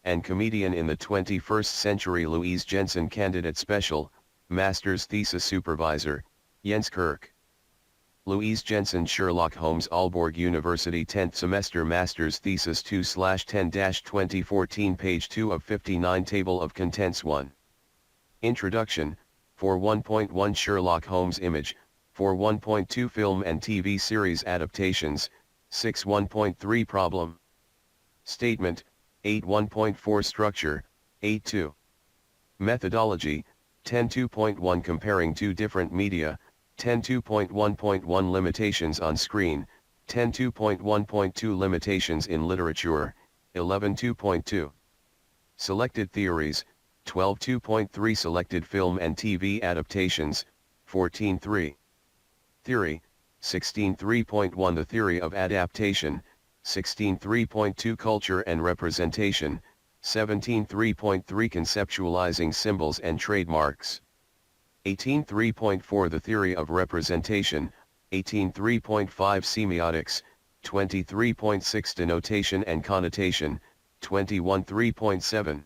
and comedian in the 21st century. Louise Jensen candidate special, master's thesis supervisor, Jens Kirk. Louise Jensen Sherlock Holmes Aalborg University 10th semester master's thesis 2/10-2014 page 2 of 59 table of contents 1. Introduction, 4.1 Sherlock Holmes image, 4.1 film and TV series adaptations, 6.1.3 problem statement, 8.1.4 structure, 8.2 methodology, 10.2.1 comparing two different media, 10.2.1.1 limitations on screen, 10.2.1.2 limitations in literature, 11.2.2 selected theories, 12.2.3 selected film and TV adaptations, 14.3 theory, 16.3.1 the theory of adaptation, 16.3.2 culture and representation, 17.3.3 conceptualizing symbols and trademarks, 18.3.4 the theory of representation, 18.3.5 semiotics, 23.6 denotation and connotation, 21.3.7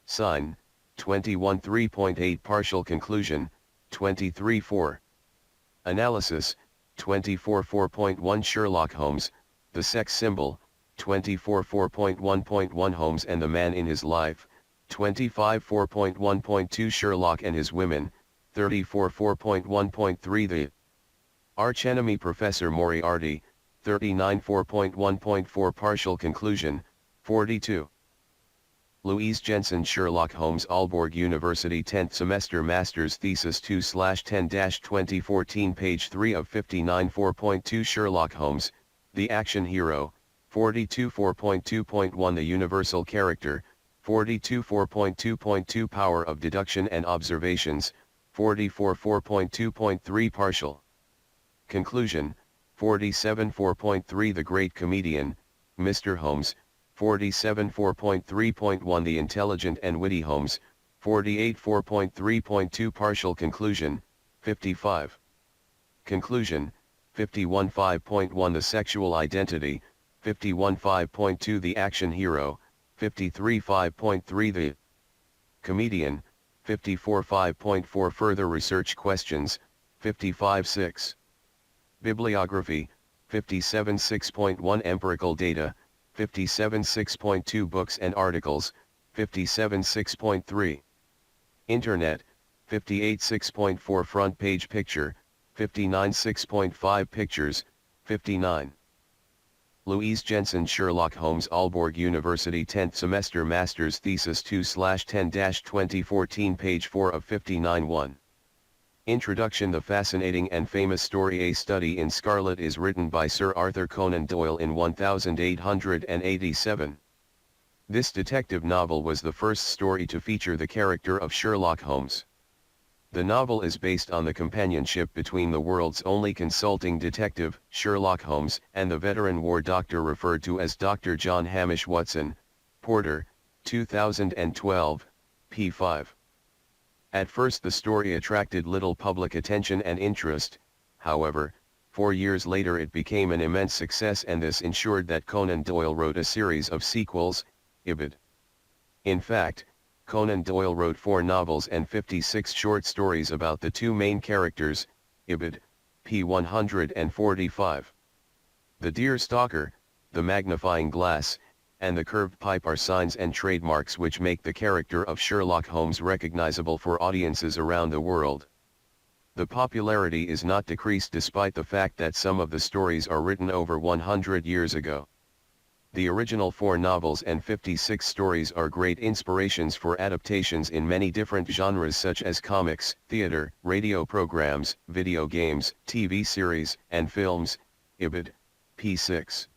sign, 21.3.8 partial conclusion, 23.4 analysis, 24.4.1 Sherlock Holmes, the sex symbol, 24.4.1.1 Holmes and the man in his life, 25.4.1.2 Sherlock and his women, 34.4.1.3 the archenemy Professor Moriarty, 39.4.1.4 partial conclusion, 42. Louise Jensen Sherlock Holmes Aalborg University 10th semester master's thesis 2/10-2014 page 3 of 59 4.2 Sherlock Holmes, the action hero, 42 4.2.1 the universal character, 42 4.2.2 power of deduction and observations, 44 4.2.3 partial conclusion, 47 4.3 the great comedian, Mr. Holmes, 47 4.3.1 the intelligent and witty Holmes, 48 4.3.2 partial conclusion, 55 conclusion, 51 5.1 the sexual identity, 51 5.2 the action hero, 53 5.3 the comedian, 54 5.4 further research questions, 55 6 bibliography, 57 6.1 empirical data, 57 6.2 books and articles, 57 6.3 internet, 58 6.4 front page picture, 59 6.5 pictures, 59. Louise Jensen Sherlock Holmes Aalborg University 10th semester master's thesis 2/10-2014 page 4 of 59 1. Introduction. The fascinating and famous story A Study in Scarlet is written by Sir Arthur Conan Doyle in 1887. This detective novel was the first story to feature the character of Sherlock Holmes. The novel is based on the companionship between the world's only consulting detective, Sherlock Holmes, and the veteran war doctor referred to as Dr. John Hamish Watson, Porter, 2012, p. 5. At first the story attracted little public attention and interest, however, 4 years later it became an immense success, and this ensured that Conan Doyle wrote a series of sequels, Ibid. In fact, Conan Doyle wrote 4 novels and 56 short stories about the two main characters, Ibid, p. 145. The deer stalker, the magnifying glass, and the curved pipe are signs and trademarks which make the character of Sherlock Holmes recognizable for audiences around the world. The popularity is not decreased despite the fact that some of the stories are written over 100 years ago. The original 4 novels and 56 stories are great inspirations for adaptations in many different genres such as comics, theater, radio programs, video games, TV series, and films, Ibid, p. 6.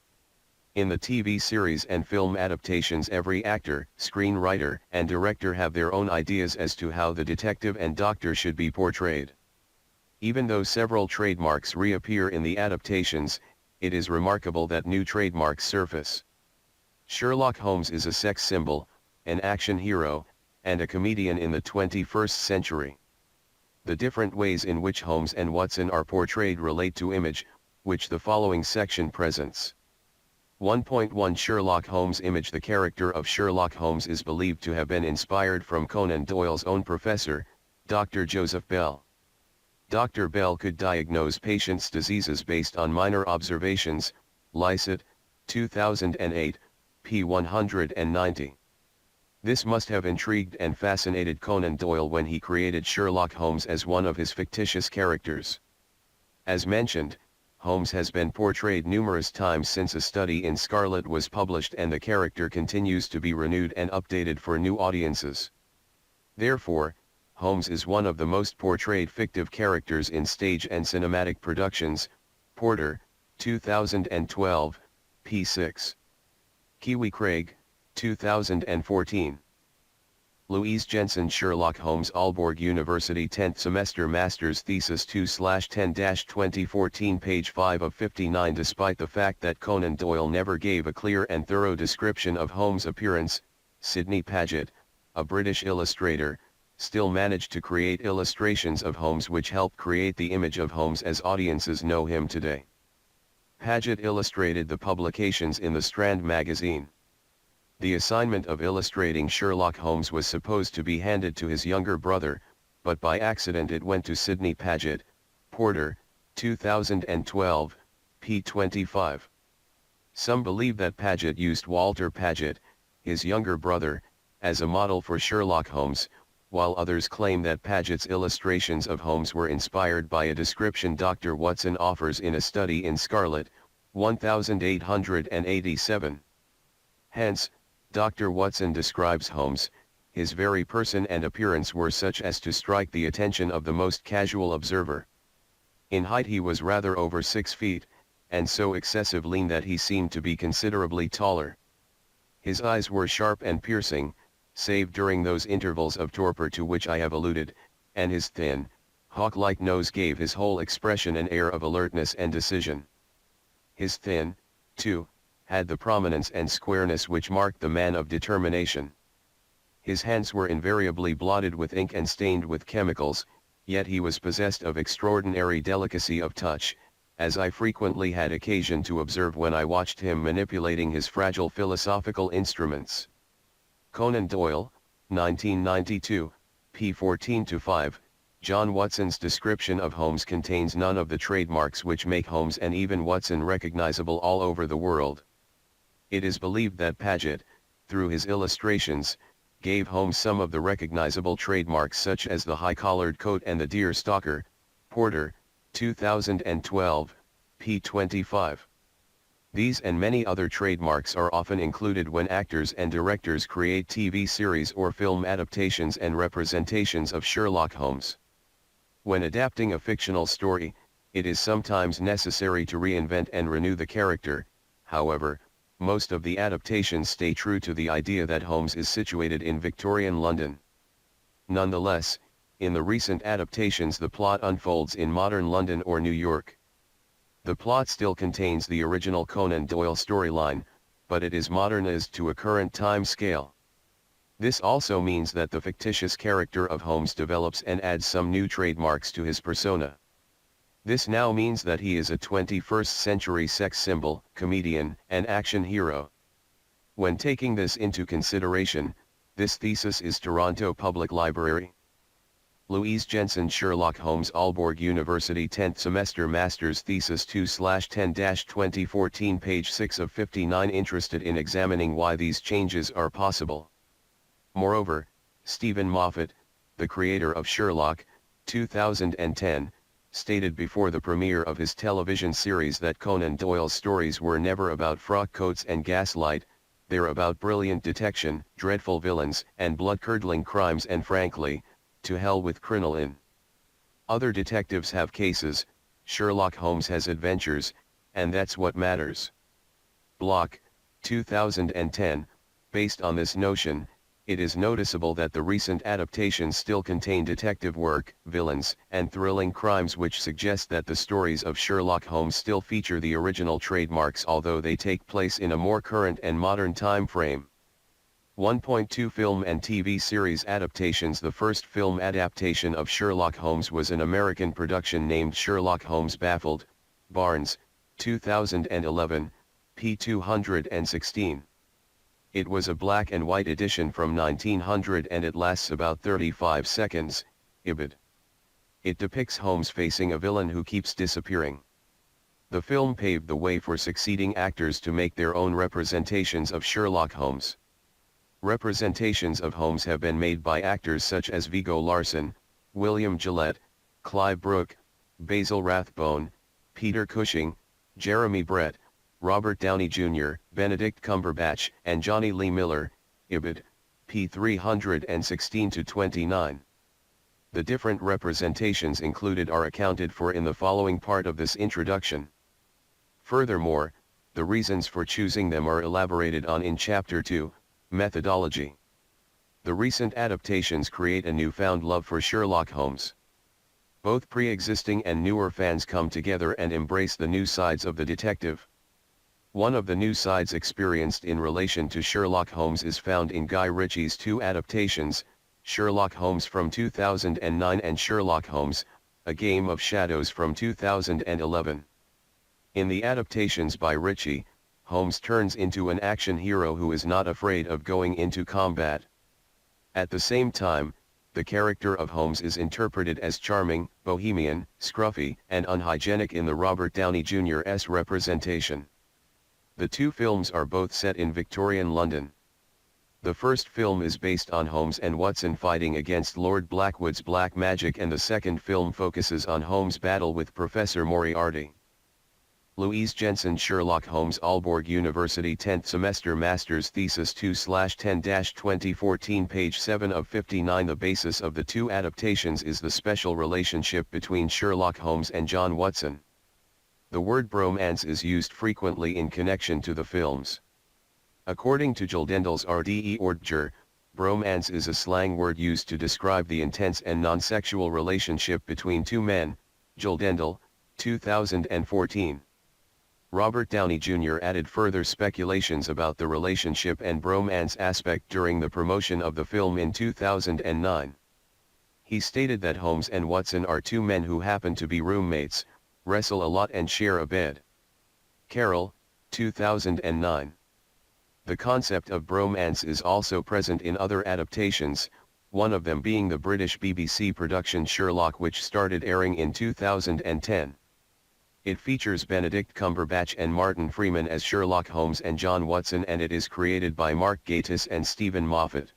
In the TV series and film adaptations, every actor, screenwriter, and director have their own ideas as to how the detective and doctor should be portrayed. Even though several trademarks reappear in the adaptations, it is remarkable that new trademarks surface. Sherlock Holmes is a sex symbol, an action hero, and a comedian in the 21st century. The different ways in which Holmes and Watson are portrayed relate to image, which the following section presents. 1.1 Sherlock Holmes image. The character of Sherlock Holmes is believed to have been inspired from Conan Doyle's own professor, Dr. Joseph Bell. Dr. Bell could diagnose patients' diseases based on minor observations, Lycett, 2008, p. 190. This must have intrigued and fascinated Conan Doyle when he created Sherlock Holmes as one of his fictitious characters. As mentioned, Holmes has been portrayed numerous times since A Study in Scarlet was published, and the character continues to be renewed and updated for new audiences. Therefore, Holmes is one of the most portrayed fictive characters in stage and cinematic productions. Porter, 2012, p. 6. Kiwi Craig, 2014. Louise Jensen. Sherlock Holmes. Aalborg University 10th semester master's thesis 2/10-2014, page 5 of 59. Despite the fact that Conan Doyle never gave a clear and thorough description of Holmes' appearance, Sidney Paget, a British illustrator, still managed to create illustrations of Holmes which helped create the image of Holmes as audiences know him today. Paget illustrated the publications in the Strand magazine. The assignment of illustrating Sherlock Holmes was supposed to be handed to his younger brother, but by accident it went to Sidney Paget. Porter, 2012, p. 25. Some believe that Paget used Walter Paget, his younger brother, as a model for Sherlock Holmes, while others claim that Paget's illustrations of Holmes were inspired by a description Dr. Watson offers in A Study in Scarlet, 1887. Hence, Dr. Watson describes Holmes, his very person and appearance were such as to strike the attention of the most casual observer. In height he was rather over 6 feet, and so excessive lean that he seemed to be considerably taller. His eyes were sharp and piercing, save during those intervals of torpor to which I have alluded, and his thin, hawk-like nose gave his whole expression an air of alertness and decision. His thin, too, had the prominence and squareness which marked the man of determination. His hands were invariably blotted with ink and stained with chemicals, yet he was possessed of extraordinary delicacy of touch, as I frequently had occasion to observe when I watched him manipulating his fragile philosophical instruments. Conan Doyle, 1992, p. 14-5. John Watson's description of Holmes contains none of the trademarks which make Holmes and even Watson recognizable all over the world. It is believed that Paget, through his illustrations, gave Holmes some of the recognizable trademarks such as the high-collared coat and the deer stalker. Porter, 2012, p. 25. These and many other trademarks are often included when actors and directors create TV series or film adaptations and representations of Sherlock Holmes. When adapting a fictional story, it is sometimes necessary to reinvent and renew the character. However, most of the adaptations stay true to the idea that Holmes is situated in Victorian London. Nonetheless, in the recent adaptations the plot unfolds in modern London or New York. The plot still contains the original Conan Doyle storyline, but it is modernized to a current time scale. This also means that the fictitious character of Holmes develops and adds some new trademarks to his persona. This now means that he is a 21st century sex symbol, comedian, and action hero. When taking this into consideration, this thesis is Toronto Public Library. Louise Jensen. Sherlock Holmes. Aalborg University 10th semester master's thesis 2/10-2014, page 6 of 59. Interested in examining why these changes are possible. Moreover, Stephen Moffat, the creator of Sherlock, 2010, stated before the premiere of his television series that Conan Doyle's stories were never about frock coats and gaslight, they're about brilliant detection, dreadful villains, and blood-curdling crimes, and frankly, to hell with crinoline. Other detectives have cases, Sherlock Holmes has adventures, and that's what matters. Block, 2010, based on this notion, it is noticeable that the recent adaptations still contain detective work, villains, and thrilling crimes, which suggest that the stories of Sherlock Holmes still feature the original trademarks, although they take place in a more current and modern time frame. 1.2 Film and TV series adaptations. The first film adaptation of Sherlock Holmes was an American production named Sherlock Holmes Baffled, Barnes, 2011, p. 216. It was a black and white edition from 1900 and it lasts about 35 seconds, ibid. It depicts Holmes facing a villain who keeps disappearing. The film paved the way for succeeding actors to make their own representations of Sherlock Holmes. Representations of Holmes have been made by actors such as Viggo Larsen, William Gillette, Clive Brooke, Basil Rathbone, Peter Cushing, Jeremy Brett, Robert Downey Jr., Benedict Cumberbatch, and Johnny Lee Miller, ibid. p. 316-29. The different representations included are accounted for in the following part of this introduction. Furthermore, the reasons for choosing them are elaborated on in Chapter 2, Methodology. The recent adaptations create a newfound love for Sherlock Holmes. Both pre-existing and newer fans come together and embrace the new sides of the detective. One of the new sides experienced in relation to Sherlock Holmes is found in Guy Ritchie's two adaptations, Sherlock Holmes from 2009 and Sherlock Holmes, A Game of Shadows from 2011. In the adaptations by Ritchie, Holmes turns into an action hero who is not afraid of going into combat. At the same time, the character of Holmes is interpreted as charming, bohemian, scruffy, and unhygienic in the Robert Downey Jr.'s representation. The two films are both set in Victorian London. The first film is based on Holmes and Watson fighting against Lord Blackwood's black magic, and the second film focuses on Holmes' battle with Professor Moriarty. Louise Jensen, Sherlock Holmes, Aalborg University 10th Semester Master's Thesis 2/10-2014, page 7 of 59. The basis of the two adaptations is the special relationship between Sherlock Holmes and John Watson. The word bromance is used frequently in connection to the films. According to Gyldendel's RDE Ordger, bromance is a slang word used to describe the intense and non-sexual relationship between two men. Gyldendal, 2014. Robert Downey Jr. added further speculations about the relationship and bromance aspect during the promotion of the film in 2009. He stated that Holmes and Watson are two men who happen to be roommates, wrestle a lot and share a bed. Carroll, 2009. The concept of bromance is also present in other adaptations, one of them being the British BBC production Sherlock, which started airing in 2010. It features Benedict Cumberbatch and Martin Freeman as Sherlock Holmes and John Watson, and it is created by Mark Gatiss and Stephen Moffat.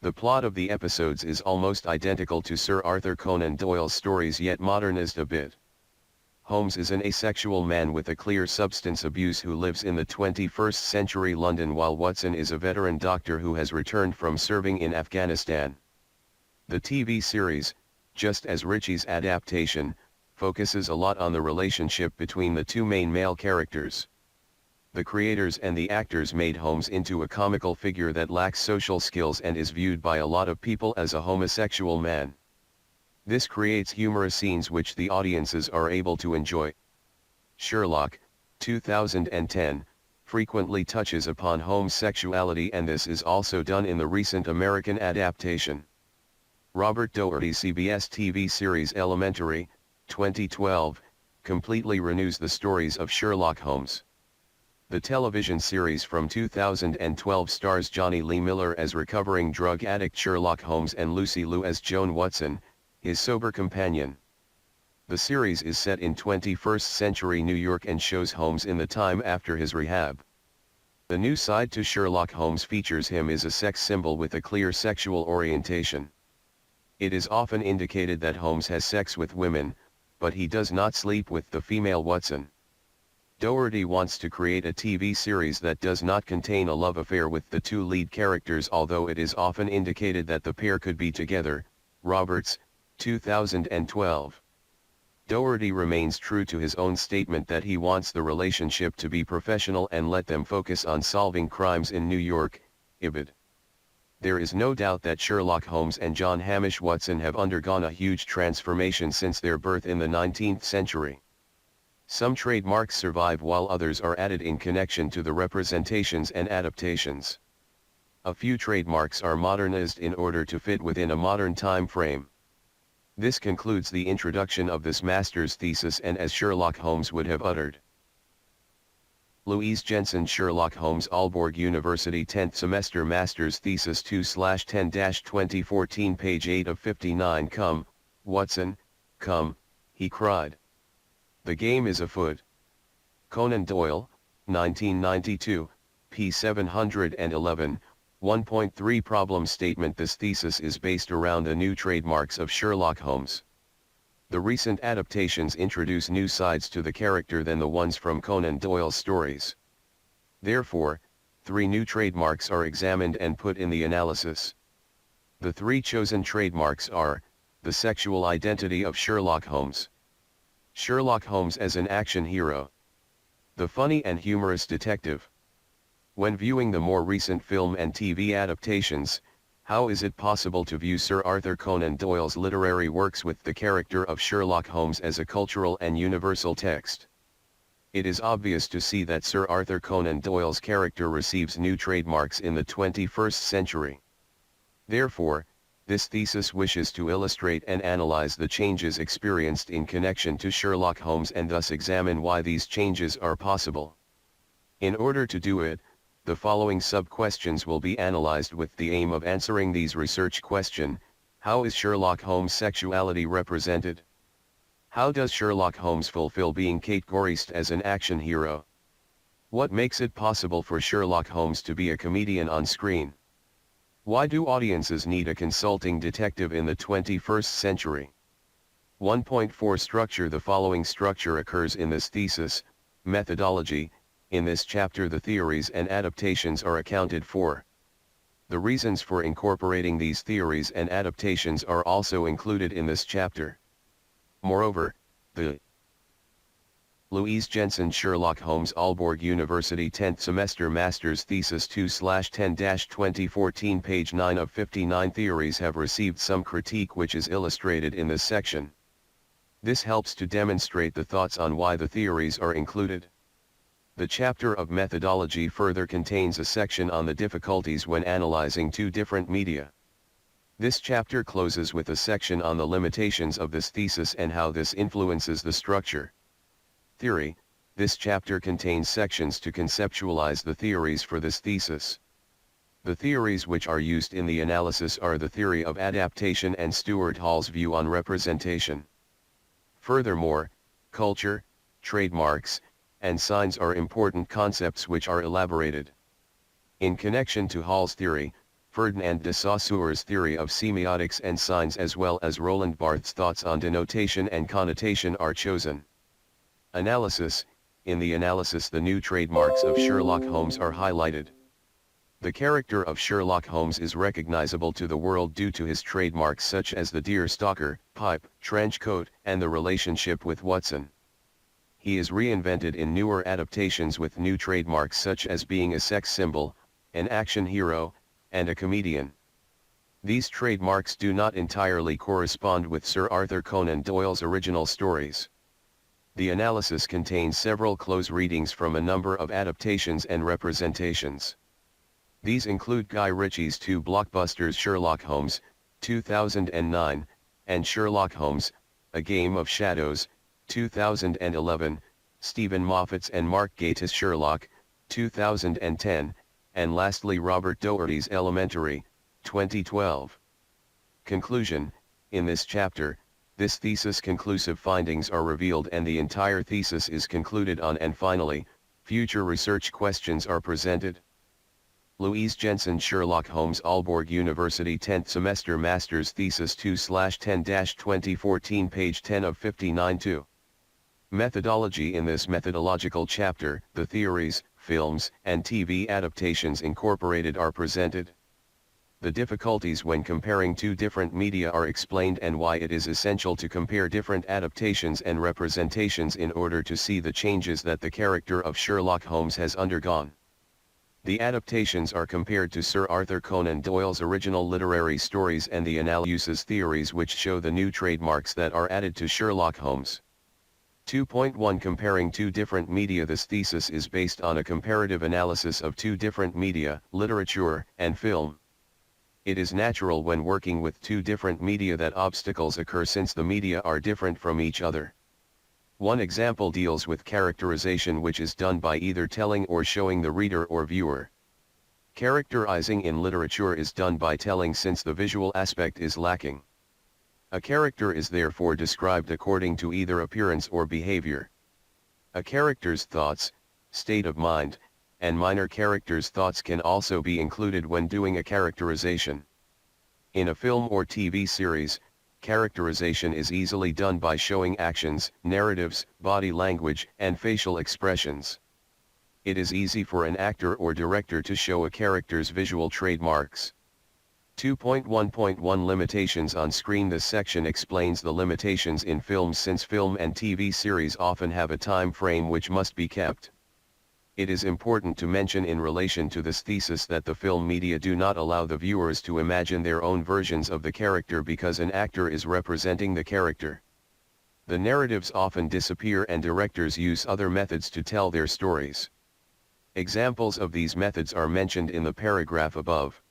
The plot of the episodes is almost identical to Sir Arthur Conan Doyle's stories, yet modernized a bit. Holmes is an asexual man with a clear substance abuse who lives in the 21st century London, while Watson is a veteran doctor who has returned from serving in Afghanistan. The TV series, just as Ritchie's adaptation, focuses a lot on the relationship between the two main male characters. The creators and the actors made Holmes into a comical figure that lacks social skills and is viewed by a lot of people as a homosexual man. This creates humorous scenes which the audiences are able to enjoy. Sherlock, 2010, frequently touches upon Holmes' sexuality, and this is also done in the recent American adaptation. Robert Doherty's CBS TV series Elementary, 2012, completely renews the stories of Sherlock Holmes. The television series from 2012 stars Johnny Lee Miller as recovering drug addict Sherlock Holmes and Lucy Liu as Joan Watson, his sober companion. The series is set in 21st century New York and shows Holmes in the time after his rehab. The new side to Sherlock Holmes features him as a sex symbol with a clear sexual orientation. It is often indicated that Holmes has sex with women, but he does not sleep with the female Watson. Doherty wants to create a TV series that does not contain a love affair with the two lead characters, although it is often indicated that the pair could be together. Roberts, 2012. Doherty remains true to his own statement that he wants the relationship to be professional and let them focus on solving crimes in New York, ibid. There is no doubt that Sherlock Holmes and John Hamish Watson have undergone a huge transformation since their birth in the 19th century. Some trademarks survive while others are added in connection to the representations and adaptations. A few trademarks are modernized in order to fit within a modern time frame. This concludes the introduction of this master's thesis and as Sherlock Holmes would have uttered. Louise Jensen Sherlock Holmes Aalborg University 10th Semester Master's Thesis 2/10-2014 page 8 of 59 Come, Watson, come, he cried. The game is afoot. Conan Doyle, 1992, p. 711, 1.3 Problem statement. This thesis is based around the new trademarks of Sherlock Holmes. The recent adaptations introduce new sides to the character than the ones from Conan Doyle's stories. Therefore, 3 new trademarks are examined and put in the analysis. The 3 chosen trademarks are, the sexual identity of Sherlock Holmes, Sherlock Holmes as an action hero, the funny and humorous detective. When viewing the more recent film and TV adaptations, how is it possible to view Sir Arthur Conan Doyle's literary works with the character of Sherlock Holmes as a cultural and universal text? It is obvious to see that Sir Arthur Conan Doyle's character receives new trademarks in the 21st century. Therefore, this thesis wishes to illustrate and analyze the changes experienced in connection to Sherlock Holmes and thus examine why these changes are possible. In order to do it, the following sub-questions will be analyzed with the aim of answering these research question: how is Sherlock Holmes' sexuality represented? How does Sherlock Holmes fulfill being categorized as an action hero? What makes it possible for Sherlock Holmes to be a comedian on screen? Why do audiences need a consulting detective in the 21st century? 1.4 Structure. The following structure occurs in this thesis. Methodology. In this chapter the theories and adaptations are accounted for. The reasons for incorporating these theories and adaptations are also included in this chapter. Moreover, the Louise Jensen Sherlock Holmes Aalborg University 10th Semester Master's Thesis 2/10-2014 page 9 of 59 theories have received some critique which is illustrated in this section. This helps to demonstrate the thoughts on why the theories are included. The chapter of methodology further contains a section on the difficulties when analyzing 2 different media. This chapter closes with a section on the limitations of this thesis and how this influences the structure. Theory. This chapter contains sections to conceptualize the theories for this thesis. The theories which are used in the analysis are the theory of adaptation and Stuart Hall's view on representation. Furthermore, culture, trademarks, and signs are important concepts which are elaborated. In connection to Hall's theory, Ferdinand de Saussure's theory of semiotics and signs as well as Roland Barthes' thoughts on denotation and connotation are chosen. Analysis. In the analysis the new trademarks of Sherlock Holmes are highlighted. The character of Sherlock Holmes is recognizable to the world due to his trademarks such as the deer stalker, pipe, trench coat, and the relationship with Watson. He is reinvented in newer adaptations with new trademarks such as being a sex symbol, an action hero, and a comedian. These trademarks do not entirely correspond with Sir Arthur Conan Doyle's original stories. The analysis contains several close readings from a number of adaptations and representations. These include Guy Ritchie's 2 blockbusters Sherlock Holmes, 2009, and Sherlock Holmes, A Game of Shadows, 2011, Stephen Moffat's and Mark Gatiss' Sherlock, 2010, and lastly Robert Doherty's Elementary, 2012. Conclusion. In this chapter, this thesis conclusive findings are revealed and the entire thesis is concluded on, and finally, future research questions are presented. Louise Jensen Sherlock Holmes Aalborg University 10th Semester Master's Thesis 2/10-2014 page 10 of 59-2. Methodology. In this methodological chapter, the theories, films, and TV adaptations incorporated are presented. The difficulties when comparing 2 different media are explained and why it is essential to compare different adaptations and representations in order to see the changes that the character of Sherlock Holmes has undergone. The adaptations are compared to Sir Arthur Conan Doyle's original literary stories and the analysis theories which show the new trademarks that are added to Sherlock Holmes. 2.1 Comparing 2 different media. This thesis is based on a comparative analysis of 2 different media, literature and film. It is natural when working with 2 different media that obstacles occur since the media are different from each other. One example deals with characterization, which is done by either telling or showing the reader or viewer. Characterizing in literature is done by telling, since the visual aspect is lacking. A character is therefore described according to either appearance or behavior. A character's thoughts, state of mind, and minor characters' thoughts can also be included when doing a characterization. In a film or TV series, characterization is easily done by showing actions, narratives, body language, and facial expressions. It is easy for an actor or director to show a character's visual trademarks. 2.1.1 Limitations on screen. This section explains the limitations in films, since film and TV series often have a time frame which must be kept. It is important to mention in relation to this thesis that the film media do not allow the viewers to imagine their own versions of the character because an actor is representing the character. The narratives often disappear and directors use other methods to tell their stories. Examples of these methods are mentioned in the paragraph above.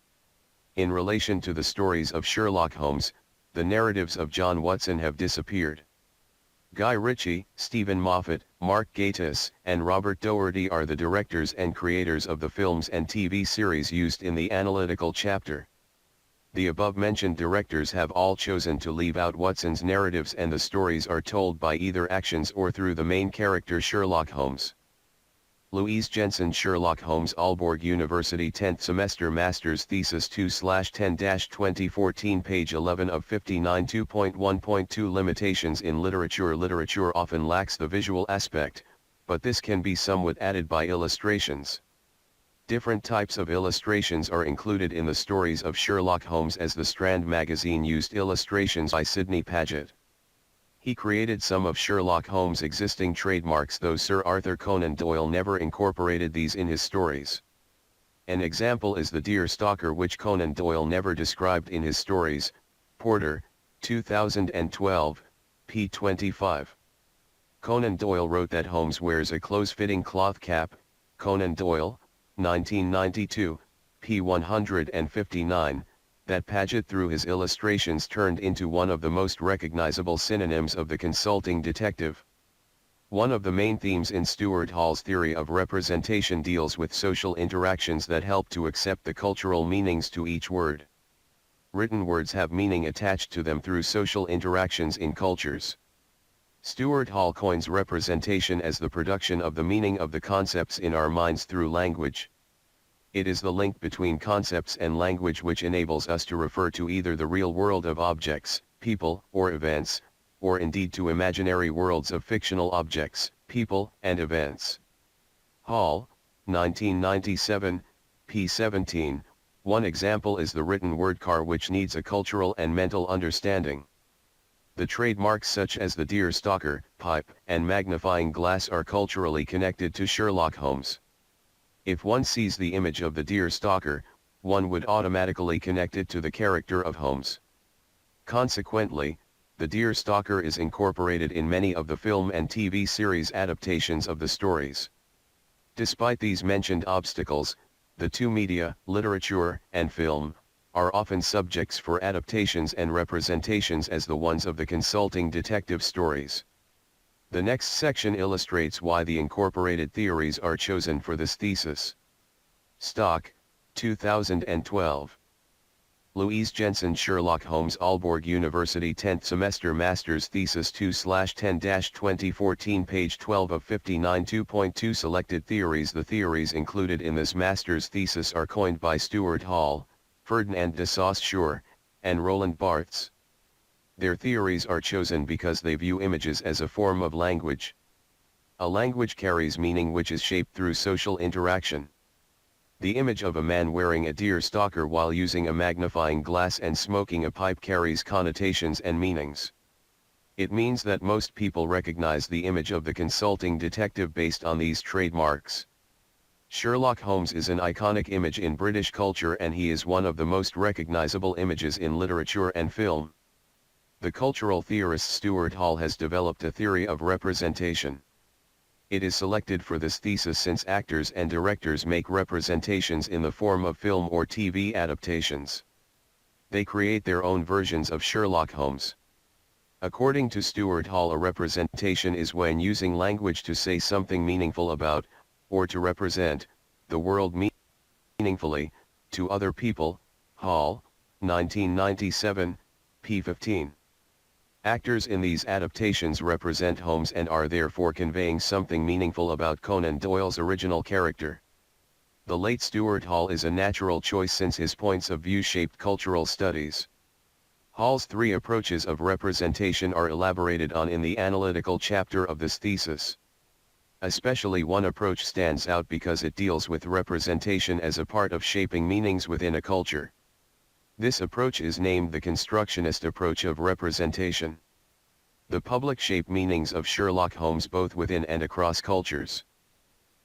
In relation to the stories of Sherlock Holmes, the narratives of John Watson have disappeared. Guy Ritchie, Stephen Moffat, Mark Gatiss, and Robert Doherty are the directors and creators of the films and TV series used in the analytical chapter. The above-mentioned directors have all chosen to leave out Watson's narratives, and the stories are told by either actions or through the main character Sherlock Holmes. Louise Jensen, Sherlock Holmes, Aalborg University, 10th semester, master's thesis 2/10-2014, page 11 of 59. 2.1.2 Limitations in literature. Literature often lacks the visual aspect, but this can be somewhat added by illustrations. Different types of illustrations are included in the stories of Sherlock Holmes, as the Strand magazine used illustrations by Sidney Paget. He created some of Sherlock Holmes' existing trademarks, though Sir Arthur Conan Doyle never incorporated these in his stories. An example is the deer stalker, which Conan Doyle never described in his stories. Porter, 2012, p. 25. Conan Doyle wrote that Holmes wears a close-fitting cloth cap. Conan Doyle, 1992, p. 159. That Paget, through his illustrations, turned into one of the most recognizable synonyms of the consulting detective. One of the main themes in Stuart Hall's theory of representation deals with social interactions that help to accept the cultural meanings to each word. Written words have meaning attached to them through social interactions in cultures. Stuart Hall coins representation as the production of the meaning of the concepts in our minds through language. It is the link between concepts and language which enables us to refer to either the real world of objects, people, or events, or indeed to imaginary worlds of fictional objects, people, and events. Hall, 1997, p. 17. One example is the written word car, which needs a cultural and mental understanding. The trademarks such as the deer stalker, pipe, and magnifying glass are culturally connected to Sherlock Holmes. If one sees the image of the deer stalker, one would automatically connect it to the character of Holmes. Consequently, the deer stalker is incorporated in many of the film and TV series adaptations of the stories. Despite these mentioned obstacles, the two media, literature and film, are often subjects for adaptations and representations as the ones of the consulting detective stories. The next section illustrates why the incorporated theories are chosen for this thesis. Stock, 2012. Louise Jensen, Sherlock Holmes, Aalborg University, 10th semester, master's thesis 2/10-2014, page 12 of 59. 2.2 Selected theories. The theories included in this master's thesis are coined by Stuart Hall, Ferdinand de Saussure, and Roland Barthes. Their theories are chosen because they view images as a form of language. A language carries meaning which is shaped through social interaction. The image of a man wearing a deer stalker while using a magnifying glass and smoking a pipe carries connotations and meanings. It means that most people recognize the image of the consulting detective based on these trademarks. Sherlock Holmes is an iconic image in British culture, and he is one of the most recognizable images in literature and film. The cultural theorist Stuart Hall has developed a theory of representation. It is selected for this thesis since actors and directors make representations in the form of film or TV adaptations. They create their own versions of Sherlock Holmes. According to Stuart Hall, a representation is when using language to say something meaningful about, or to represent, the world meaningfully, to other people. Hall, 1997, p. 15. Actors in these adaptations represent Holmes and are therefore conveying something meaningful about Conan Doyle's original character. The late Stuart Hall is a natural choice since his points of view shaped cultural studies. Hall's three approaches of representation are elaborated on in the analytical chapter of this thesis. Especially one approach stands out because it deals with representation as a part of shaping meanings within a culture. This approach is named the constructionist approach of representation. The public shape meanings of Sherlock Holmes both within and across cultures.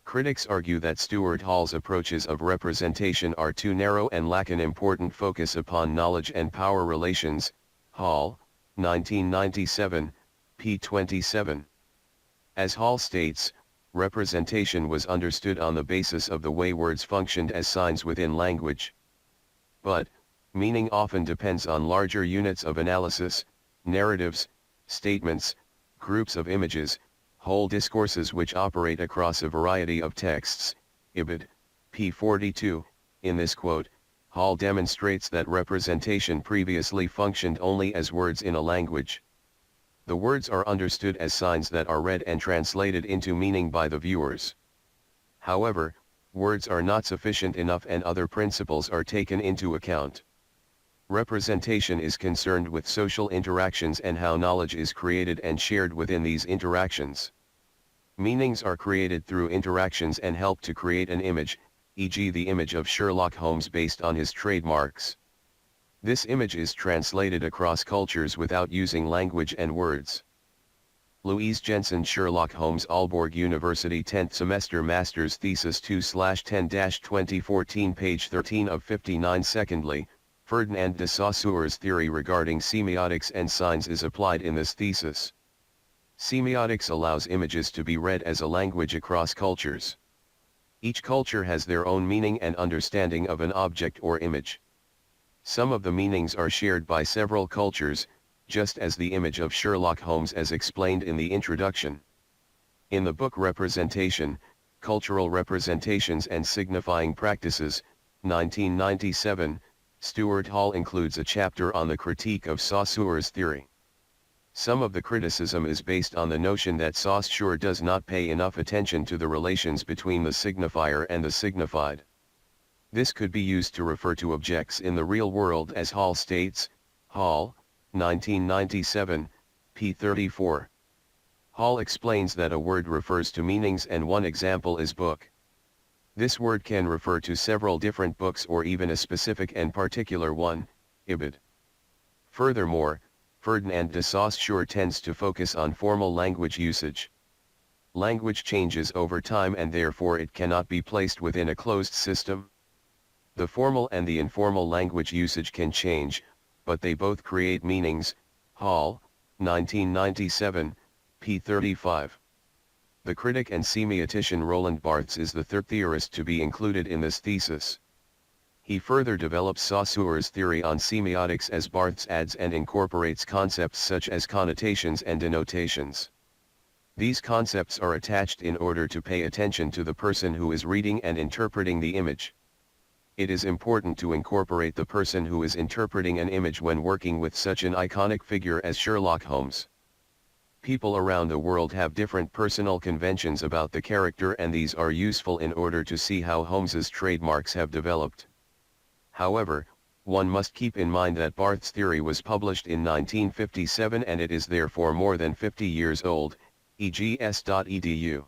Critics argue that Stuart Hall's approaches of representation are too narrow and lack an important focus upon knowledge and power relations. Hall, 1997, p. 27. As Hall states, representation was understood on the basis of the way words functioned as signs within language. But, meaning often depends on larger units of analysis, narratives, statements, groups of images, whole discourses which operate across a variety of texts. Ibid, p. 42. In this quote, Hall demonstrates that representation previously functioned only as words in a language. The words are understood as signs that are read and translated into meaning by the viewers. However, words are not sufficient enough and other principles are taken into account. Representation is concerned with social interactions and how knowledge is created and shared within these interactions. Meanings are created through interactions and help to create an image, e.g. the image of Sherlock Holmes based on his trademarks. This image is translated across cultures without using language and words. Louise Jensen, Sherlock Holmes, Aalborg University, 10th semester Master's Thesis 2/10-2014, page 13 of 59. Secondly, Ferdinand de Saussure's theory regarding semiotics and signs is applied in this thesis. Semiotics allows images to be read as a language across cultures. Each culture has their own meaning and understanding of an object or image. Some of the meanings are shared by several cultures, just as the image of Sherlock Holmes as explained in the introduction. In the book Representation, Cultural Representations and Signifying Practices, 1997, Stuart Hall includes a chapter on the critique of Saussure's theory. Some of the criticism is based on the notion that Saussure does not pay enough attention to the relations between the signifier and the signified. This could be used to refer to objects in the real world, as Hall states. Hall, 1997, p. 34. Hall explains that a word refers to meanings and one example is book. This word can refer to several different books or even a specific and particular one, Ibid. Furthermore, Ferdinand de Saussure tends to focus on formal language usage. Language changes over time and therefore it cannot be placed within a closed system. The formal and the informal language usage can change, but they both create meanings. Hall, 1997, p. 35. The critic and semiotician Roland Barthes is the third theorist to be included in this thesis. He further develops Saussure's theory on semiotics as Barthes adds and incorporates concepts such as connotations and denotations. These concepts are attached in order to pay attention to the person who is reading and interpreting the image. It is important to incorporate the person who is interpreting an image when working with such an iconic figure as Sherlock Holmes. People around the world have different personal conventions about the character, and these are useful in order to see how Holmes's trademarks have developed. However, one must keep in mind that Barthes' theory was published in 1957 and it is therefore more than 50 years old, e.g. s.edu.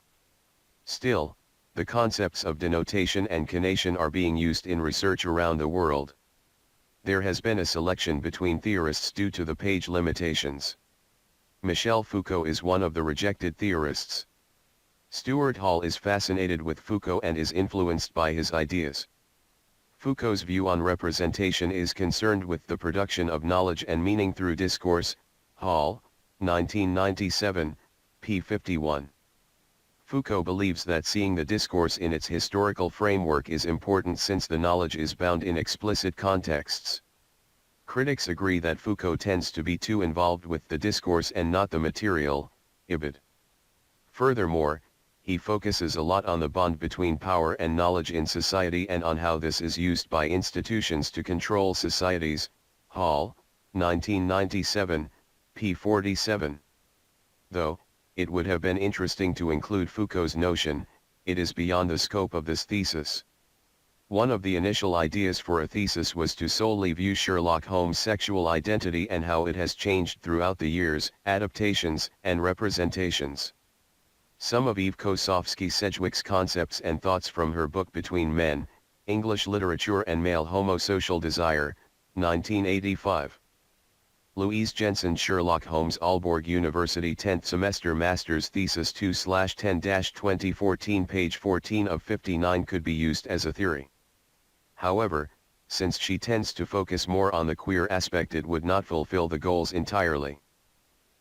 Still, the concepts of denotation and conation are being used in research around the world. There has been a selection between theorists due to the page limitations. Michel Foucault is one of the rejected theorists. Stuart Hall is fascinated with Foucault and is influenced by his ideas. Foucault's view on representation is concerned with the production of knowledge and meaning through discourse. Hall, 1997, p. 51. Foucault believes that seeing the discourse in its historical framework is important since the knowledge is bound in explicit contexts. Critics agree that Foucault tends to be too involved with the discourse and not the material, ibid. Furthermore, he focuses a lot on the bond between power and knowledge in society and on how this is used by institutions to control societies. Hall, 1997, p. 47. Though, it would have been interesting to include Foucault's notion, it is beyond the scope of this thesis. One of the initial ideas for a thesis was to solely view Sherlock Holmes' sexual identity and how it has changed throughout the years, adaptations, and representations. Some of Eve Kosofsky-Sedgwick's concepts and thoughts from her book Between Men, English Literature and Male Homosocial Desire, 1985. Louise Jensen Sherlock Holmes Aalborg University 10th Semester Master's Thesis 2/10-2014 page 14 of 59 could be used as a theory. However, since she tends to focus more on the queer aspect, it would not fulfill the goals entirely.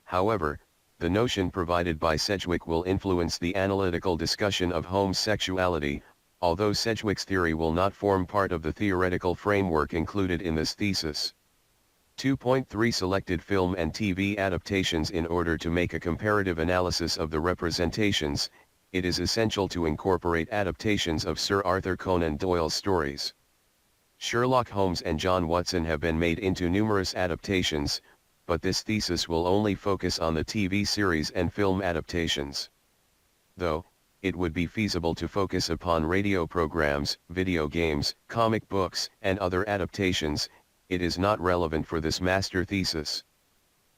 However, the notion provided by Sedgwick will influence the analytical discussion of Holmes' sexuality, although Sedgwick's theory will not form part of the theoretical framework included in this thesis. 2.3 Selected film and TV adaptations. In order to make a comparative analysis of the representations, it is essential to incorporate adaptations of Sir Arthur Conan Doyle's stories. Sherlock Holmes and John Watson have been made into numerous adaptations, but this thesis will only focus on the TV series and film adaptations. Though, it would be feasible to focus upon radio programs, video games, comic books, and other adaptations, it is not relevant for this master thesis.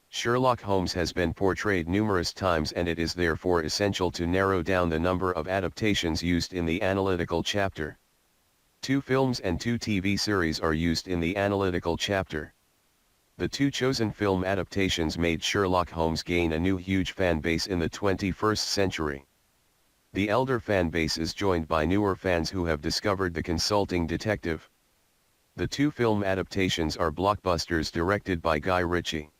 Sherlock Holmes has been portrayed numerous times, and it is therefore essential to narrow down the number of adaptations used in the analytical chapter. 2 films and 2 TV series are used in the analytical chapter. The 2 chosen film adaptations made Sherlock Holmes gain a new huge fan base in the 21st century. The elder fan base is joined by newer fans who have discovered the consulting detective. The 2 film adaptations are blockbusters directed by Guy Ritchie.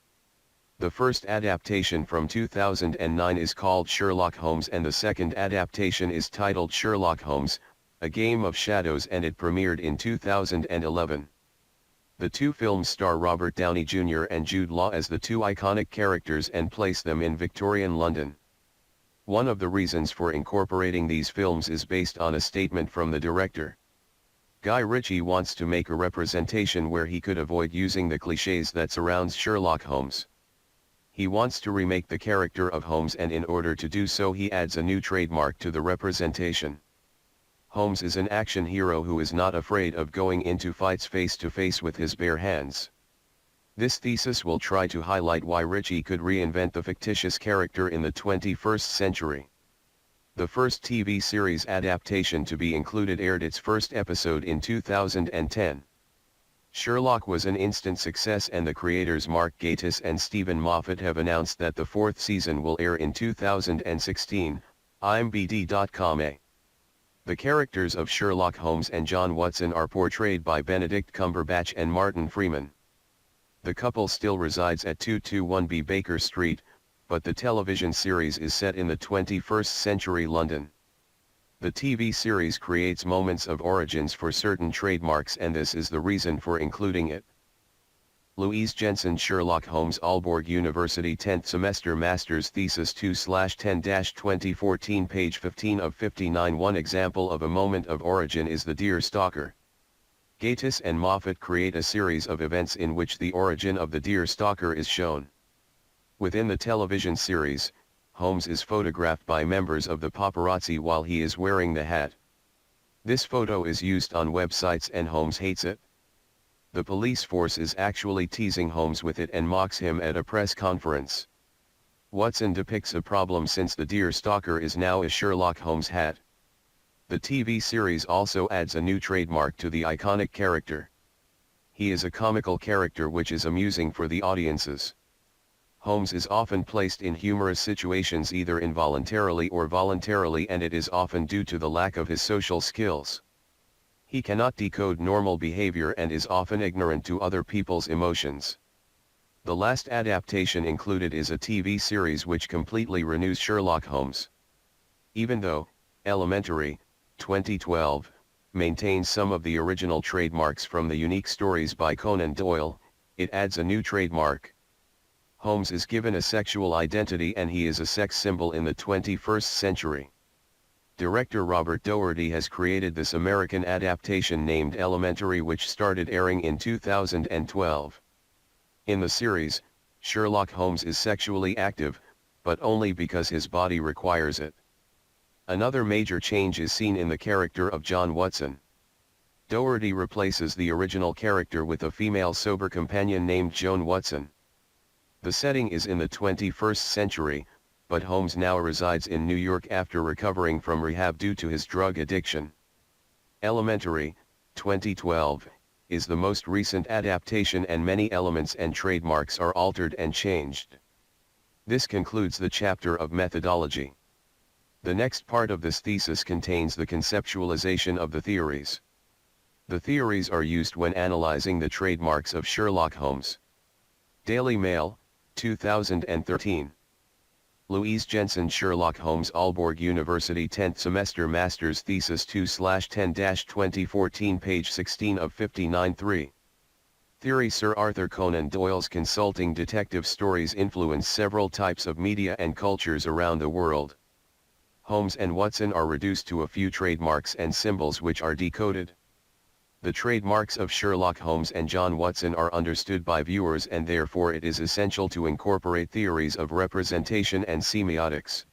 The first adaptation from 2009 is called Sherlock Holmes, and the second adaptation is titled Sherlock Holmes, A Game of Shadows, and it premiered in 2011. The 2 films star Robert Downey Jr. and Jude Law as the 2 iconic characters and place them in Victorian London. One of the reasons for incorporating these films is based on a statement from the director. Guy Ritchie wants to make a representation where he could avoid using the clichés that surrounds Sherlock Holmes. He wants to remake the character of Holmes, and in order to do so he adds a new trademark to the representation. Holmes is an action hero who is not afraid of going into fights face to face with his bare hands. This thesis will try to highlight why Ritchie could reinvent the fictitious character in the 21st century. The first TV series adaptation to be included aired its first episode in 2010. Sherlock was an instant success, and the creators Mark Gatiss and Stephen Moffat have announced that the 4th season will air in 2016, IMDb.com. The characters of Sherlock Holmes and John Watson are portrayed by Benedict Cumberbatch and Martin Freeman. The couple still resides at 221B Baker Street, but the television series is set in the 21st century London. The TV series creates moments of origins for certain trademarks, and this is the reason for including it. Louise Jensen Sherlock Holmes Aalborg University 10th Semester Master's Thesis 2/10-2014 page 15 of 59. One example of a moment of origin is the Deer Stalker. Gatiss and Moffat create a series of events in which the origin of the Deer Stalker is shown. Within the television series, Holmes is photographed by members of the paparazzi while he is wearing the hat. This photo is used on websites and Holmes hates it. The police force is actually teasing Holmes with it and mocks him at a press conference. Watson depicts a problem since the Deer Stalker is now a Sherlock Holmes hat. The TV series also adds a new trademark to the iconic character. He is a comical character which is amusing for the audiences. Holmes is often placed in humorous situations either involuntarily or voluntarily, and it is often due to the lack of his social skills. He cannot decode normal behavior and is often ignorant to other people's emotions. The last adaptation included is a TV series which completely renews Sherlock Holmes. Even though Elementary, 2012, maintains some of the original trademarks from the unique stories by Conan Doyle, It adds a new trademark. Holmes is given a sexual identity and he is a sex symbol in the 21st century. Director Robert Doherty has created this American adaptation named Elementary, which started airing in 2012. In the series, Sherlock Holmes is sexually active, but only because his body requires it. Another major change is seen in the character of John Watson. Doherty replaces the original character with a female sober companion named Joan Watson. The setting is in the 21st century, but Holmes now resides in New York after recovering from rehab due to his drug addiction. Elementary, 2012, is the most recent adaptation and many elements and trademarks are altered and changed. This concludes the chapter of methodology. The next part of this thesis contains the conceptualization of the theories. The theories are used when analyzing the trademarks of Sherlock Holmes. Daily Mail, 2013. Louise Jensen, Sherlock Holmes, Aalborg University 10th Semester Master's Thesis 2/10-2014, page 16 of 59-3. Theory: Sir Arthur Conan Doyle's consulting detective stories influence several types of media and cultures around the world. Holmes and Watson are reduced to a few trademarks and symbols which are decoded. The trademarks of Sherlock Holmes and John Watson are understood by viewers, and therefore it is essential to incorporate theories of representation and semiotics.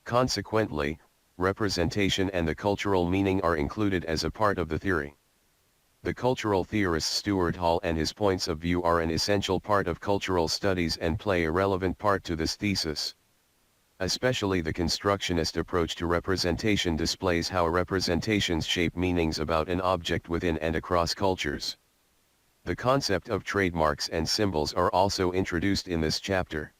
Consequently, representation and the cultural meaning are included as a part of the theory. The cultural theorist Stuart Hall and his points of view are an essential part of cultural studies and play a relevant part to this thesis. Especially the constructionist approach to representation displays how representations shape meanings about an object within and across cultures. The concept of trademarks and symbols are also introduced in this chapter.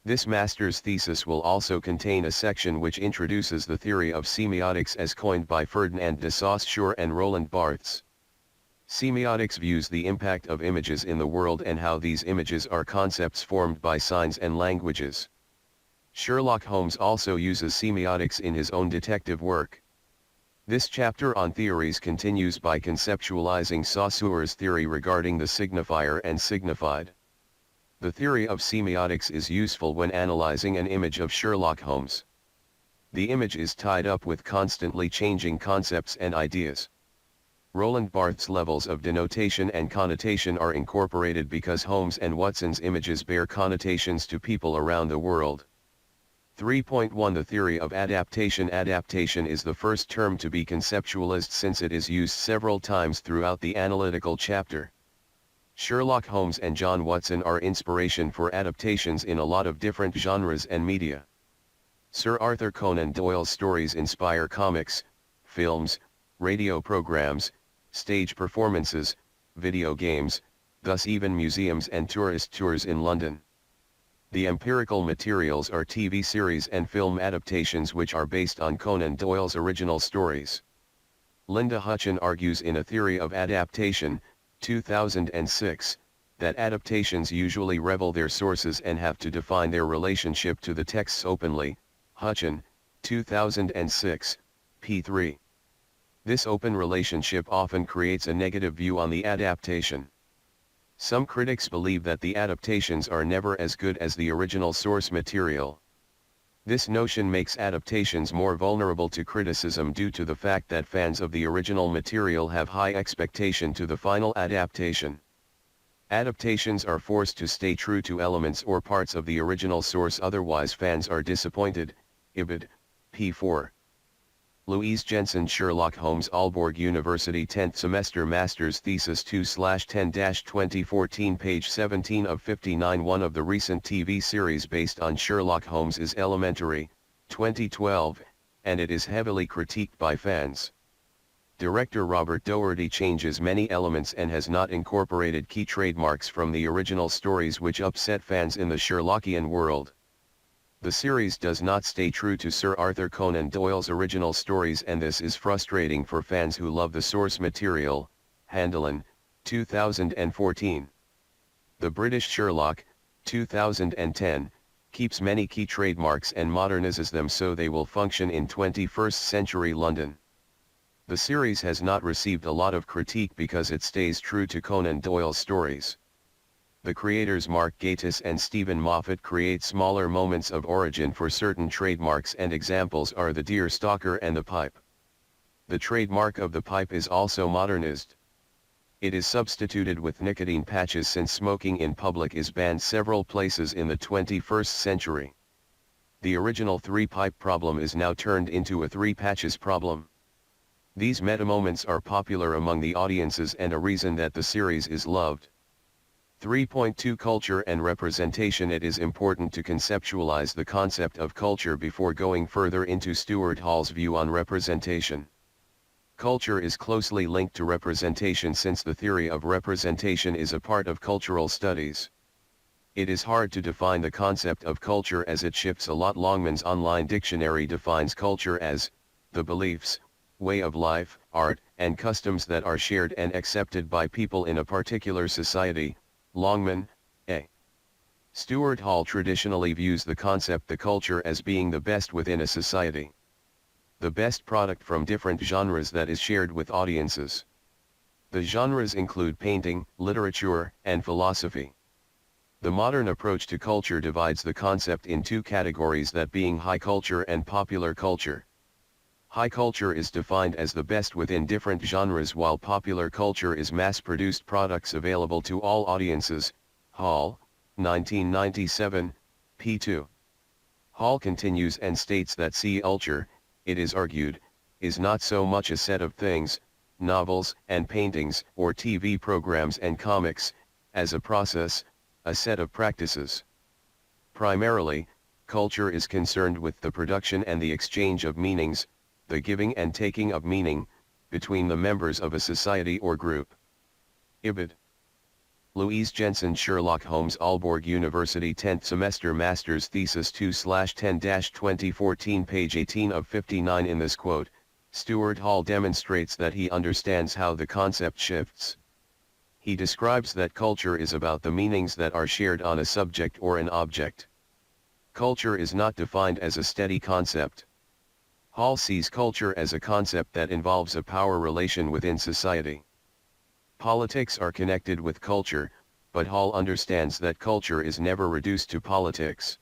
This master's thesis will also contain a section which introduces the theory of semiotics as coined by Ferdinand de Saussure and Roland Barthes. Semiotics views the impact of images in the world and how these images are concepts formed by signs and languages. Sherlock Holmes also uses semiotics in his own detective work. This chapter on theories continues by conceptualizing Saussure's theory regarding the signifier and signified. The theory of semiotics is useful when analyzing an image of Sherlock Holmes. The image is tied up with constantly changing concepts and ideas. Roland Barthes' levels of denotation and connotation are incorporated because Holmes and Watson's images bear connotations to people around the world. 3.1 The theory of adaptation. Adaptation is the first term to be conceptualized since it is used several times throughout the analytical chapter. Sherlock Holmes and John Watson are inspiration for adaptations in a lot of different genres and media. Sir Arthur Conan Doyle's stories inspire comics, films, radio programs, stage performances, video games, thus even museums and tourist tours in London. The empirical materials are TV series and film adaptations which are based on Conan Doyle's original stories. Linda Hutcheon argues in A Theory of Adaptation, 2006, that adaptations usually reveal their sources and have to define their relationship to the texts openly. Hutcheon, 2006, p. 3. This open relationship often creates a negative view on the adaptation. Some critics believe that the adaptations are never as good as the original source material. This notion makes adaptations more vulnerable to criticism due to the fact that fans of the original material have high expectation to the final adaptation. Adaptations are forced to stay true to elements or parts of the original source, otherwise fans are disappointed. Ibid, p. 4. Louise Jensen, Sherlock Holmes, Aalborg University 10th Semester Master's Thesis 2/10-2014, page 17 of 59. One of the recent TV series based on Sherlock Holmes is Elementary, 2012, and it is heavily critiqued by fans. Director Robert Doherty changes many elements and has not incorporated key trademarks from the original stories which upset fans in the Sherlockian world. The series does not stay true to Sir Arthur Conan Doyle's original stories, and this is frustrating for fans who love the source material. Handelin, 2014. The British Sherlock, 2010, keeps many key trademarks and modernizes them so they will function in 21st century London. The series has not received a lot of critique because it stays true to Conan Doyle's stories. The creators Mark Gatiss and Stephen Moffat create smaller moments of origin for certain trademarks, and examples are the deer stalker and the pipe. The trademark of the pipe is also modernized. It is substituted with nicotine patches since smoking in public is banned several places in the 21st century. The original three-pipe problem is now turned into a three-patches problem. These meta moments are popular among the audiences and a reason that the series is loved. 3.2 Culture and Representation. It is important to conceptualize the concept of culture before going further into Stuart Hall's view on representation. Culture is closely linked to representation since the theory of representation is a part of cultural studies. It is hard to define the concept of culture as it shifts a lot. Longman's online dictionary defines culture as the beliefs, way of life, art, and customs that are shared and accepted by people in a particular society. Longman, A. Stuart Hall traditionally views the concept the culture as being the best within a society. The best product from different genres that is shared with audiences. The genres include painting, literature, and philosophy. The modern approach to culture divides the concept in two categories, that being high culture and popular culture. High culture is defined as the best within different genres, while popular culture is mass-produced products available to all audiences. Hall, 1997, p. 2. Hall continues and states that culture, it is argued, is not so much a set of things, novels and paintings or TV programs and comics, as a process, a set of practices. Primarily, culture is concerned with the production and the exchange of meanings, the giving and taking of meaning, between the members of a society or group. Ibid. Louise Jensen, Sherlock Holmes, Aalborg University, 10th semester, master's thesis 2/10-2014, page 18 of 59. In this quote, Stuart Hall demonstrates that he understands how the concept shifts. He describes that culture is about the meanings that are shared on a subject or an object. Culture is not defined as a steady concept. Hall sees culture as a concept that involves a power relation within society. Politics are connected with culture, but Hall understands that culture is never reduced to politics.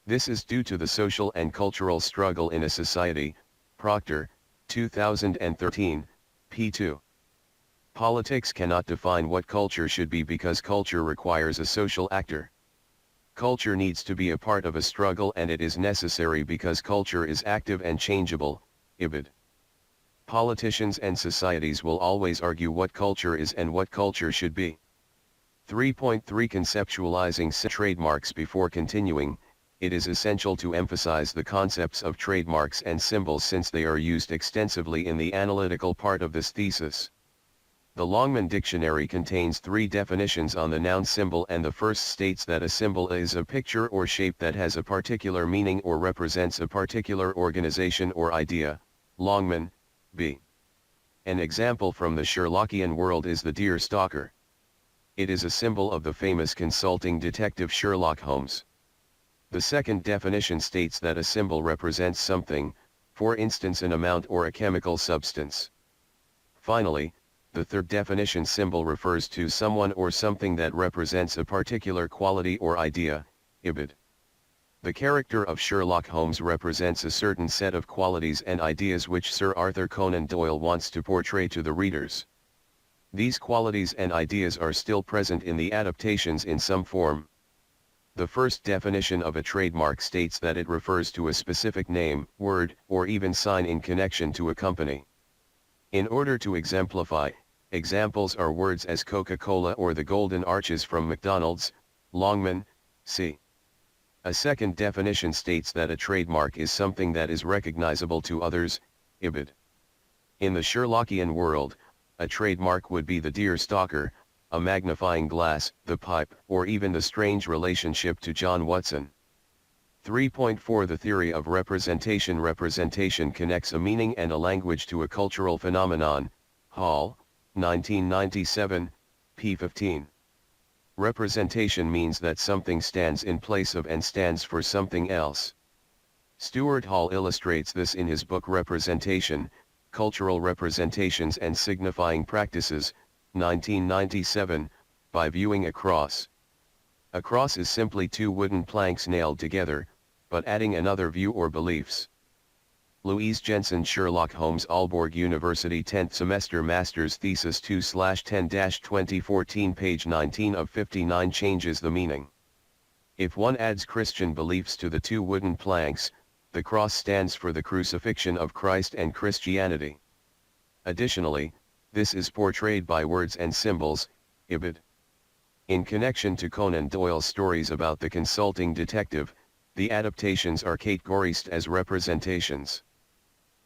This is due to the social and cultural struggle in a society. Proctor, 2013, p. 2. Politics cannot define what culture should be because culture requires a social actor. Culture needs to be a part of a struggle, and it is necessary because culture is active and changeable. Ibid. Politicians and societies will always argue what culture is and what culture should be. 3.3 Conceptualizing trademarks. Before continuing, it is essential to emphasize the concepts of trademarks and symbols since they are used extensively in the analytical part of this thesis. The Longman Dictionary contains 3 definitions on the noun symbol, and the first states that a symbol is a picture or shape that has a particular meaning or represents a particular organization or idea. Longman, B. An example from the Sherlockian world is the deer stalker. It is a symbol of the famous consulting detective Sherlock Holmes. The second definition states that a symbol represents something, for instance an amount or a chemical substance. Finally, the third definition, symbol refers to someone or something that represents a particular quality or idea. Ibid. The character of Sherlock Holmes represents a certain set of qualities and ideas which Sir Arthur Conan Doyle wants to portray to the readers. These qualities and ideas are still present in the adaptations in some form. The first definition of a trademark states that it refers to a specific name, word, or even sign in connection to a company. In order to exemplify, examples are words as Coca-Cola or the Golden Arches from McDonald's. Longman, C. A second definition states that a trademark is something that is recognizable to others. Ibid. In the Sherlockian world, a trademark would be the deer stalker, a magnifying glass, the pipe, or even the strange relationship to John Watson. 3.4 The theory of representation. Representation connects a meaning and a language to a cultural phenomenon. Hall, 1997, p. 15. Representation means that something stands in place of and stands for something else. Stuart Hall illustrates this in his book Representation, Cultural Representations and Signifying Practices, 1997, by viewing a cross. A cross is simply two wooden planks nailed together, but adding another view or beliefs. Louise Jensen, Sherlock Holmes, Aalborg University, 10th semester, master's thesis 2/10-2014, page 19 of 59, changes the meaning. If one adds Christian beliefs to the two wooden planks, the cross stands for the crucifixion of Christ and Christianity. Additionally, this is portrayed by words and symbols, ibid. In connection to Conan Doyle's stories about the consulting detective, the adaptations are categorized as representations.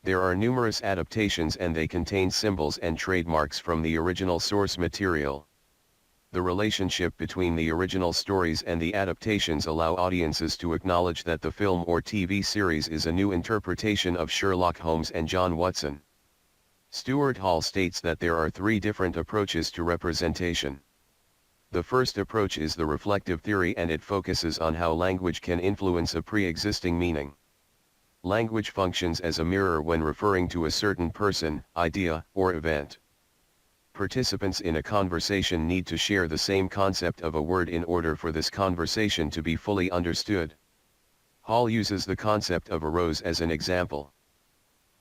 There are numerous adaptations and they contain symbols and trademarks from the original source material. The relationship between the original stories and the adaptations allow audiences to acknowledge that the film or TV series is a new interpretation of Sherlock Holmes and John Watson. Stuart Hall states that there are three different approaches to representation. The first approach is the reflective theory, and it focuses on how language can influence a pre-existing meaning. Language functions as a mirror when referring to a certain person, idea, or event. Participants in a conversation need to share the same concept of a word in order for this conversation to be fully understood. Hall uses the concept of a rose as an example.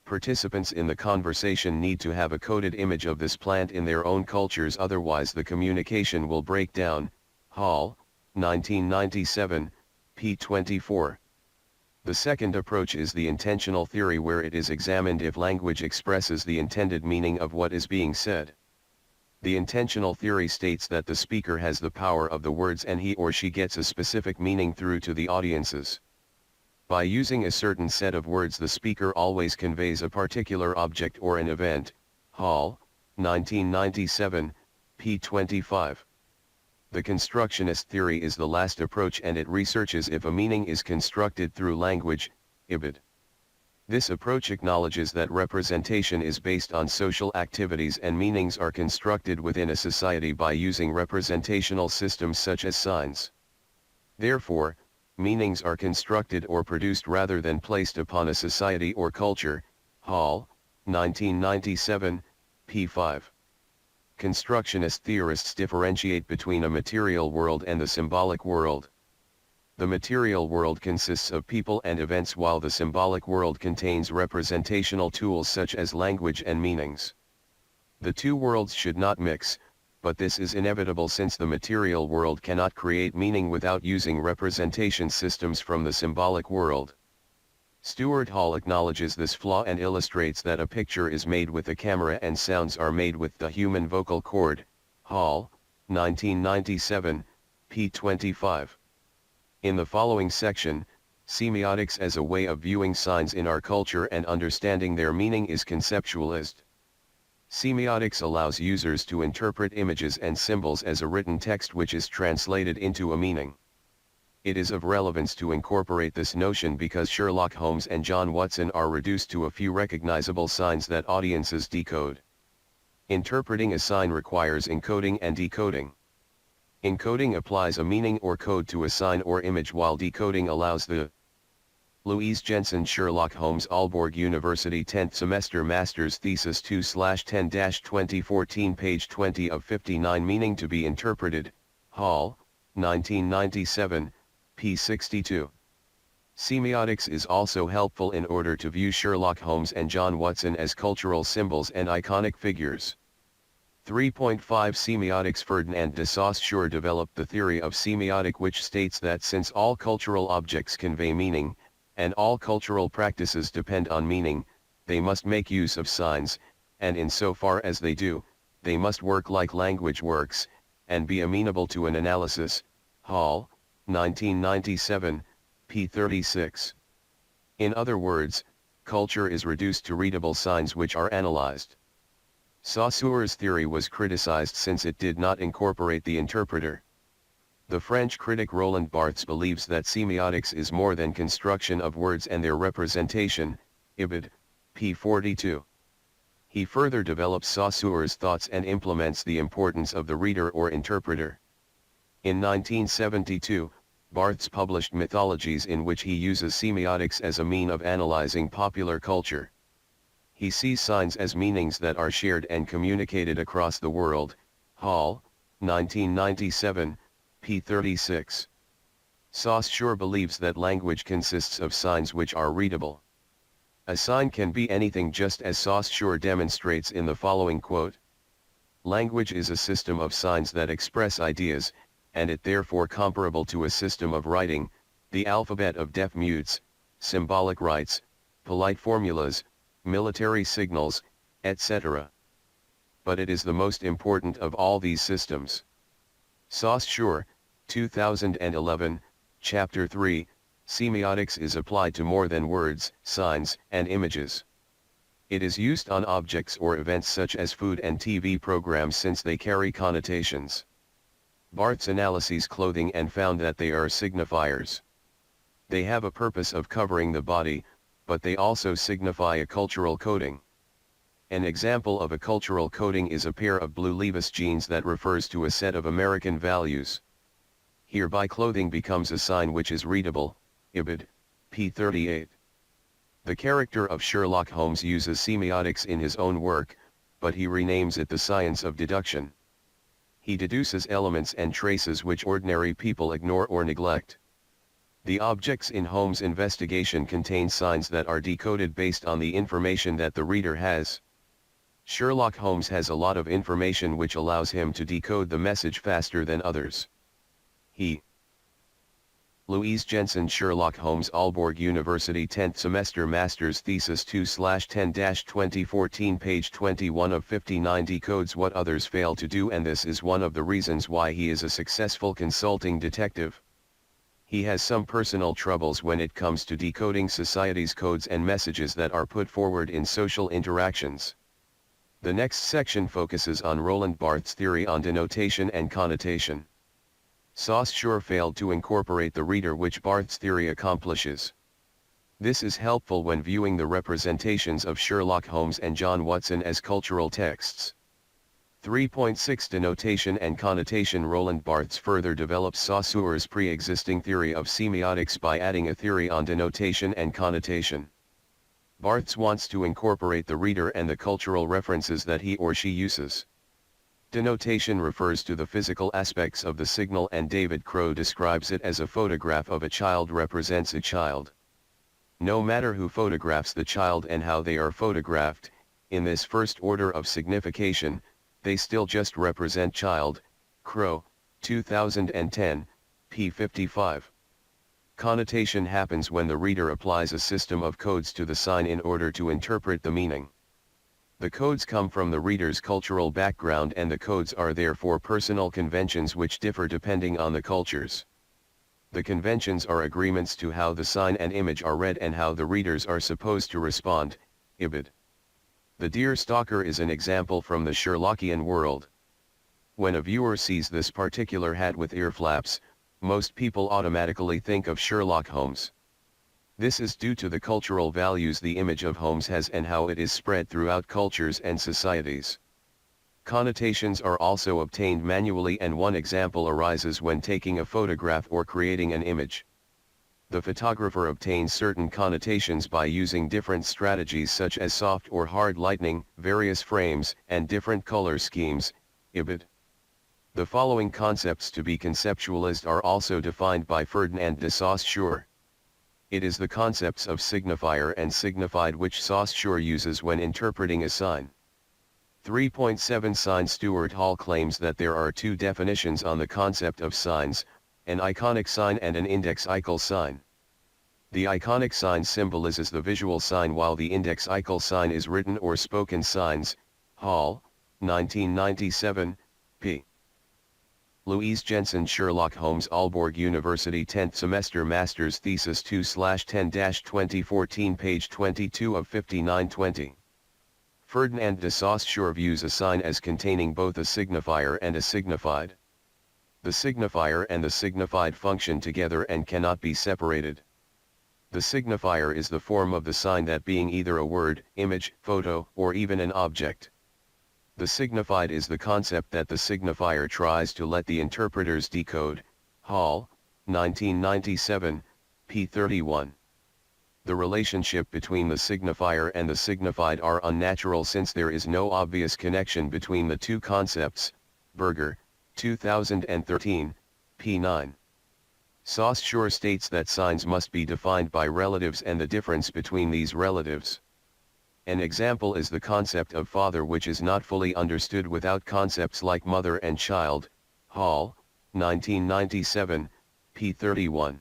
Participants in the conversation need to have a coded image of this plant in their own cultures, otherwise the communication will break down. Hall, 1997, p. 24. The second approach is the intentional theory, where it is examined if language expresses the intended meaning of what is being said. The intentional theory states that the speaker has the power of the words and he or she gets a specific meaning through to the audiences. By using a certain set of words, the speaker always conveys a particular object or an event. Hall, 1997, p. 25. The constructionist theory is the last approach, and it researches if a meaning is constructed through language, ibid. This approach acknowledges that representation is based on social activities and meanings are constructed within a society by using representational systems such as signs. Therefore, meanings are constructed or produced rather than placed upon a society or culture. Hall, 1997, p. 5. Constructionist theorists differentiate between a material world and the symbolic world. The material world consists of people and events, while the symbolic world contains representational tools such as language and meanings. The two worlds should not mix, but this is inevitable since the material world cannot create meaning without using representation systems from the symbolic world. Stuart Hall acknowledges this flaw and illustrates that a picture is made with the camera and sounds are made with the human vocal cord. Hall, 1997, p. 25. In the following section, semiotics as a way of viewing signs in our culture and understanding their meaning is conceptualized. Semiotics allows users to interpret images and symbols as a written text which is translated into a meaning. It is of relevance to incorporate this notion because Sherlock Holmes and John Watson are reduced to a few recognizable signs that audiences decode. Interpreting a sign requires encoding and decoding. Encoding applies a meaning or code to a sign or image, while decoding allows the Louise Jensen, Sherlock Holmes, Aalborg University, 10th semester, master's thesis 2/10-2014, page 20 of 59, meaning to be interpreted. Hall, 1997, p. 62. Semiotics is also helpful in order to view Sherlock Holmes and John Watson as cultural symbols and iconic figures. 3.5 Semiotics. Ferdinand de Saussure developed the theory of semiotic, which states that since all cultural objects convey meaning, and all cultural practices depend on meaning, they must make use of signs, and insofar as they do, they must work like language works, and be amenable to an analysis. Hall, 1997, p. 36. In other words, culture is reduced to readable signs which are analyzed. Saussure's theory was criticized since it did not incorporate the interpreter. The French critic Roland Barthes believes that semiotics is more than construction of words and their representation, ibid, p. 42. He further develops Saussure's thoughts and implements the importance of the reader or interpreter. In 1972, Barthes published Mythologies, in which he uses semiotics as a mean of analyzing popular culture. He sees signs as meanings that are shared and communicated across the world. Hall, 1997, p. 36. Saussure believes that language consists of signs which are readable. A sign can be anything, just as Saussure demonstrates in the following quote. Language is a system of signs that express ideas, and it therefore comparable to a system of writing, the alphabet of deaf mutes, symbolic rites, polite formulas, military signals, etc. But it is the most important of all these systems. Saussure, 2011, Chapter 3, Semiotics is applied to more than words, signs, and images. It is used on objects or events such as food and TV programs since they carry connotations. Barthes analyses clothing and found that they are signifiers. They have a purpose of covering the body, but they also signify a cultural coding. An example of a cultural coding is a pair of blue Levi's jeans that refers to a set of American values. Hereby clothing becomes a sign which is readable, Ibid, p. 38. The character of Sherlock Holmes uses semiotics in his own work, but he renames it the science of deduction. He deduces elements and traces which ordinary people ignore or neglect. The objects in Holmes' investigation contain signs that are decoded based on the information that the reader has. Sherlock Holmes has a lot of information which allows him to decode the message faster than others. Louise Jensen, Sherlock Holmes, Aalborg University, 10th semester, master's thesis 2/10-2014, page 21 of 59, decodes what others fail to do, and this is one of the reasons why he is a successful consulting detective. He has some personal troubles when it comes to decoding society's codes and messages that are put forward in social interactions. The next section focuses on Roland Barthes' theory on denotation and connotation. Saussure failed to incorporate the reader, which Barthes' theory accomplishes. This is helpful when viewing the representations of Sherlock Holmes and John Watson as cultural texts. 3.6 Denotation and connotation. Roland Barthes further develops Saussure's pre-existing theory of semiotics by adding a theory on denotation and connotation. Barthes wants to incorporate the reader and the cultural references that he or she uses. Denotation refers to the physical aspects of the signal, and David Crow describes it as a photograph of a child represents a child. No matter who photographs the child and how they are photographed, in this first order of signification, they still just represent child. Crow, 2010, p. 55. Connotation happens when the reader applies a system of codes to the sign in order to interpret the meaning. The codes come from the reader's cultural background, and the codes are therefore personal conventions which differ depending on the cultures. The conventions are agreements to how the sign and image are read and how the readers are supposed to respond. Ibid. The deer stalker is an example from the Sherlockian world. When a viewer sees this particular hat with ear flaps, most people automatically think of Sherlock Holmes. This is due to the cultural values the image of Holmes has and how it is spread throughout cultures and societies. Connotations are also obtained manually, and one example arises when taking a photograph or creating an image. The photographer obtains certain connotations by using different strategies such as soft or hard lighting, various frames, and different color schemes. Ibid. The following concepts to be conceptualized are also defined by Ferdinand de Saussure. It is the concepts of signifier and signified which Saussure uses when interpreting a sign. 3.7 Sign. Stuart Hall claims that there are two definitions on the concept of signs, an iconic sign and an indexical sign. The iconic sign symbolizes the visual sign, while the indexical sign is written or spoken signs. Hall, 1997, p. Louise Jensen, Sherlock Holmes, Aalborg University, 10th semester, master's thesis 2/10-2014, page 22 of 5920. Ferdinand de Saussure views a sign as containing both a signifier and a signified. The signifier and the signified function together and cannot be separated. The signifier is the form of the sign, that being either a word, image, photo, or even an object. The signified is the concept that the signifier tries to let the interpreters decode. Hall, 1997, p. 31. The relationship between the signifier and the signified are unnatural since there is no obvious connection between the two concepts. Berger, 2013, p. 9. Saussure states that signs must be defined by relatives and the difference between these relatives. An example is the concept of father, which is not fully understood without concepts like mother and child. Hall, 1997, p. 31.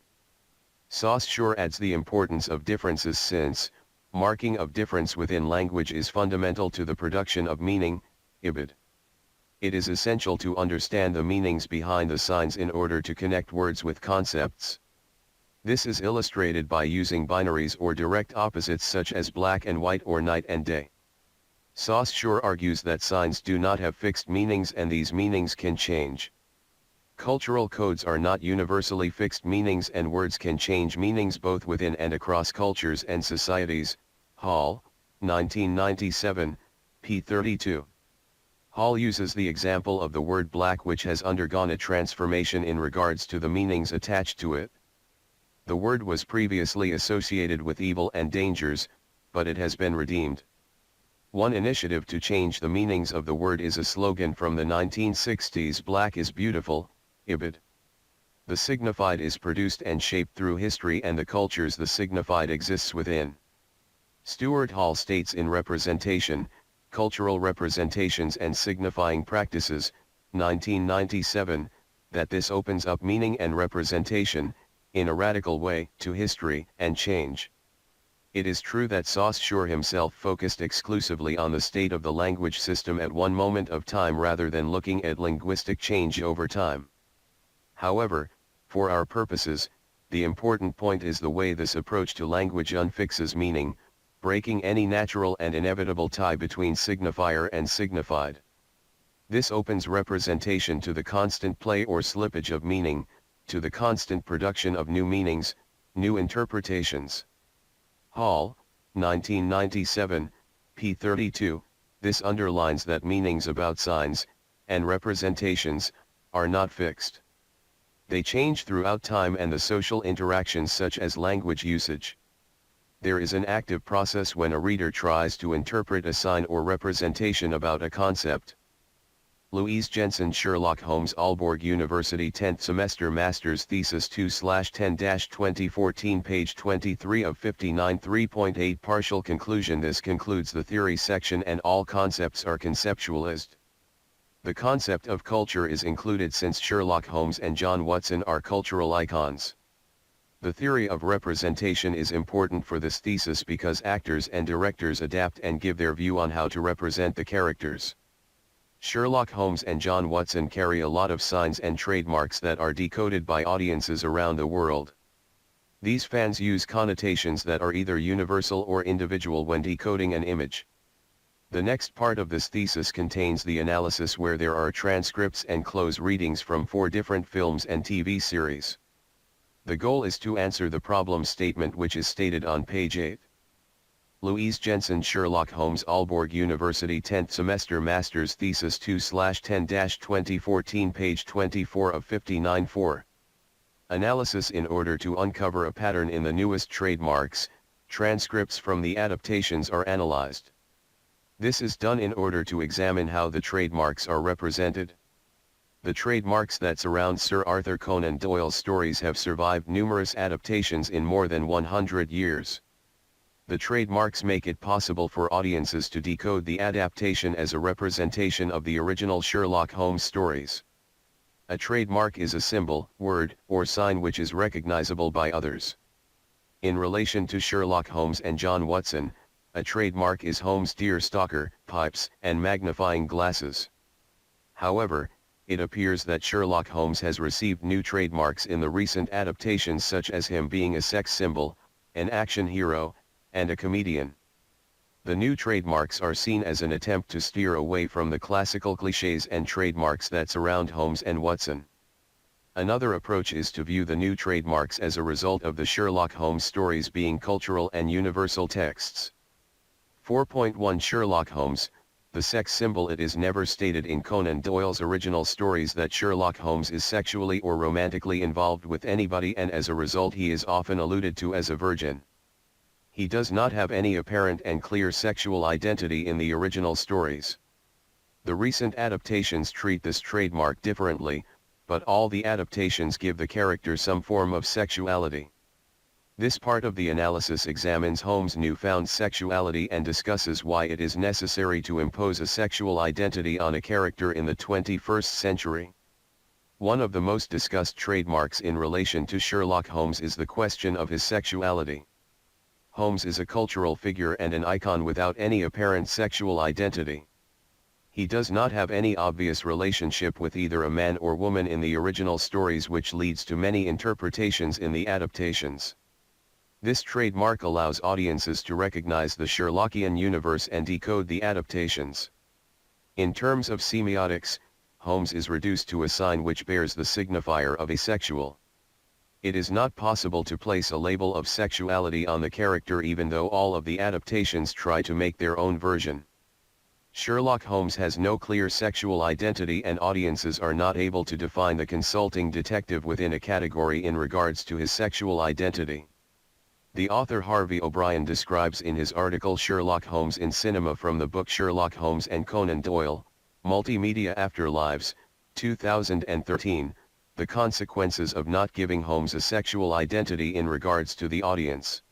Saussure adds the importance of differences since, marking of difference within language is fundamental to the production of meaning, ibid. It is essential to understand the meanings behind the signs in order to connect words with concepts. This is illustrated by using binaries or direct opposites such as black and white or night and day. Saussure argues that signs do not have fixed meanings and these meanings can change. Cultural codes are not universally fixed meanings and words can change meanings both within and across cultures and societies. Hall, 1997, p. 32. Hall uses the example of the word black, which has undergone a transformation in regards to the meanings attached to it. The word was previously associated with evil and dangers, but it has been redeemed. One initiative to change the meanings of the word is a slogan from the 1960s: "Black is beautiful, ibid." The signified is produced and shaped through history and the cultures the signified exists within. Stuart Hall states in Representation, Cultural Representations and Signifying Practices, 1997, that this opens up meaning and representation, in a radical way, to history and change. It is true that Saussure himself focused exclusively on the state of the language system at one moment of time rather than looking at linguistic change over time. However, for our purposes, the important point is the way this approach to language unfixes meaning, breaking any natural and inevitable tie between signifier and signified. This opens representation to the constant play or slippage of meaning, to the constant production of new meanings, new interpretations. Hall, 1997, p. 32, this underlines that meanings about signs, and representations, are not fixed. They change throughout time and the social interactions such as language usage. There is an active process when a reader tries to interpret a sign or representation about a concept. Louise Jensen, Sherlock Holmes, Aalborg University, 10th semester, Master's Thesis 2/10-2014, page 23 of 59. 3.8 Partial conclusion. This concludes the theory section and all concepts are conceptualized. The concept of culture is included since Sherlock Holmes and John Watson are cultural icons. The theory of representation is important for this thesis because actors and directors adapt and give their view on how to represent the characters. Sherlock Holmes and John Watson carry a lot of signs and trademarks that are decoded by audiences around the world. These fans use connotations that are either universal or individual when decoding an image. The next part of this thesis contains the analysis where there are transcripts and close readings from 4 different films and TV series. The goal is to answer the problem statement which is stated on page 8. Louise Jensen, Sherlock Holmes, Aalborg University, 10th semester, Master's Thesis 2/10-2014, page 24 of 59. 4. Analysis. In order to uncover a pattern in the newest trademarks, transcripts from the adaptations are analyzed. This is done in order to examine how the trademarks are represented. The trademarks that surround Sir Arthur Conan Doyle's stories have survived numerous adaptations in more than 100 years. The trademarks make it possible for audiences to decode the adaptation as a representation of the original Sherlock Holmes stories. A trademark is a symbol, word, or sign which is recognizable by others. In relation to Sherlock Holmes and John Watson, a trademark is Holmes' deerstalker, pipes, and magnifying glasses. However, it appears that Sherlock Holmes has received new trademarks in the recent adaptations, such as him being a sex symbol, an action hero, and a comedian. The new trademarks are seen as an attempt to steer away from the classical clichés and trademarks that surround Holmes and Watson. Another approach is to view the new trademarks as a result of the Sherlock Holmes stories being cultural and universal texts. 4.1 Sherlock Holmes, the sex symbol. It is never stated in Conan Doyle's original stories that Sherlock Holmes is sexually or romantically involved with anybody, and as a result he is often alluded to as a virgin. He does not have any apparent and clear sexual identity in the original stories. The recent adaptations treat this trademark differently, but all the adaptations give the character some form of sexuality. This part of the analysis examines Holmes' newfound sexuality and discusses why it is necessary to impose a sexual identity on a character in the 21st century. One of the most discussed trademarks in relation to Sherlock Holmes is the question of his sexuality. Holmes is a cultural figure and an icon without any apparent sexual identity. He does not have any obvious relationship with either a man or woman in the original stories, which leads to many interpretations in the adaptations. This trademark allows audiences to recognize the Sherlockian universe and decode the adaptations. In terms of semiotics, Holmes is reduced to a sign which bears the signifier of asexual. It is not possible to place a label of sexuality on the character, even though all of the adaptations try to make their own version. Sherlock Holmes has no clear sexual identity, and audiences are not able to define the consulting detective within a category in regards to his sexual identity. The author Harvey O'Brien describes in his article Sherlock Holmes in Cinema from the book Sherlock Holmes and Conan Doyle, Multimedia Afterlives, 2013, the consequences of not giving Holmes a sexual identity in regards to the audience.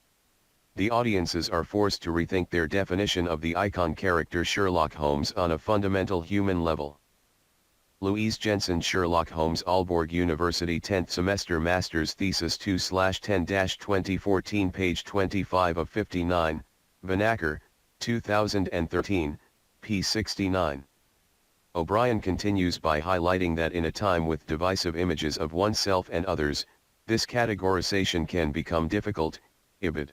The audiences are forced to rethink their definition of the icon character Sherlock Holmes on a fundamental human level. Louise Jensen, Sherlock Holmes, Aalborg University 10th Semester Master's Thesis 2/10-2014, page 25 of 59, Vanacker, 2013, p. 69. O'Brien continues by highlighting that in a time with divisive images of oneself and others, this categorization can become difficult. Ibid.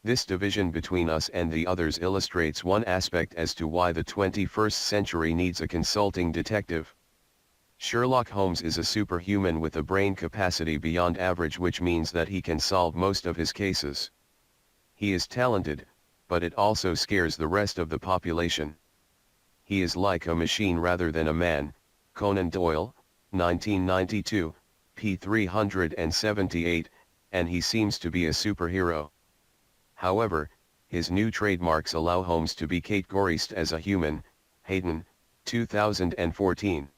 This division between us and the others illustrates one aspect as to why the 21st century needs a consulting detective. Sherlock Holmes is a superhuman with a brain capacity beyond average, which means that he can solve most of his cases. He is talented, but it also scares the rest of the population. He is like a machine rather than a man. Conan Doyle, 1992, p. 378, and he seems to be a superhero. However, his new trademarks allow Holmes to be categorized as a human. Hayden, 2014.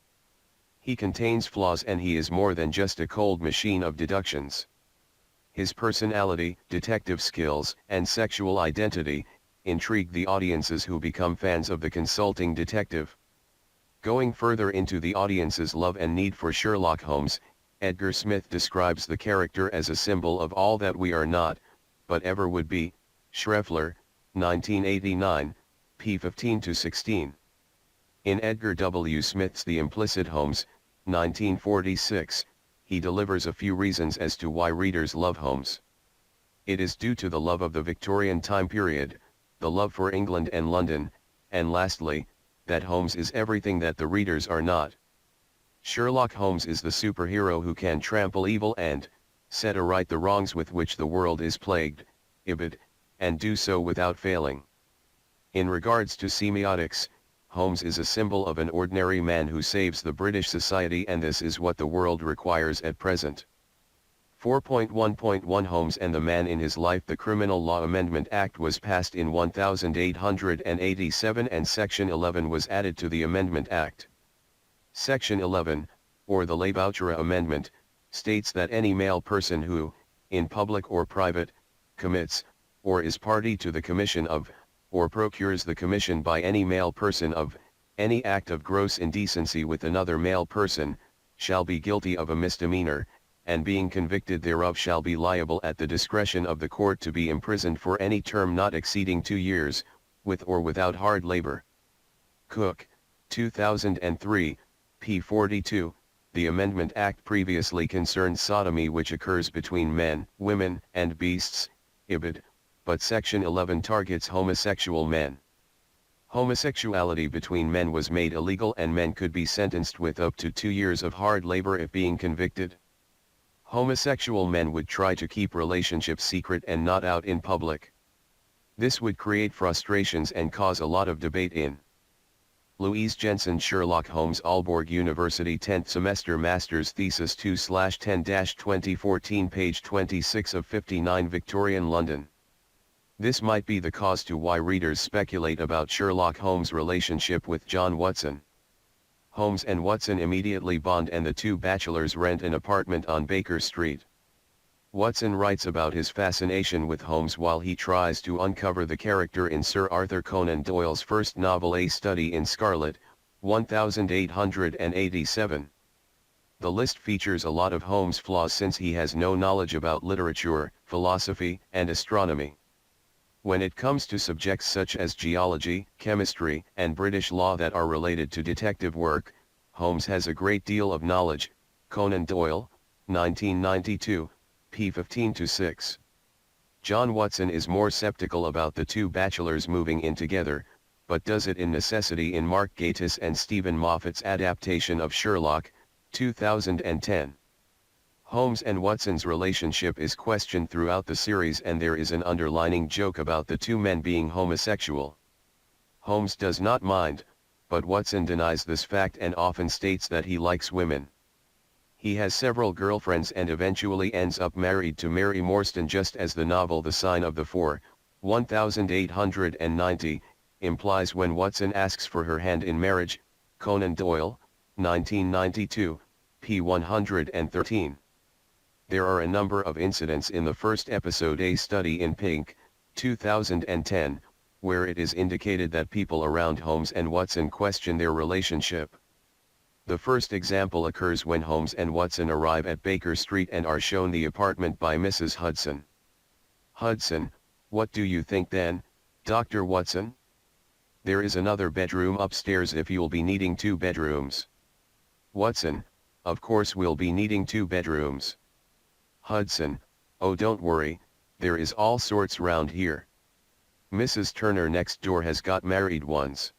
He contains flaws, and he is more than just a cold machine of deductions. His personality, detective skills, and sexual identity intrigue the audiences who become fans of the consulting detective. Going further into the audience's love and need for Sherlock Holmes, Edgar Smith describes the character as a symbol of all that we are not, but ever would be. Schreffler, 1989, p. 15-16. In Edgar W. Smith's The Implicit Holmes, 1946, he delivers a few reasons as to why readers love Holmes. It is due to the love of the Victorian time period, the love for England and London, and lastly, that Holmes is everything that the readers are not. Sherlock Holmes is the superhero who can trample evil and set aright the wrongs with which the world is plagued. Ibid, and do so without failing. In regards to semiotics, Holmes is a symbol of an ordinary man who saves the British society, and this is what the world requires at present. 4.1.1 Holmes and the Man in His Life. The Criminal Law Amendment Act was passed in 1887 and Section 11 was added to the Amendment Act. Section 11, or the Leiboucher Amendment, states that any male person who, in public or private, commits, or is party to the commission of, or procures the commission by any male person of, any act of gross indecency with another male person, shall be guilty of a misdemeanor, and being convicted thereof shall be liable at the discretion of the court to be imprisoned for any term not exceeding 2 years, with or without hard labor. Cook, 2003, p. 42. The Amendment Act previously concerned sodomy which occurs between men, women, and beasts. Ibid, but Section 11 targets homosexual men. Homosexuality between men was made illegal, and men could be sentenced with up to 2 years of hard labor if being convicted. Homosexual men would try to keep relationships secret and not out in public. This would create frustrations and cause a lot of debate in. Louise Jensen, Sherlock Holmes, Aalborg University 10th Semester Master's Thesis 2/10-2014, page 26 of 59, Victorian London. This might be the cause to why readers speculate about Sherlock Holmes' relationship with John Watson. Holmes and Watson immediately bond and the two bachelors rent an apartment on Baker Street. Watson writes about his fascination with Holmes while he tries to uncover the character in Sir Arthur Conan Doyle's first novel A Study in Scarlet, 1887. The list features a lot of Holmes' flaws since he has no knowledge about literature, philosophy, and astronomy. When it comes to subjects such as geology, chemistry, and British law that are related to detective work, Holmes has a great deal of knowledge. Conan Doyle, 1992, p. 15-6. John Watson is more skeptical about the two bachelors moving in together, but does it in necessity in Mark Gatiss and Stephen Moffat's adaptation of Sherlock, 2010. Holmes and Watson's relationship is questioned throughout the series and there is an underlining joke about the two men being homosexual. Holmes does not mind, but Watson denies this fact and often states that he likes women. He has several girlfriends and eventually ends up married to Mary Morstan just as the novel The Sign of the Four, 1890, implies when Watson asks for her hand in marriage. Conan Doyle, 1992, p. 113. There are a number of incidents in the first episode A Study in Pink, 2010, where it is indicated that people around Holmes and Watson question their relationship. The first example occurs when Holmes and Watson arrive at Baker Street and are shown the apartment by Mrs. Hudson. Hudson, what do you think then, Dr. Watson? There is another bedroom upstairs if you'll be needing 2 bedrooms. Watson, of course we'll be needing 2 bedrooms. Hudson, oh don't worry, there is all sorts round here. Mrs. Turner next door has got married once.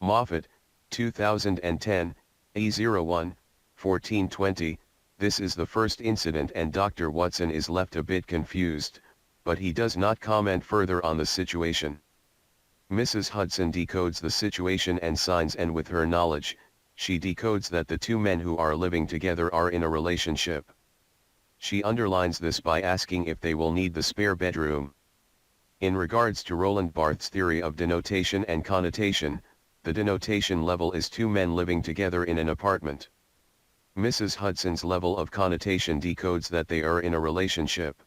Moffat, 2010, A01, 1420, this is the first incident and Dr. Watson is left a bit confused, but he does not comment further on the situation. Mrs. Hudson decodes the situation and signs and with her knowledge, she decodes that the two men who are living together are in a relationship. She underlines this by asking if they will need the spare bedroom. In regards to Roland Barthes' theory of denotation and connotation, the denotation level is 2 men living together in an apartment. Mrs. Hudson's level of connotation decodes that they are in a relationship.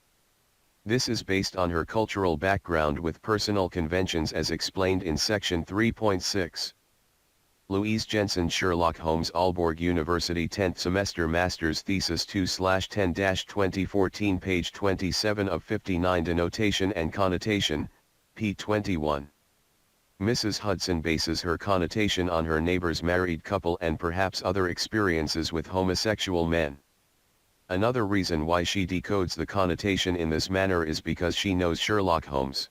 This is based on her cultural background with personal conventions as explained in section 3.6. Louise Jensen Sherlock Holmes Aalborg University 10th Semester Master's Thesis 2/10-2014 page 27 of 59 Denotation and Connotation, p. 21. Mrs. Hudson bases her connotation on her neighbor's married couple and perhaps other experiences with homosexual men. Another reason why she decodes the connotation in this manner is because she knows Sherlock Holmes.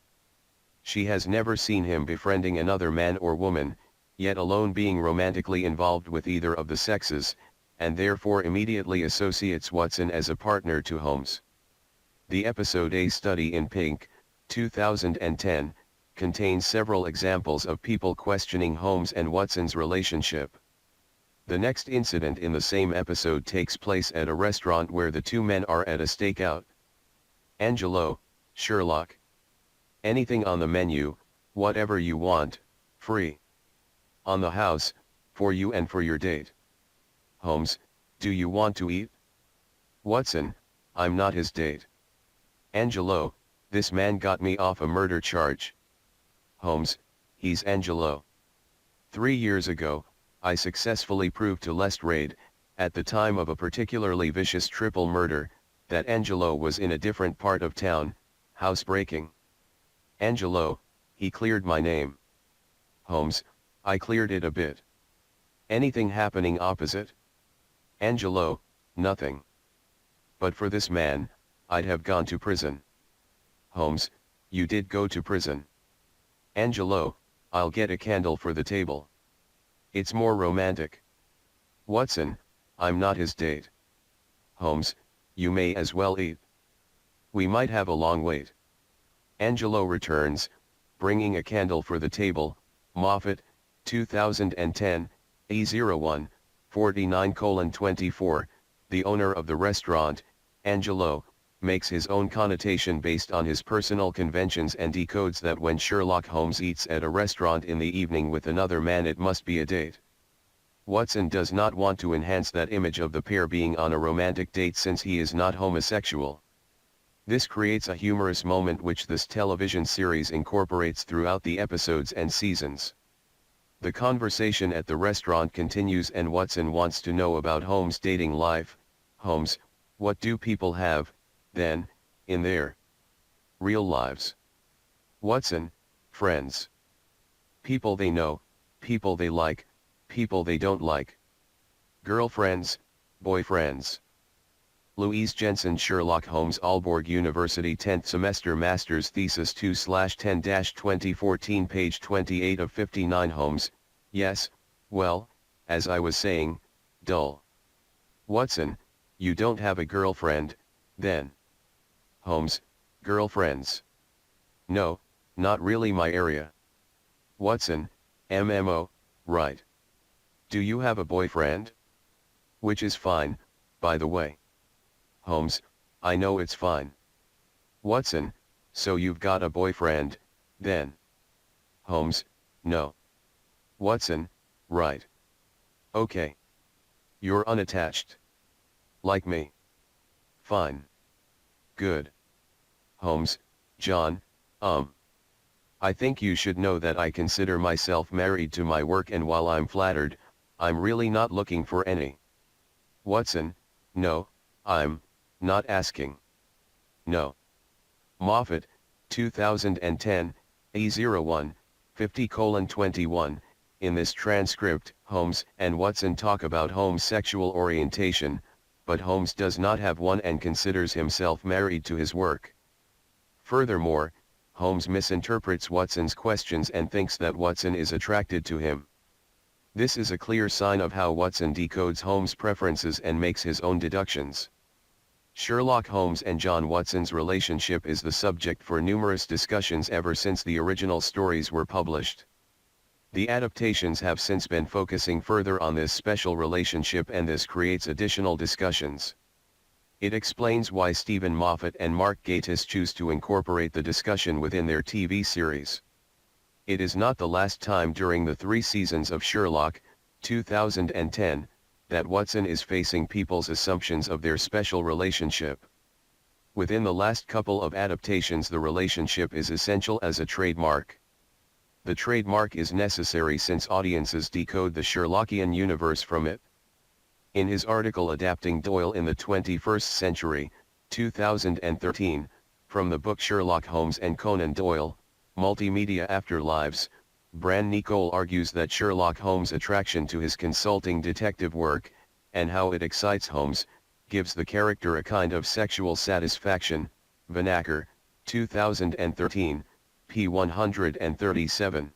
She has never seen him befriending another man or woman, yet alone being romantically involved with either of the sexes, and therefore immediately associates Watson as a partner to Holmes. The episode A Study in Pink, 2010, contains several examples of people questioning Holmes and Watson's relationship. The next incident in the same episode takes place at a restaurant where the two men are at a stakeout. Angelo, Sherlock. Anything on the menu, whatever you want, free. On the house, for you and for your date. Holmes, do you want to eat? Watson, I'm not his date. Angelo, this man got me off a murder charge. Holmes, he's Angelo. 3 years ago, I successfully proved to Lestrade, at the time of a particularly vicious triple murder, that Angelo was in a different part of town, housebreaking. Angelo, he cleared my name. Holmes, I cleared it a bit. Anything happening opposite? Angelo, nothing. But for this man, I'd have gone to prison. Holmes, you did go to prison. Angelo, I'll get a candle for the table. It's more romantic. Watson, I'm not his date. Holmes, you may as well eat. We might have a long wait. Angelo returns, bringing a candle for the table. Moffat, 2010, A01, 49:24, the owner of the restaurant, Angelo, makes his own connotation based on his personal conventions and decodes that when Sherlock Holmes eats at a restaurant in the evening with another man it must be a date. Watson does not want to enhance that image of the pair being on a romantic date since he is not homosexual. This creates a humorous moment which this television series incorporates throughout the episodes and seasons. The conversation at the restaurant continues and Watson wants to know about Holmes' dating life. Holmes, what do people have, then, in their real lives? Watson, friends. People they know, people they like, people they don't like. Girlfriends, boyfriends. Louise Jensen, Sherlock Holmes, Aalborg University 10th semester master's thesis 2/10-2014, page 28 of 59. Holmes, yes, well, as I was saying, dull. Watson, you don't have a girlfriend, then? Holmes, girlfriends. No, not really my area. Watson, MMO, right. Do you have a boyfriend? Which is fine, by the way. Holmes, I know it's fine. Watson, so you've got a boyfriend, then? Holmes, no. Watson, right. Okay. You're unattached. Like me. Fine. Good. Holmes, John, I think you should know that I consider myself married to my work, and while I'm flattered, I'm really not looking for any. Watson, no, I'm not asking. No. Moffat, 2010, A01, 50:21. In this transcript, Holmes and Watson talk about Holmes' sexual orientation, but Holmes does not have one and considers himself married to his work. Furthermore, Holmes misinterprets Watson's questions and thinks that Watson is attracted to him. This is a clear sign of how Watson decodes Holmes' preferences and makes his own deductions. Sherlock Holmes and John Watson's relationship is the subject for numerous discussions ever since the original stories were published. The adaptations have since been focusing further on this special relationship, and this creates additional discussions. It explains why Stephen Moffat and Mark Gatiss choose to incorporate the discussion within their TV series. It is not the last time during the 3 seasons of Sherlock, 2010, that Watson is facing people's assumptions of their special relationship. Within the last couple of adaptations, the relationship is essential as a trademark. The trademark is necessary since audiences decode the Sherlockian universe from it. In his article Adapting Doyle in the 21st Century, 2013, from the book Sherlock Holmes and Conan Doyle, Multimedia Afterlives, Bran Nicole argues that Sherlock Holmes' attraction to his consulting detective work, and how it excites Holmes, gives the character a kind of sexual satisfaction. Vanacker, 2013, p. 137.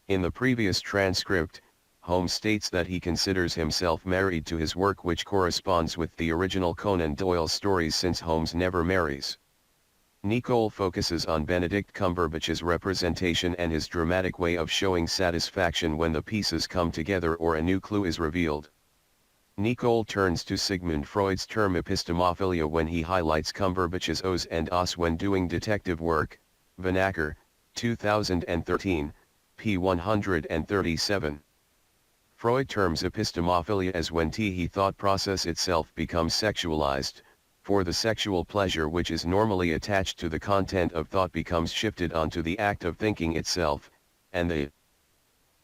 In the previous transcript, Holmes states that he considers himself married to his work, which corresponds with the original Conan Doyle stories since Holmes never marries. Nicole focuses on Benedict Cumberbatch's representation and his dramatic way of showing satisfaction when the pieces come together or a new clue is revealed. Nicole turns to Sigmund Freud's term epistemophilia when he highlights Cumberbatch's O's and Os when doing detective work. Vanacker, 2013, p. 137. Freud terms epistemophilia as when the thought process itself becomes sexualized, for the sexual pleasure which is normally attached to the content of thought becomes shifted onto the act of thinking itself, and the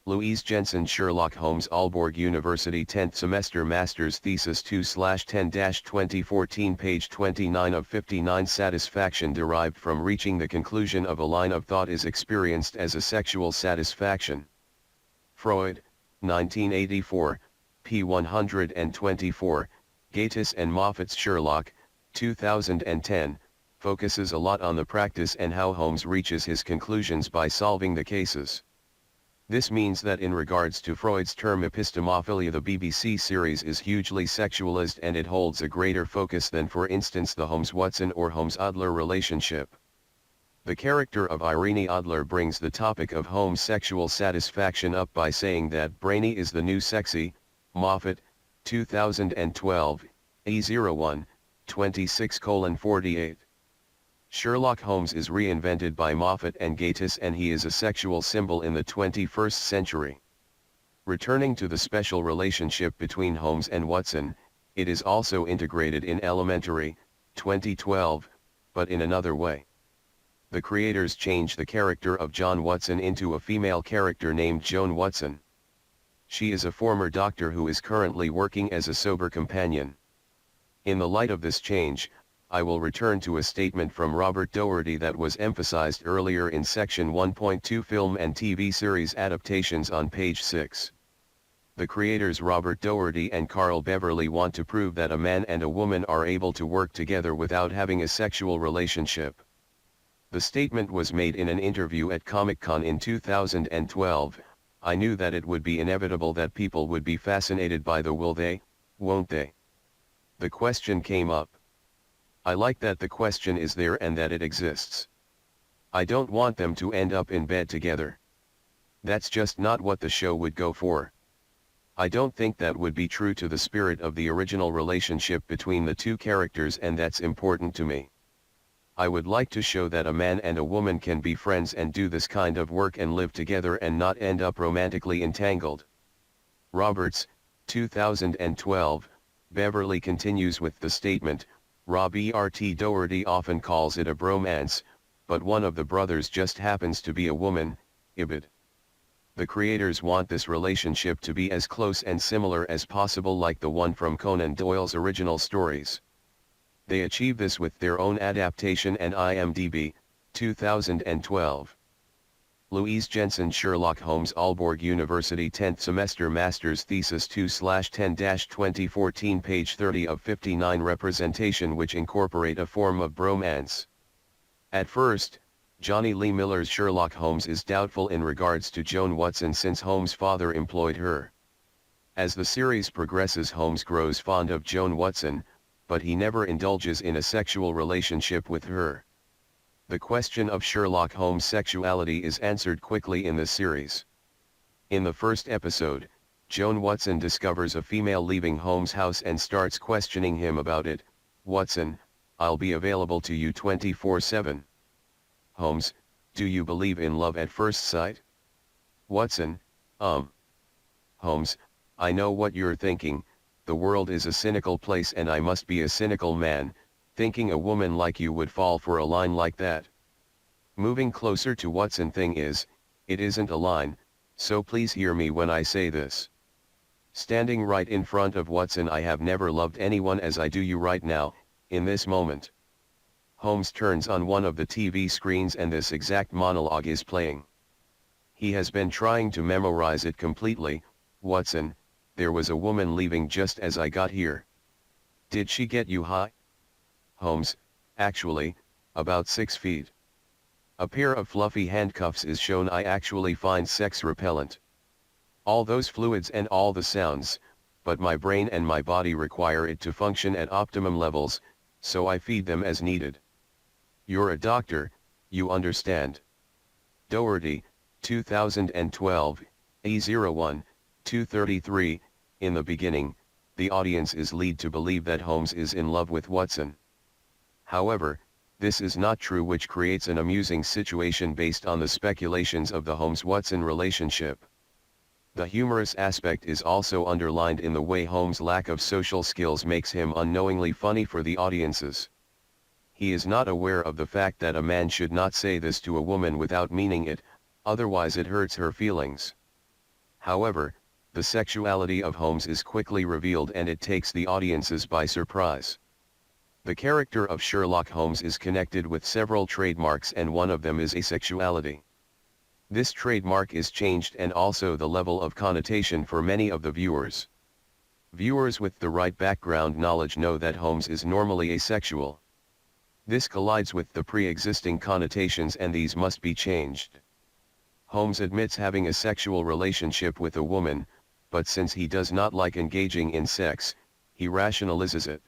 Louise Jensen, Sherlock Holmes, Aalborg University 10th semester master's thesis 2/10-2014, page 29 of 59. Satisfaction derived from reaching the conclusion of a line of thought is experienced as a sexual satisfaction. Freud, 1984, p. 124, Gatiss and Moffat's Sherlock, 2010, focuses a lot on the practice and how Holmes reaches his conclusions by solving the cases. This means that in regards to Freud's term epistemophilia, the BBC series is hugely sexualized and it holds a greater focus than, for instance, the Holmes-Watson or Holmes-Adler relationship. The character of Irene Adler brings the topic of Holmes' sexual satisfaction up by saying that brainy is the new sexy. Moffat, 2012, A01, 26:48. Sherlock Holmes is reinvented by Moffat and Gatiss, and he is a sexual symbol in the 21st century. Returning to the special relationship between Holmes and Watson, it is also integrated in Elementary, 2012, but in another way. The creators changed the character of John Watson into a female character named Joan Watson. She is a former doctor who is currently working as a sober companion. In the light of this change, I will return to a statement from Robert Doherty that was emphasized earlier in section 1.2 Film and TV series adaptations on page 6. The creators Robert Doherty and Carl Beverly want to prove that a man and a woman are able to work together without having a sexual relationship. The statement was made in an interview at Comic-Con in 2012. I knew that it would be inevitable that people would be fascinated by the will they, won't they? The question came up. I like that the question is there and that it exists. I don't want them to end up in bed together. That's just not what the show would go for. I don't think that would be true to the spirit of the original relationship between the two characters, and that's important to me. I would like to show that a man and a woman can be friends and do this kind of work and live together and not end up romantically entangled. Roberts, 2012, Beverly continues with the statement, Rob E.R.T. Doherty often calls it a bromance, but one of the brothers just happens to be a woman, Ibid. The creators want this relationship to be as close and similar as possible like the one from Conan Doyle's original stories. They achieve this with their own adaptation and IMDb, 2012. Louise Jensen, Sherlock Holmes, Aalborg University 10th Semester Master's Thesis 2/10-2014, page 30 of 59. Representation which incorporate a form of bromance. At first, Johnny Lee Miller's Sherlock Holmes is doubtful in regards to Joan Watson since Holmes' father employed her. As the series progresses, Holmes grows fond of Joan Watson, but he never indulges in a sexual relationship with her. The question of Sherlock Holmes' sexuality is answered quickly in the series. In the first episode, Joan Watson discovers a female leaving Holmes' house and starts questioning him about it. Watson, I'll be available to you 24/7. Holmes, do you believe in love at first sight? Watson, Holmes, I know what you're thinking, the world is a cynical place and I must be a cynical man, thinking a woman like you would fall for a line like that. Moving closer to Watson, thing is, it isn't a line, so please hear me when I say this. Standing right in front of Watson, I have never loved anyone as I do you right now, in this moment. Holmes turns on one of the TV screens and this exact monologue is playing. He has been trying to memorize it completely. Watson, there was a woman leaving just as I got here. Did she get you high? Holmes, actually, about 6 feet. A pair of fluffy handcuffs is shown. I actually find sex repellent. All those fluids and all the sounds, but my brain and my body require it to function at optimum levels, so I feed them as needed. You're a doctor, you understand. Doherty, 2012, E01, 233, in the beginning, the audience is led to believe that Holmes is in love with Watson. However, this is not true, which creates an amusing situation based on the speculations of the Holmes-Watson relationship. The humorous aspect is also underlined in the way Holmes' lack of social skills makes him unknowingly funny for the audiences. He is not aware of the fact that a man should not say this to a woman without meaning it, otherwise it hurts her feelings. However, the sexuality of Holmes is quickly revealed and it takes the audiences by surprise. The character of Sherlock Holmes is connected with several trademarks and one of them is asexuality. This trademark is changed and also the level of connotation for many of the viewers. Viewers with the right background knowledge know that Holmes is normally asexual. This collides with the pre-existing connotations and these must be changed. Holmes admits having a sexual relationship with a woman, but since he does not like engaging in sex, he rationalizes it.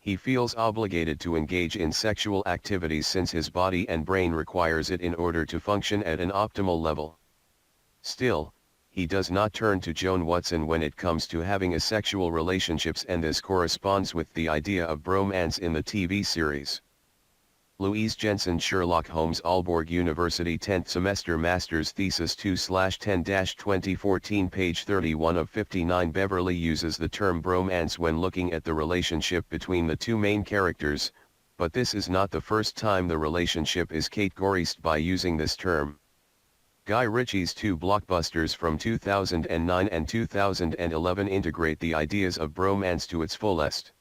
He feels obligated to engage in sexual activities since his body and brain requires it in order to function at an optimal level. Still, he does not turn to Joan Watson when it comes to having a sexual relationships, and this corresponds with the idea of bromance in the TV series. Louise Jensen Sherlock Holmes Aalborg University 10th Semester Master's Thesis 2/10-2014 page 31 of 59 Beverly uses the term bromance when looking at the relationship between the two main characters, but this is not the first time the relationship is categorized by using this term. Guy Ritchie's two blockbusters from 2009 and 2011 integrate the ideas of bromance to its fullest.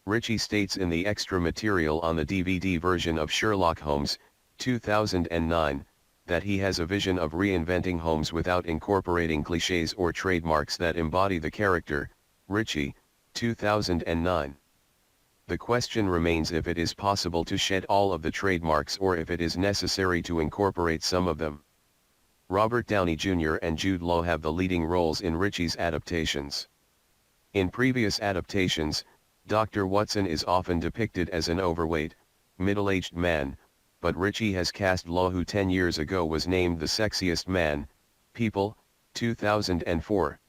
Ritchie states in the extra material on the DVD version of Sherlock Holmes, 2009, that he has a vision of reinventing Holmes without incorporating clichés or trademarks that embody the character. Ritchie, 2009. The question remains if it is possible to shed all of the trademarks or if it is necessary to incorporate some of them. Robert Downey Jr. and Jude Law have the leading roles in Ritchie's adaptations. In previous adaptations, Dr. Watson is often depicted as an overweight, middle-aged man, but Ritchie has cast Law, who 10 years ago was named the sexiest man. People, 2004.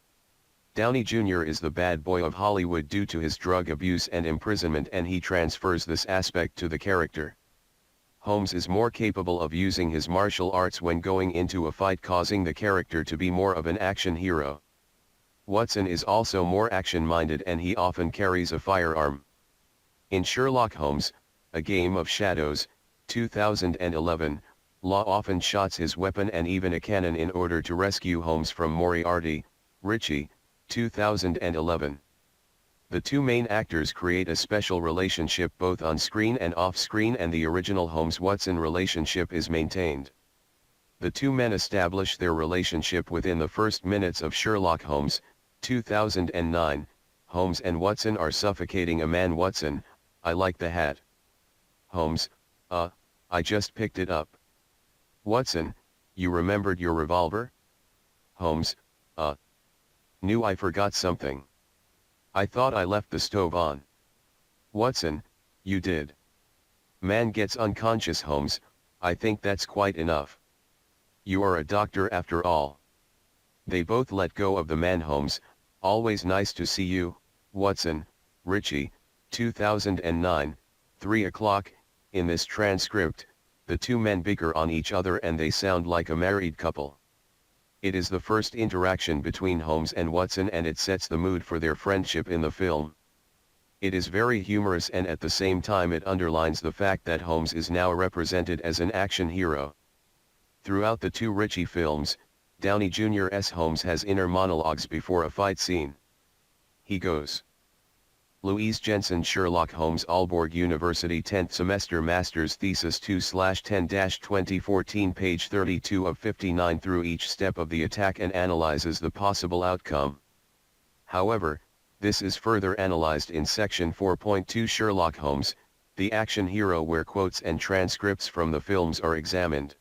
Downey Jr. is the bad boy of Hollywood due to his drug abuse and imprisonment, and he transfers this aspect to the character. Holmes is more capable of using his martial arts when going into a fight, causing the character to be more of an action hero. Watson is also more action-minded and he often carries a firearm. In Sherlock Holmes, A Game of Shadows, 2011, Law often shots his weapon and even a cannon in order to rescue Holmes from Moriarty. Ritchie, 2011. The two main actors create a special relationship both on screen and off-screen, and the original Holmes-Watson relationship is maintained. The two men establish their relationship within the first minutes of Sherlock Holmes, 2009, Holmes and Watson are suffocating a man. Watson, I like the hat. Holmes, I just picked it up. Watson, you remembered your revolver? Holmes, knew I forgot something. I thought I left the stove on. Watson, you did. Man gets unconscious. Holmes, I think that's quite enough. You are a doctor after all. They both let go of the man. Holmes, always nice to see you, Watson. Ritchie, 2009, 3 o'clock. In this transcript, the two men bicker on each other and they sound like a married couple. It is the first interaction between Holmes and Watson and it sets the mood for their friendship in the film. It is very humorous and at the same time it underlines the fact that Holmes is now represented as an action hero. Throughout the two Ritchie films, Downey Jr.'s Holmes has inner monologues before a fight scene. He goes. Louise Jensen Sherlock Holmes Aalborg University 10th Semester Master's Thesis 2/10-2014 page 32 of 59 through each step of the attack and analyzes the possible outcome. However, this is further analyzed in section 4.2 Sherlock Holmes, the action hero, where quotes and transcripts from the films are examined.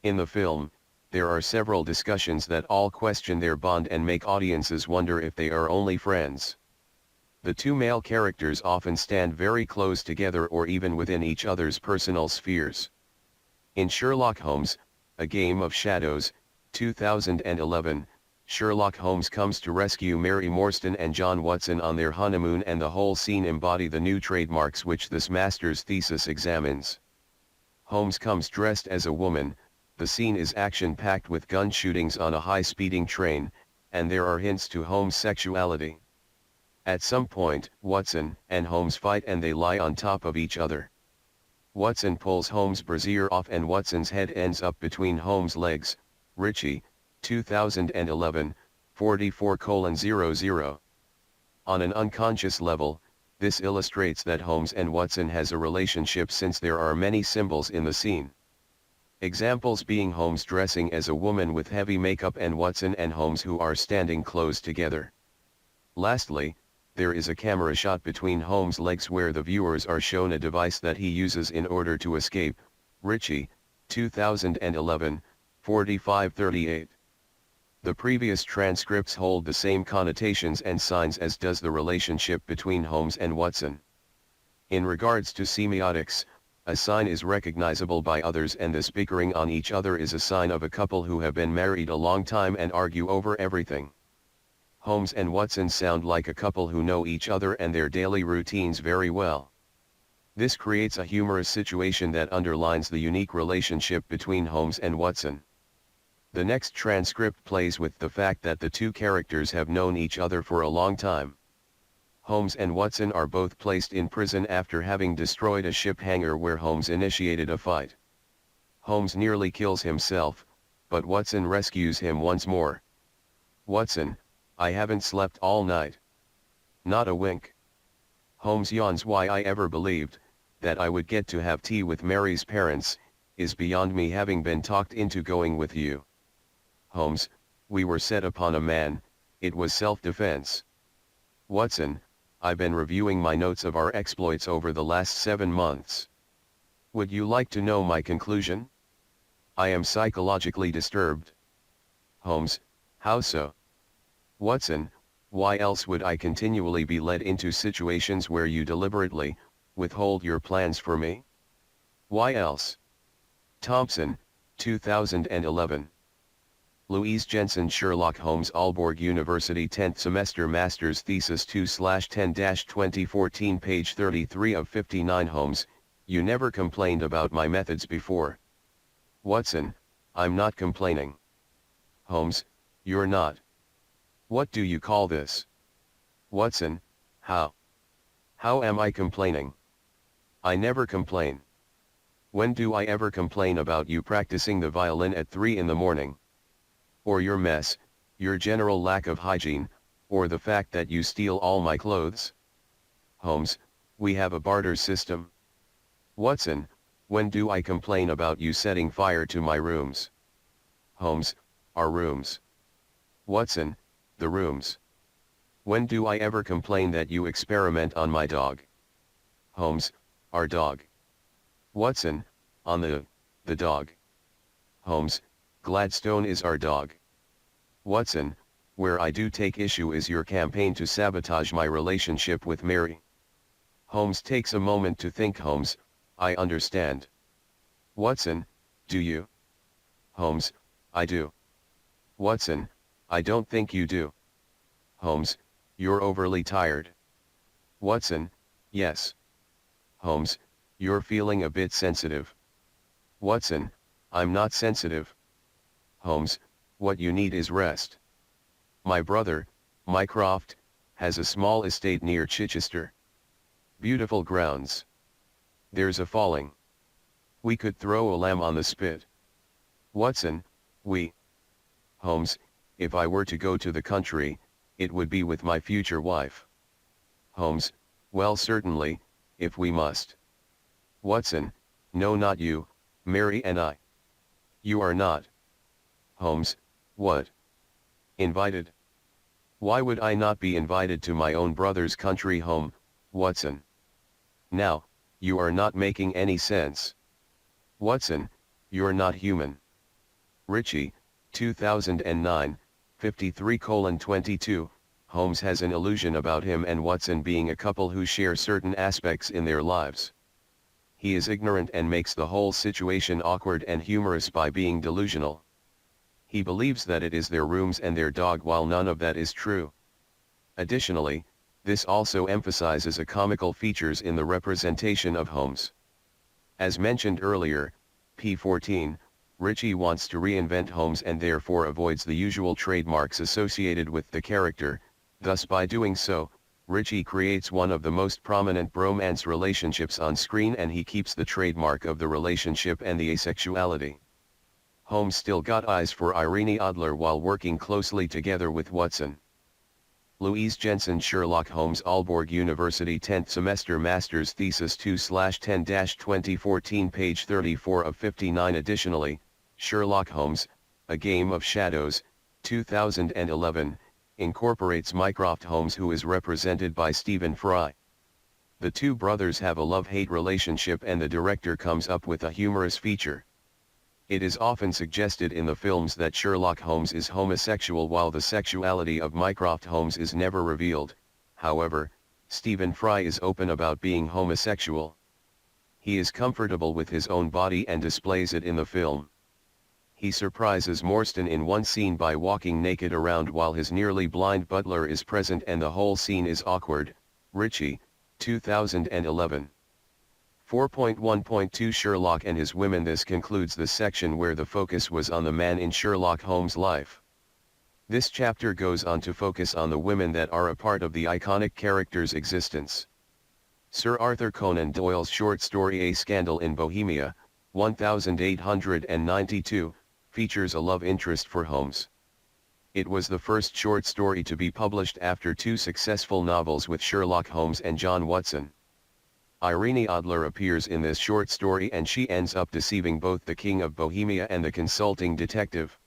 In the film, there are several discussions that all question their bond and make audiences wonder if they are only friends. The two male characters often stand very close together or even within each other's personal spheres. In Sherlock Holmes, A Game of Shadows, 2011, Sherlock Holmes comes to rescue Mary Morstan and John Watson on their honeymoon, and the whole scene embody the new trademarks which this master's thesis examines. Holmes comes dressed as a woman. The scene is action-packed with gun shootings on a high-speeding train, and there are hints to Holmes' sexuality. At some point, Watson and Holmes fight and they lie on top of each other. Watson pulls Holmes' brassiere off and Watson's head ends up between Holmes' legs. Ritchie, 2011, 44:00. On an unconscious level, this illustrates that Holmes and Watson has a relationship since there are many symbols in the scene. Examples being Holmes dressing as a woman with heavy makeup and Watson and Holmes who are standing close together. Lastly, there is a camera shot between Holmes' legs where the viewers are shown a device that he uses in order to escape. Ritchie, 2011, 45:38. The previous transcripts hold the same connotations and signs as does the relationship between Holmes and Watson. In regards to semiotics, a sign is recognizable by others, and this bickering on each other is a sign of a couple who have been married a long time and argue over everything. Holmes and Watson sound like a couple who know each other and their daily routines very well. This creates a humorous situation that underlines the unique relationship between Holmes and Watson. The next transcript plays with the fact that the two characters have known each other for a long time. Holmes and Watson are both placed in prison after having destroyed a ship hangar where Holmes initiated a fight. Holmes nearly kills himself, but Watson rescues him once more. Watson, I haven't slept all night. Not a wink. Holmes yawns. Why I ever believed that I would get to have tea with Mary's parents is beyond me, having been talked into going with you. Holmes, we were set upon a man, it was self-defense. Watson, I've been reviewing my notes of our exploits over the last 7 months. Would you like to know my conclusion? I am psychologically disturbed. Holmes, how so? Watson, why else would I continually be led into situations where you deliberately withhold your plans for me? Why else? Thompson, 2011. Louise Jensen, Sherlock Holmes, Aalborg University, 10th semester, master's thesis 2/10-2014, page 33 of 59. Holmes, you never complained about my methods before. Watson, I'm not complaining. Holmes, you're not. What do you call this? Watson, how? How am I complaining? I never complain. When do I ever complain about you practicing the violin at 3 in the morning? Or your mess, your general lack of hygiene, or the fact that you steal all my clothes? Holmes, we have a barter system. Watson, when do I complain about you setting fire to my rooms? Holmes, our rooms. Watson, the rooms. When do I ever complain that you experiment on my dog? Holmes, our dog. Watson, on the dog. Holmes, Gladstone is our dog. Watson, where I do take issue is your campaign to sabotage my relationship with Mary. Holmes takes a moment to think. Holmes, I understand. Watson, do you? Holmes, I do. Watson, I don't think you do. Holmes, you're overly tired. Watson, yes. Holmes, you're feeling a bit sensitive. Watson, I'm not sensitive. Holmes, what you need is rest. My brother, Mycroft, has a small estate near Chichester. Beautiful grounds. There's a falling. We could throw a lamb on the spit. Watson, we. Holmes, if I were to go to the country, it would be with my future wife. Holmes, well, certainly, if we must. Watson, no, not you, Mary and I. You are not. Holmes, what? Invited? Why would I not be invited to my own brother's country home, Watson? Now, you are not making any sense. Watson, you're not human. Ritchie, 2009, 53:22, Holmes has an illusion about him and Watson being a couple who share certain aspects in their lives. He is ignorant and makes the whole situation awkward and humorous by being delusional. He believes that it is their rooms and their dog, while none of that is true. Additionally, this also emphasizes a comical features in the representation of Holmes. As mentioned earlier, p. 14, Ritchie wants to reinvent Holmes and therefore avoids the usual trademarks associated with the character, thus by doing so, Ritchie creates one of the most prominent bromance relationships on screen, and he keeps the trademark of the relationship and the asexuality. Holmes still got eyes for Irene Adler while working closely together with Watson. Louise Jensen, Sherlock Holmes, Aalborg University, 10th semester, master's thesis 2/10-2014, page 34 of 59. Additionally, Sherlock Holmes, A Game of Shadows, 2011, incorporates Mycroft Holmes, who is represented by Stephen Fry. The two brothers have a love-hate relationship, and the director comes up with a humorous feature. It is often suggested in the films that Sherlock Holmes is homosexual, while the sexuality of Mycroft Holmes is never revealed. However, Stephen Fry is open about being homosexual. He is comfortable with his own body and displays it in the film. He surprises Morstan in one scene by walking naked around while his nearly blind butler is present, and the whole scene is awkward. Ritchie, 2011. 4.1.2 Sherlock and his women. This concludes the section where the focus was on the man in Sherlock Holmes' life. This chapter goes on to focus on the women that are a part of the iconic character's existence. Sir Arthur Conan Doyle's short story A Scandal in Bohemia, 1892, features a love interest for Holmes. It was the first short story to be published after two successful novels with Sherlock Holmes and John Watson. Irene Adler appears in this short story and she ends up deceiving both the King of Bohemia and the consulting detective.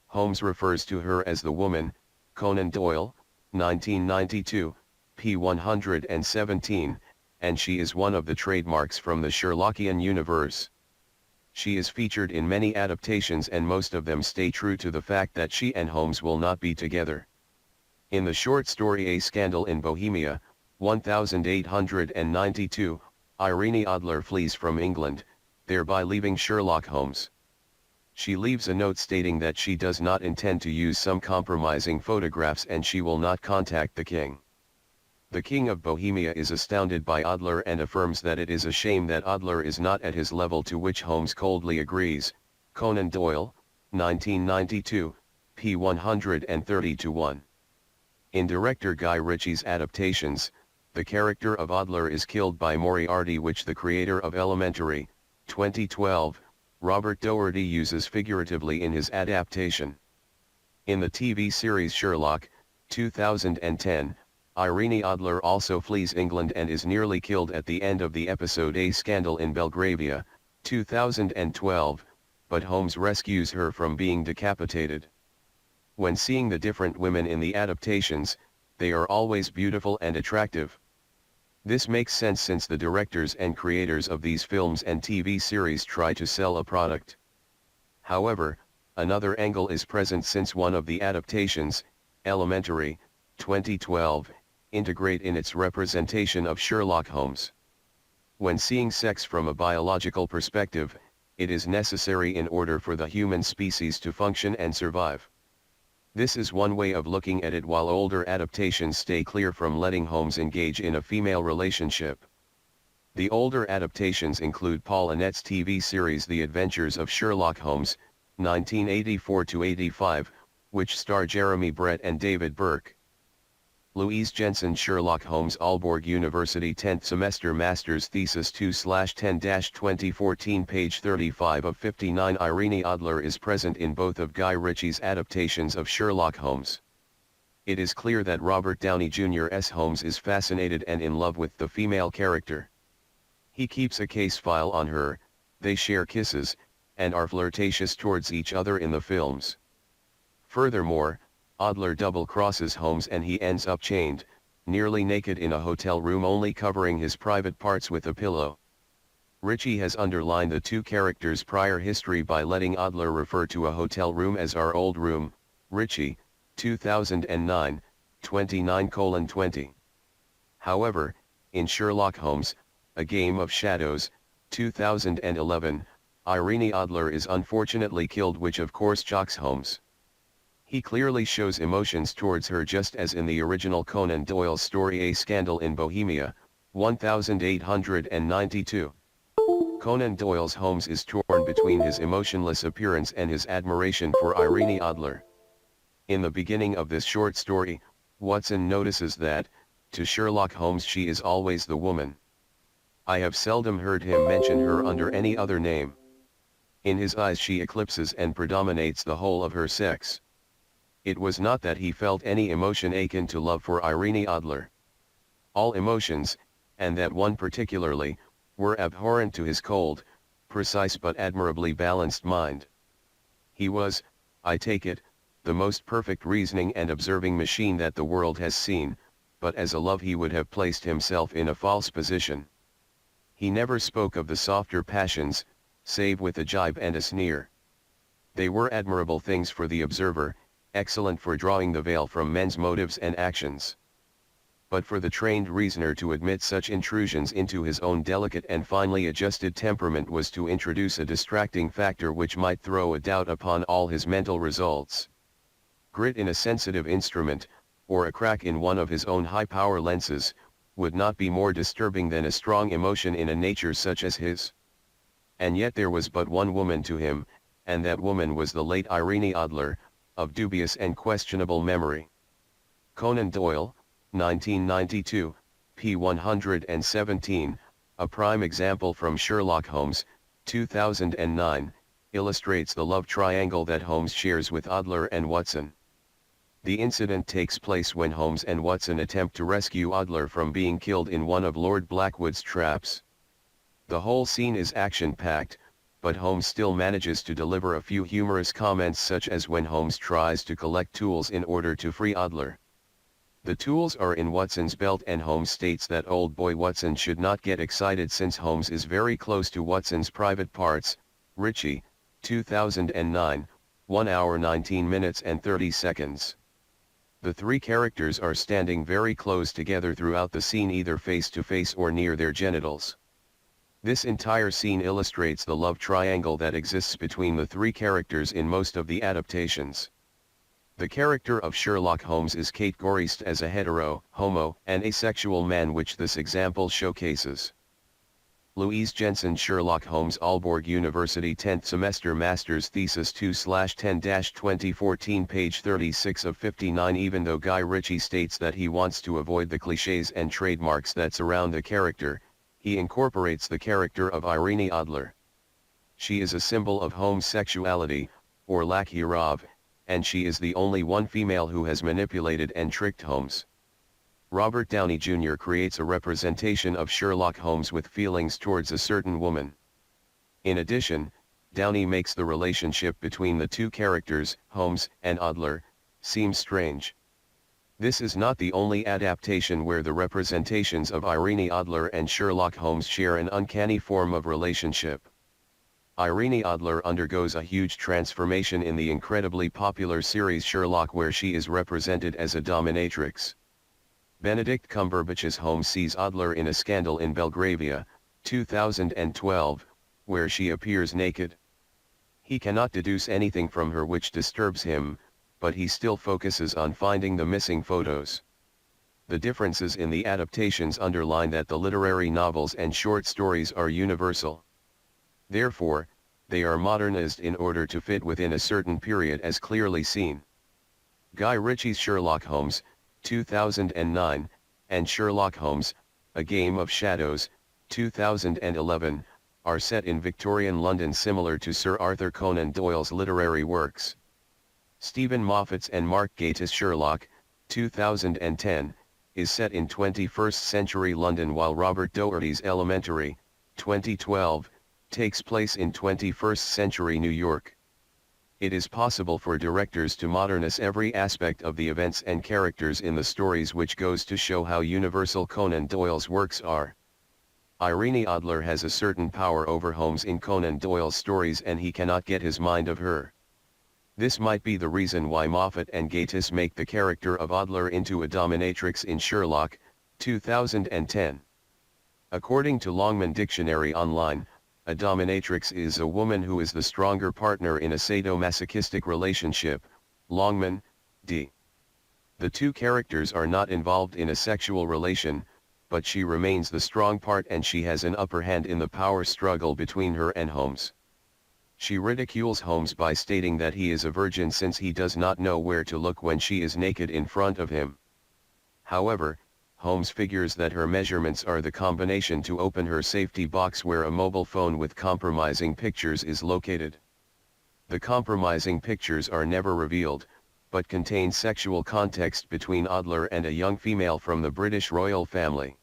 Holmes refers to her as the woman, Conan Doyle, 1992, p. 117, and she is one of the trademarks from the Sherlockian universe. She is featured in many adaptations and most of them stay true to the fact that she and Holmes will not be together. In the short story A Scandal in Bohemia, 1892, Irene Adler flees from England, thereby leaving Sherlock Holmes. She leaves a note stating that she does not intend to use some compromising photographs and she will not contact the king. The King of Bohemia is astounded by Adler and affirms that it is a shame that Adler is not at his level, to which Holmes coldly agrees. Conan Doyle, 1992, p. 130-1. In director Guy Ritchie's adaptations, the character of Adler is killed by Moriarty, which the creator of Elementary, 2012, Robert Doherty uses figuratively in his adaptation. In the TV series Sherlock, 2010, Irene Adler also flees England and is nearly killed at the end of the episode A Scandal in Belgravia, 2012, but Holmes rescues her from being decapitated. When seeing the different women in the adaptations, they are always beautiful and attractive. This makes sense since the directors and creators of these films and TV series try to sell a product. However, another angle is present since one of the adaptations, Elementary, 2012, integrate in its representation of Sherlock Holmes. When seeing sex from a biological perspective, it is necessary in order for the human species to function and survive. This is one way of looking at it, while older adaptations stay clear from letting Holmes engage in a female relationship. The older adaptations include Paul Annette's TV series The Adventures of Sherlock Holmes, 1984-85, which star Jeremy Brett and David Burke. Louise Jensen's Sherlock Holmes Aalborg University 10th Semester Master's Thesis 2/10-2014, page 35 of 59. Irene Adler is present in both of Guy Ritchie's adaptations of Sherlock Holmes. It is clear that Robert Downey Jr.'s Holmes is fascinated and in love with the female character. He keeps a case file on her, they share kisses, and are flirtatious towards each other in the films. Furthermore, Adler double-crosses Holmes and he ends up chained, nearly naked in a hotel room, only covering his private parts with a pillow. Ritchie has underlined the two characters' prior history by letting Adler refer to a hotel room as our old room. Ritchie, 2009, 29:20. However, in Sherlock Holmes, A Game of Shadows, 2011, Irene Adler is unfortunately killed, which of course shocks Holmes. He clearly shows emotions towards her just as in the original Conan Doyle story A Scandal in Bohemia, 1892. Conan Doyle's Holmes is torn between his emotionless appearance and his admiration for Irene Adler. In the beginning of this short story, Watson notices that, to Sherlock Holmes, she is always the woman. I have seldom heard him mention her under any other name. In his eyes she eclipses and predominates the whole of her sex. It was not that he felt any emotion akin to love for Irene Adler. All emotions, and that one particularly, were abhorrent to his cold, precise but admirably balanced mind. He was, I take it, the most perfect reasoning and observing machine that the world has seen, but as a love he would have placed himself in a false position. He never spoke of the softer passions, save with a jibe and a sneer. They were admirable things for the observer, excellent for drawing the veil from men's motives and actions. But for the trained reasoner to admit such intrusions into his own delicate and finely adjusted temperament was to introduce a distracting factor which might throw a doubt upon all his mental results. Grit in a sensitive instrument, or a crack in one of his own high-power lenses, would not be more disturbing than a strong emotion in a nature such as his. And yet there was but one woman to him, and that woman was the late Irene Adler, of dubious and questionable memory. Conan Doyle, 1992, p. 117, a prime example from Sherlock Holmes, 2009, illustrates the love triangle that Holmes shares with Adler and Watson. The incident takes place when Holmes and Watson attempt to rescue Adler from being killed in one of Lord Blackwood's traps. The whole scene is action-packed, but Holmes still manages to deliver a few humorous comments, such as when Holmes tries to collect tools in order to free Adler. The tools are in Watson's belt, and Holmes states that old boy Watson should not get excited since Holmes is very close to Watson's private parts. Ritchie, 2009, 1 hour 19 minutes and 30 seconds. The three characters are standing very close together throughout the scene, either face to face or near their genitals. This entire scene illustrates the love triangle that exists between the three characters in most of the adaptations. The character of Sherlock Holmes is categorized as a hetero, homo, and asexual man, which this example showcases. Louise Jensen, Sherlock Holmes, Aalborg University 10th semester master's thesis 2/10-2014, page 36 of 59. Even though Guy Ritchie states that he wants to avoid the clichés and trademarks that surround the character, he incorporates the character of Irene Adler. She is a symbol of homosexuality, or lack hereof, and she is the only one female who has manipulated and tricked Holmes. Robert Downey Jr. creates a representation of Sherlock Holmes with feelings towards a certain woman. In addition, Downey makes the relationship between the two characters, Holmes and Adler, seem strange. This is not the only adaptation where the representations of Irene Adler and Sherlock Holmes share an uncanny form of relationship. Irene Adler undergoes a huge transformation in the incredibly popular series Sherlock, where she is represented as a dominatrix. Benedict Cumberbatch's Holmes sees Adler in A Scandal in Belgravia, 2012, where she appears naked. He cannot deduce anything from her which disturbs him, but he still focuses on finding the missing photos. The differences in the adaptations underline that the literary novels and short stories are universal. Therefore, they are modernized in order to fit within a certain period, as clearly seen. Guy Ritchie's Sherlock Holmes, 2009, and Sherlock Holmes, A Game of Shadows, 2011, are set in Victorian London, similar to Sir Arthur Conan Doyle's literary works. Stephen Moffat's and Mark Gatiss' Sherlock, 2010, is set in 21st century London, while Robert Doherty's Elementary, 2012, takes place in 21st century New York. It is possible for directors to modernize every aspect of the events and characters in the stories, which goes to show how universal Conan Doyle's works are. Irene Adler has a certain power over Holmes in Conan Doyle's stories, and he cannot get his mind of her. This might be the reason why Moffat and Gatiss make the character of Adler into a dominatrix in Sherlock, 2010. According to Longman Dictionary Online, a dominatrix is a woman who is the stronger partner in a sadomasochistic relationship. Longman, D. The two characters are not involved in a sexual relation, but she remains the strong part, and she has an upper hand in the power struggle between her and Holmes. She ridicules Holmes by stating that he is a virgin since he does not know where to look when she is naked in front of him. However, Holmes figures that her measurements are the combination to open her safety box, where a mobile phone with compromising pictures is located. The compromising pictures are never revealed, but contain sexual context between Adler and a young female from the British royal family.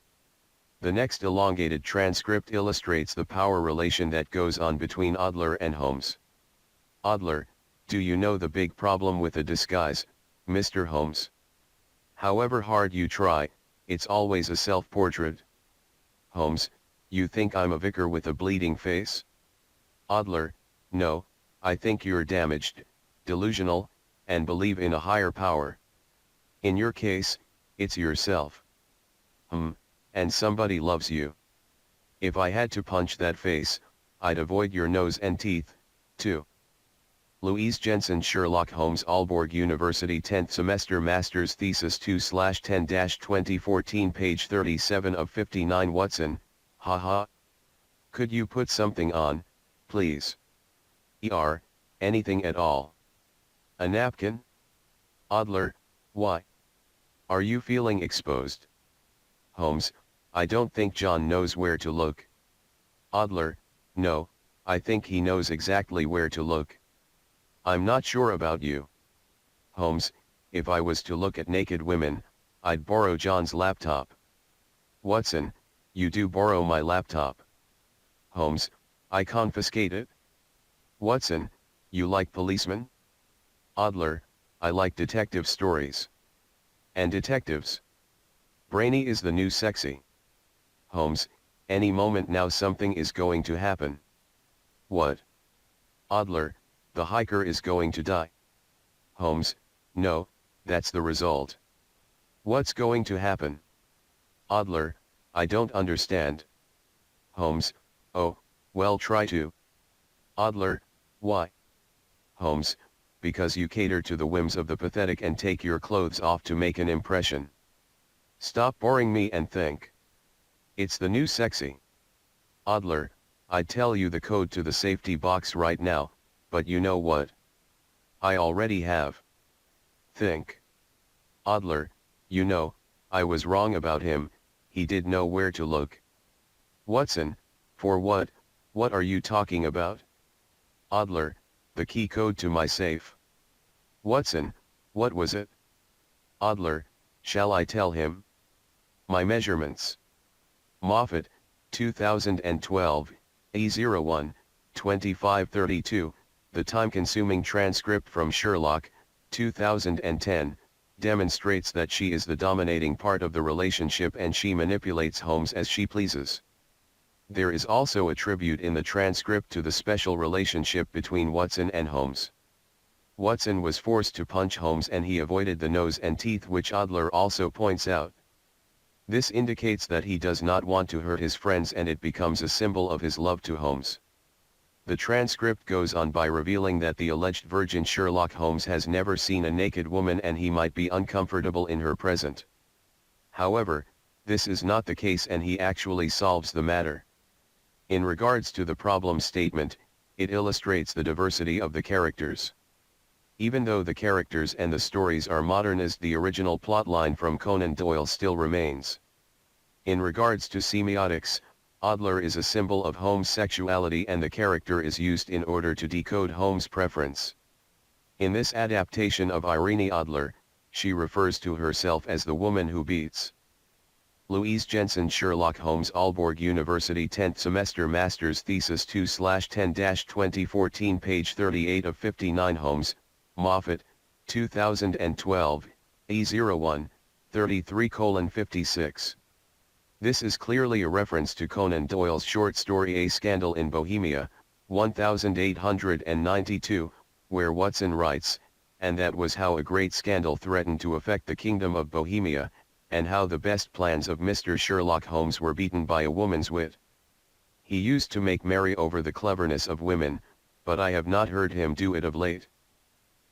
The next elongated transcript illustrates the power relation that goes on between Adler and Holmes. Adler, do you know the big problem with a disguise, Mr. Holmes? However hard you try, it's always a self-portrait. Holmes, you think I'm a vicar with a bleeding face? Adler, no, I think you're damaged, delusional, and believe in a higher power. In your case, it's yourself. And somebody loves you. If I had to punch that face, I'd avoid your nose and teeth, too. Louise Jensen Sherlock Holmes Aalborg University 10th Semester Master's Thesis 2/10-2014 page 37 of 59 Watson, haha. Could you put something on, please? Anything at all. A napkin? Adler, why? Are you feeling exposed? Holmes, I don't think John knows where to look. Adler, no, I think he knows exactly where to look. I'm not sure about you. Holmes, if I was to look at naked women, I'd borrow John's laptop. Watson, you do borrow my laptop. Holmes, I confiscate it. Watson, you like policemen? Adler, I like detective stories. And detectives. Brainy is the new sexy. Holmes, any moment now something is going to happen. What? Adler, the hiker is going to die. Holmes, no, that's the result. What's going to happen? Adler, I don't understand. Holmes, oh, well try to. Adler, why? Holmes, because you cater to the whims of the pathetic and take your clothes off to make an impression. Stop boring me and think. It's the new sexy. Adler, I'd tell you the code to the safety box right now, but you know what? I already have. Think. Adler, you know, I was wrong about him, he did know where to look. Watson, for what are you talking about? Adler, the key code to my safe. Watson, what was it? Adler, shall I tell him? My measurements. Moffat, 2012, E01, 2532, the time-consuming transcript from Sherlock, 2010, demonstrates that she is the dominating part of the relationship and she manipulates Holmes as she pleases. There is also a tribute in the transcript to the special relationship between Watson and Holmes. Watson was forced to punch Holmes and he avoided the nose and teeth, which Adler also points out. This indicates that he does not want to hurt his friends and it becomes a symbol of his love to Holmes. The transcript goes on by revealing that the alleged virgin Sherlock Holmes has never seen a naked woman and he might be uncomfortable in her presence. However, this is not the case and he actually solves the matter. In regards to the problem statement, it illustrates the diversity of the characters. Even though the characters and the stories are modernized, the original plotline from Conan Doyle still remains. In regards to semiotics, Adler is a symbol of Holmes' sexuality and the character is used in order to decode Holmes' preference. In this adaptation of Irene Adler, she refers to herself as the woman who beats. Louise Jensen Sherlock Holmes Aalborg University 10th Semester Master's Thesis 2/10-2014 page 38 of 59 Holmes, Moffat, 2012, E01, 33:56. This is clearly a reference to Conan Doyle's short story A Scandal in Bohemia, 1892, where Watson writes, and that was how a great scandal threatened to affect the kingdom of Bohemia, and how the best plans of Mr. Sherlock Holmes were beaten by a woman's wit. He used to make merry over the cleverness of women, but I have not heard him do it of late.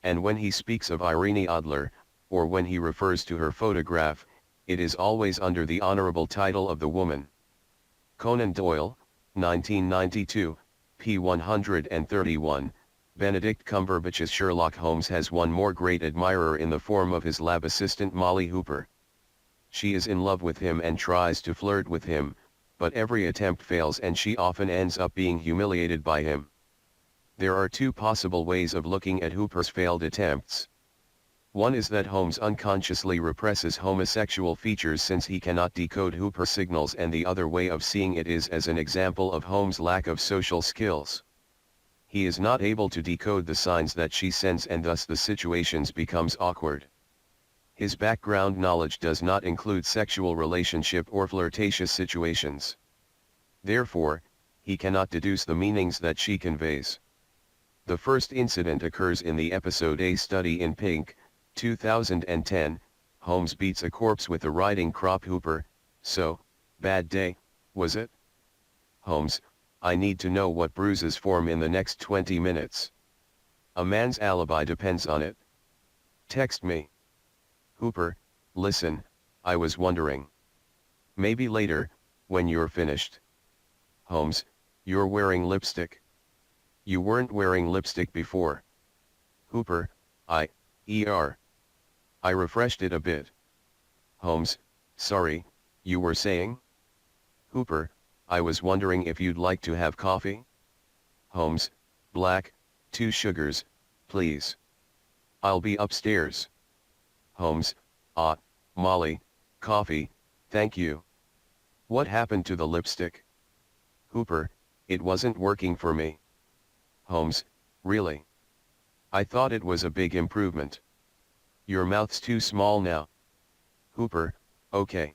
And when he speaks of Irene Adler, or when he refers to her photograph, it is always under the honorable title of the woman. Conan Doyle, 1992, p. 131, Benedict Cumberbatch's Sherlock Holmes has one more great admirer in the form of his lab assistant Molly Hooper. She is in love with him and tries to flirt with him, but every attempt fails and she often ends up being humiliated by him. There are two possible ways of looking at Hooper's failed attempts. One is that Holmes unconsciously represses homosexual features since he cannot decode Hooper signals, and the other way of seeing it is as an example of Holmes' lack of social skills. He is not able to decode the signs that she sends and thus the situations becomes awkward. His background knowledge does not include sexual relationship or flirtatious situations. Therefore, he cannot deduce the meanings that she conveys. The first incident occurs in the episode A Study in Pink, 2010, Holmes beats a corpse with a riding crop. Hooper, so, bad day, was it? Holmes, I need to know what bruises form in the next 20 minutes. A man's alibi depends on it. Text me. Hooper, listen, I was wondering. Maybe later, when you're finished. Holmes, you're wearing lipstick. You weren't wearing lipstick before. Hooper, I refreshed it a bit. Holmes, sorry, you were saying? Hooper, I was wondering if you'd like to have coffee? Holmes, black, 2 sugars, please. I'll be upstairs. Holmes, Molly, coffee, thank you. What happened to the lipstick? Hooper, it wasn't working for me. Holmes, really? I thought it was a big improvement. Your mouth's too small now. Hooper, okay.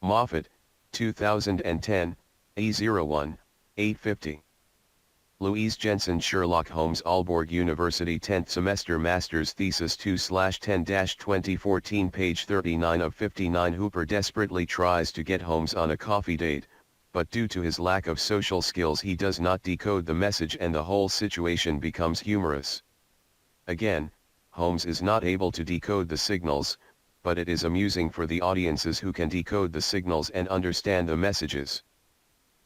Moffat, 2010, E01, 850. Louise Jensen Sherlock Holmes Aalborg University 10th Semester Master's Thesis 2/10-2014 page 39 of 59. Hooper desperately tries to get Holmes on a coffee date, but due to his lack of social skills he does not decode the message and the whole situation becomes humorous. Again, Holmes is not able to decode the signals, but it is amusing for the audiences who can decode the signals and understand the messages.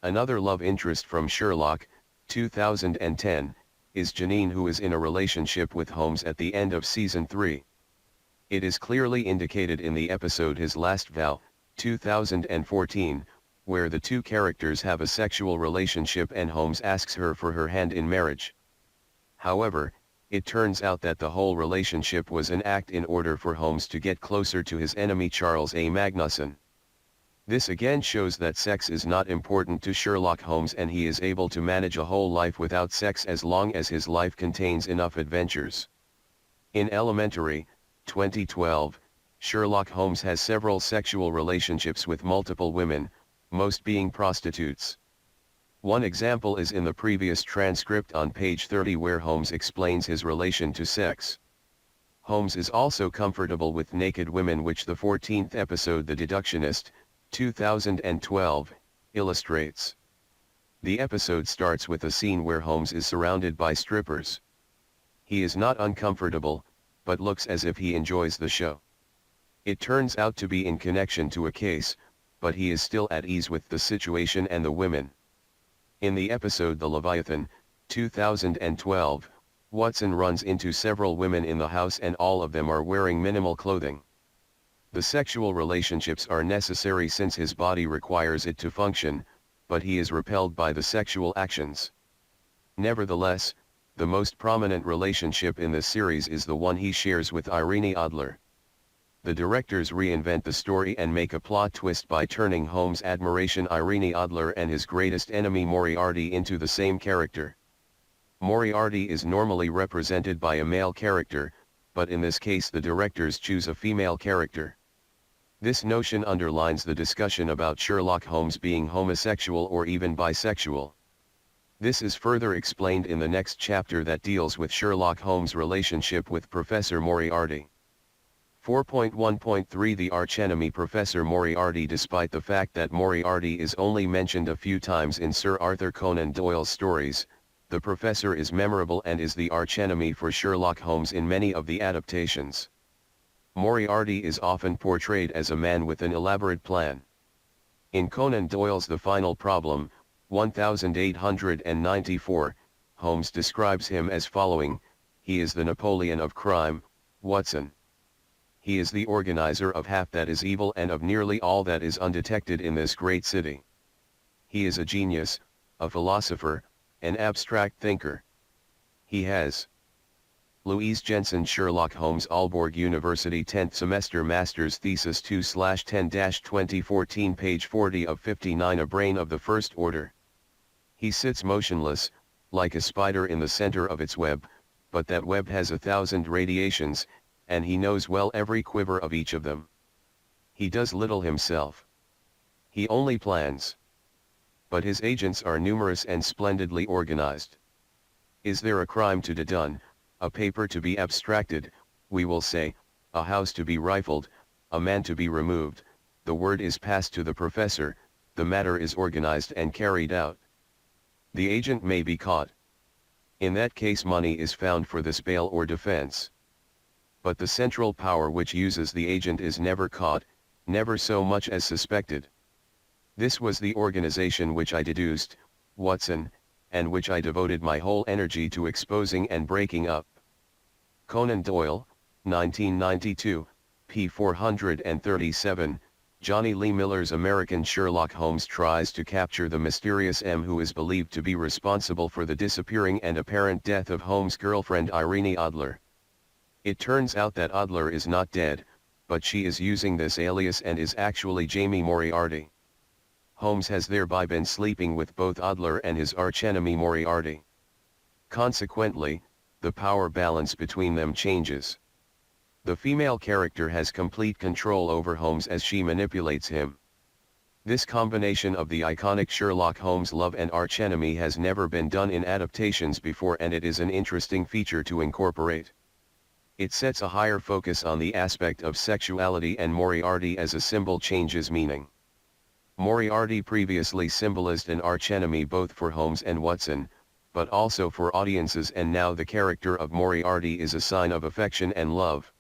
Another love interest from Sherlock, 2010, is Janine, who is in a relationship with Holmes at the end of season 3. It is clearly indicated in the episode His Last Vow, 2014, where the two characters have a sexual relationship and Holmes asks her for her hand in marriage. However, it turns out that the whole relationship was an act in order for Holmes to get closer to his enemy Charles A. Magnuson. This again shows that sex is not important to Sherlock Holmes and he is able to manage a whole life without sex as long as his life contains enough adventures. In Elementary, 2012, Sherlock Holmes has several sexual relationships with multiple women, most being prostitutes. One example is in the previous transcript on page 30 where Holmes explains his relation to sex. Holmes is also comfortable with naked women, which the 14th episode The Deductionist, 2012, illustrates. The episode starts with a scene where Holmes is surrounded by strippers. He is not uncomfortable, but looks as if he enjoys the show. It turns out to be in connection to a case, but he is still at ease with the situation and the women. In the episode The Leviathan, 2012, Watson runs into several women in the house and all of them are wearing minimal clothing. The sexual relationships are necessary since his body requires it to function, but he is repelled by the sexual actions. Nevertheless, the most prominent relationship in this series is the one he shares with Irene Adler. The directors reinvent the story and make a plot twist by turning Holmes' admiration Irene Adler and his greatest enemy Moriarty into the same character. Moriarty is normally represented by a male character, but in this case the directors choose a female character. This notion underlines the discussion about Sherlock Holmes being homosexual or even bisexual. This is further explained in the next chapter that deals with Sherlock Holmes' relationship with Professor Moriarty. 4.1.3 The archenemy Professor Moriarty. Despite the fact that Moriarty is only mentioned a few times in Sir Arthur Conan Doyle's stories, the Professor is memorable and is the archenemy for Sherlock Holmes in many of the adaptations. Moriarty is often portrayed as a man with an elaborate plan. In Conan Doyle's The Final Problem, 1894, Holmes describes him as following: he is the Napoleon of crime, Watson. He is the organizer of half that is evil and of nearly all that is undetected in this great city. He is a genius, a philosopher, an abstract thinker. He has. Louise Jensen Sherlock Holmes Aalborg University 10th Semester Master's Thesis 2/10-2014 page 40 of 59 A brain of the first order. He sits motionless, like a spider in the center of its web, but that web has 1,000 radiations, and he knows well every quiver of each of them. He does little himself. He only plans. But his agents are numerous and splendidly organized. Is there a crime to be done, a paper to be abstracted, we will say, a house to be rifled, a man to be removed, the word is passed to the professor, the matter is organized and carried out. The agent may be caught. In that case money is found for this bail or defense. But the central power which uses the agent is never caught, never so much as suspected. This was the organization which I deduced, Watson, and which I devoted my whole energy to exposing and breaking up. Conan Doyle, 1992, p. 437, Johnny Lee Miller's American Sherlock Holmes tries to capture the mysterious M who is believed to be responsible for the disappearing and apparent death of Holmes' girlfriend Irene Adler. It turns out that Adler is not dead, but she is using this alias and is actually Jamie Moriarty. Holmes has thereby been sleeping with both Adler and his archenemy Moriarty. Consequently, the power balance between them changes. The female character has complete control over Holmes as she manipulates him. This combination of the iconic Sherlock Holmes love and archenemy has never been done in adaptations before, and it is an interesting feature to incorporate. It sets a higher focus on the aspect of sexuality, and Moriarty as a symbol changes meaning. Moriarty previously symbolized an archenemy both for Holmes and Watson, but also for audiences, and now the character of Moriarty is a sign of affection and love.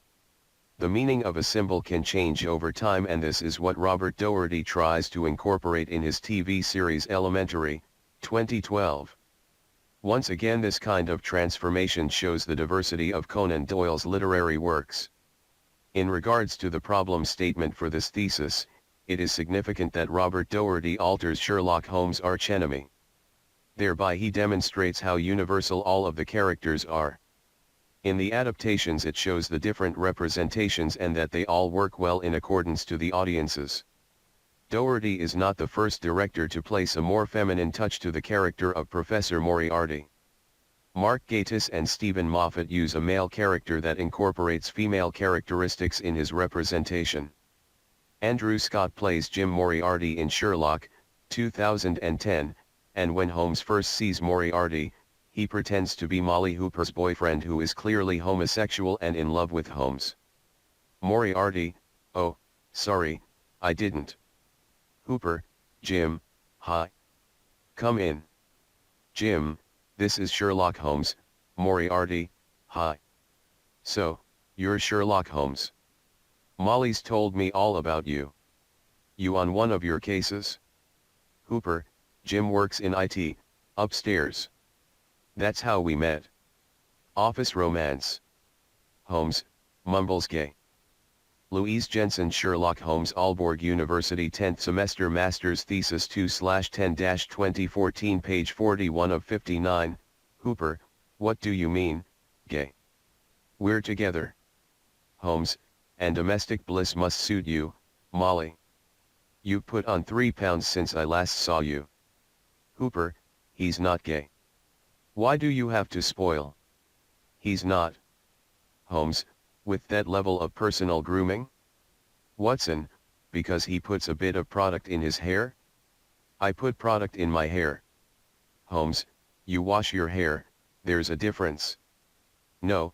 The meaning of a symbol can change over time, and this is what Robert Doherty tries to incorporate in his TV series Elementary, 2012. Once again, this kind of transformation shows the diversity of Conan Doyle's literary works. In regards to the problem statement for this thesis, it is significant that Robert Doherty alters Sherlock Holmes' archenemy. Thereby he demonstrates how universal all of the characters are. In the adaptations it shows the different representations and that they all work well in accordance to the audiences. Doherty is not the first director to place a more feminine touch to the character of Professor Moriarty. Mark Gatiss and Stephen Moffat use a male character that incorporates female characteristics in his representation. Andrew Scott plays Jim Moriarty in Sherlock, 2010, and when Holmes first sees Moriarty, he pretends to be Molly Hooper's boyfriend, who is clearly homosexual and in love with Holmes. Moriarty: "Oh, sorry, I didn't." Hooper: "Jim, hi. Come in." Jim: "This is Sherlock Holmes." Moriarty: "Hi. So, you're Sherlock Holmes. Molly's told me all about you. You on one of your cases?" Hooper: "Jim works in IT, upstairs. That's how we met. Office romance." Holmes mumbles gay. Louise Jensen, Sherlock Holmes, Aalborg University 10th semester master's thesis 2/10-2014, page 41 of 59. Hooper: "What do you mean, gay?" "We're together." Holmes: "And domestic bliss must suit you, Molly. You put on 3 pounds since I last saw you." Hooper: "He's not gay. Why do you have to spoil?" "He's not." Holmes: "With that level of personal grooming?" Watson: "Because he puts a bit of product in his hair?" "I put product in my hair." Holmes: "You wash your hair, there's a difference." No,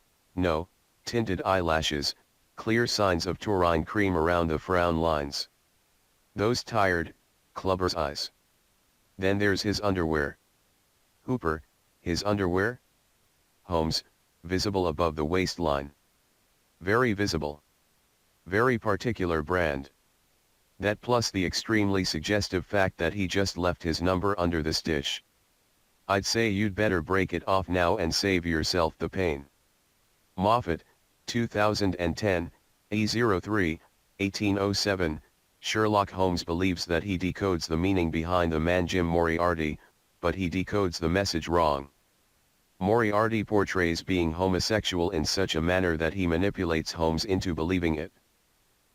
tinted eyelashes, clear signs of taurine cream around the frown lines. Those tired, clubber's eyes. Then there's his underwear." Hooper: "His underwear?" Holmes: "Visible above the waistline. Very visible. Very particular brand. That plus the extremely suggestive fact that he just left his number under the stitch. I'd say you'd better break it off now and save yourself the pain." Moffat, 2010, E03, 1807, Sherlock Holmes believes that he decodes the meaning behind the man Jim Moriarty, but he decodes the message wrong. Moriarty portrays being homosexual in such a manner that he manipulates Holmes into believing it.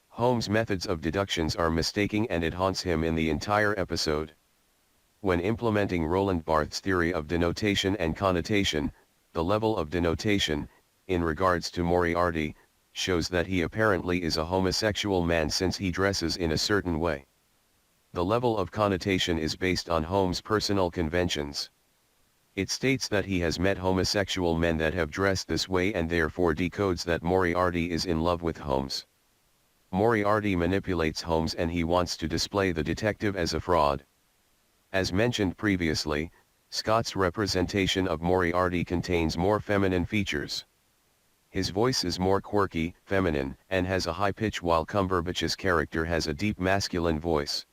Holmes' methods of deductions are mistaken, and it haunts him in the entire episode. When implementing Roland Barthes' theory of denotation and connotation, the level of denotation, in regards to Moriarty, shows that he apparently is a homosexual man since he dresses in a certain way. The level of connotation is based on Holmes' personal conventions. It states that he has met homosexual men that have dressed this way, and therefore decodes that Moriarty is in love with Holmes. Moriarty manipulates Holmes, and he wants to display the detective as a fraud. As mentioned previously, Scott's representation of Moriarty contains more feminine features. His voice is more quirky, feminine, and has a high pitch, while Cumberbatch's character has a deep masculine voice.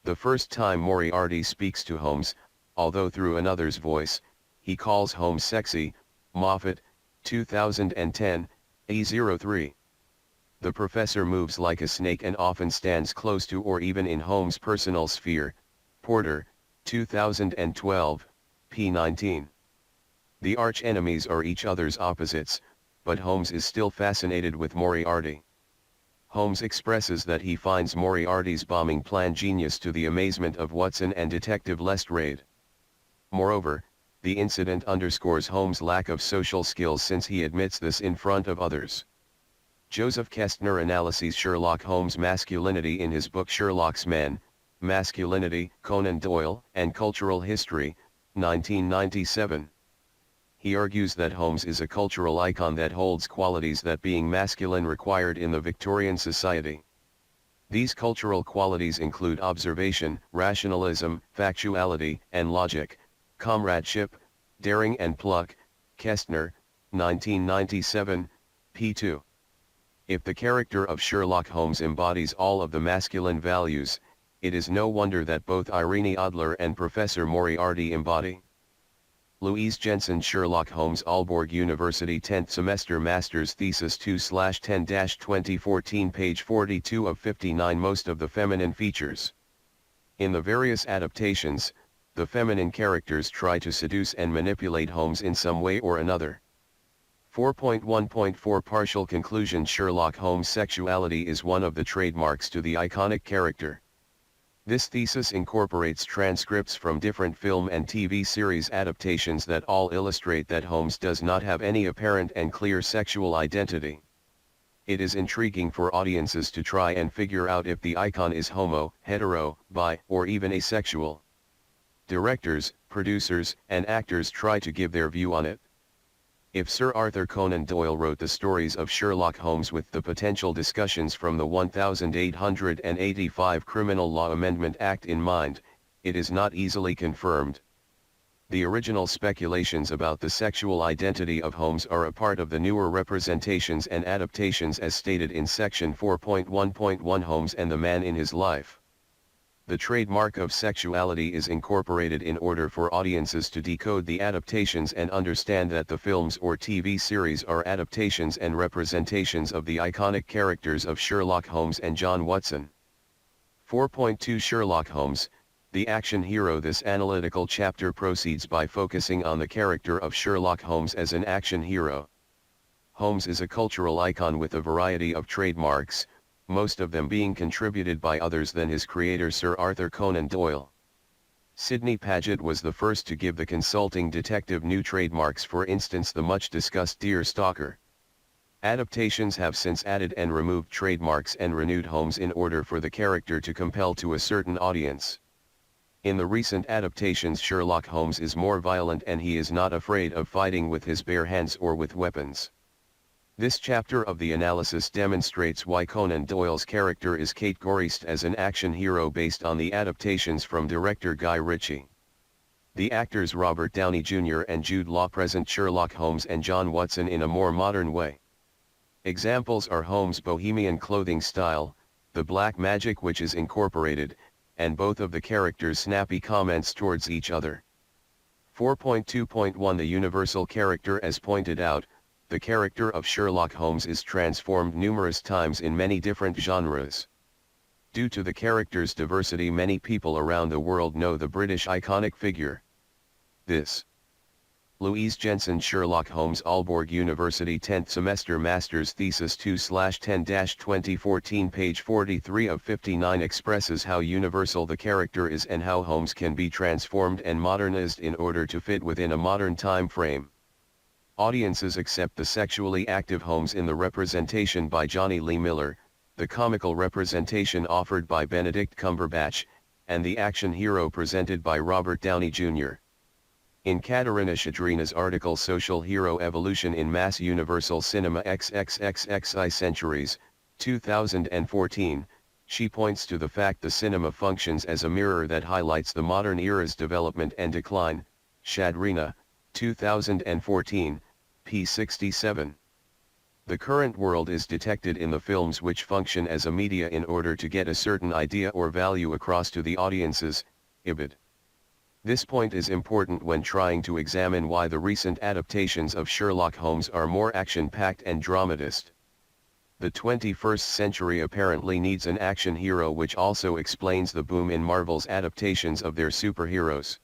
The first time Moriarty speaks to Holmes, although through another's voice, he calls Holmes sexy. Moffat, 2010, E03. The professor moves like a snake and often stands close to or even in Holmes' personal sphere. Porter, 2012, p19. The arch-enemies are each other's opposites, but Holmes is still fascinated with Moriarty. Holmes expresses that he finds Moriarty's bombing plan genius, to the amazement of Watson and Detective Lestrade. Moreover, the incident underscores Holmes' lack of social skills, since he admits this in front of others. Joseph Kestner analyses Sherlock Holmes' masculinity in his book Sherlock's Men, Masculinity, Conan Doyle, and Cultural History, 1997. He argues that Holmes is a cultural icon that holds qualities that being masculine required in the Victorian society. These cultural qualities include observation, rationalism, factuality, and logic, comradeship, daring and pluck. Kestner, 1997, p2. If the character of Sherlock Holmes embodies all of the masculine values, it is no wonder that both Irene Adler and Professor Moriarty embody. Louise Jensen, Sherlock Holmes, Aalborg University 10th Semester Master's Thesis 2/10-2014, page 42 of 59. Most of the feminine features. In the various adaptations, the feminine characters try to seduce and manipulate Holmes in some way or another. 4.1.4 Partial conclusion. Sherlock Holmes' sexuality is one of the trademarks to the iconic character. This thesis incorporates transcripts from different film and TV series adaptations that all illustrate that Holmes does not have any apparent and clear sexual identity. It is intriguing for audiences to try and figure out if the icon is homo, hetero, bi, or even asexual. Directors, producers, and actors try to give their view on it. If Sir Arthur Conan Doyle wrote the stories of Sherlock Holmes with the potential discussions from the 1885 Criminal Law Amendment Act in mind, it is not easily confirmed. The original speculations about the sexual identity of Holmes are a part of the newer representations and adaptations as stated in section 4.1.1 Holmes and the Man in His Life. The trademark of sexuality is incorporated in order for audiences to decode the adaptations and understand that the films or TV series are adaptations and representations of the iconic characters of Sherlock Holmes and John Watson. 4.2 Sherlock Holmes, the action hero. This analytical chapter proceeds by focusing on the character of Sherlock Holmes as an action hero. Holmes is a cultural icon with a variety of trademarks, most of them being contributed by others than his creator Sir Arthur Conan Doyle. Sidney Paget was the first to give the consulting detective new trademarks, for instance the much-discussed Deer Stalker. Adaptations have since added and removed trademarks and renewed Holmes in order for the character to compel to a certain audience. In the recent adaptations, Sherlock Holmes is more violent and he is not afraid of fighting with his bare hands or with weapons. This chapter of the analysis demonstrates why Conan Doyle's character is categorized as an action hero based on the adaptations from director Guy Ritchie. The actors Robert Downey Jr. and Jude Law present Sherlock Holmes and John Watson in a more modern way. Examples are Holmes' bohemian clothing style, the black magic which is incorporated, and both of the characters' snappy comments towards each other. 4.2.1 The universal character. As pointed out, the character of Sherlock Holmes is transformed numerous times in many different genres. Due to the character's diversity, many people around the world know the British iconic figure. This. Louise Jensen, Sherlock Holmes, Aalborg University 10th Semester Master's Thesis 2/10-2014, page 43 of 59, expresses how universal the character is and how Holmes can be transformed and modernized in order to fit within a modern time frame. Audiences accept the sexually active Holmes in the representation by Johnny Lee Miller, the comical representation offered by Benedict Cumberbatch, and the action hero presented by Robert Downey Jr. In Katerina Shadrina's article Social Hero Evolution in Mass Universal Cinema XXXXI Centuries, 2014, she points to the fact the cinema functions as a mirror that highlights the modern era's development and decline, Shadrina, 2014, p. 67. The current world is detected in the films which function as a media in order to get a certain idea or value across to the audiences, ibid. This point is important when trying to examine why the recent adaptations of Sherlock Holmes are more action-packed and dramatist. The 21st century apparently needs an action hero, which also explains the boom in Marvel's adaptations of their superheroes.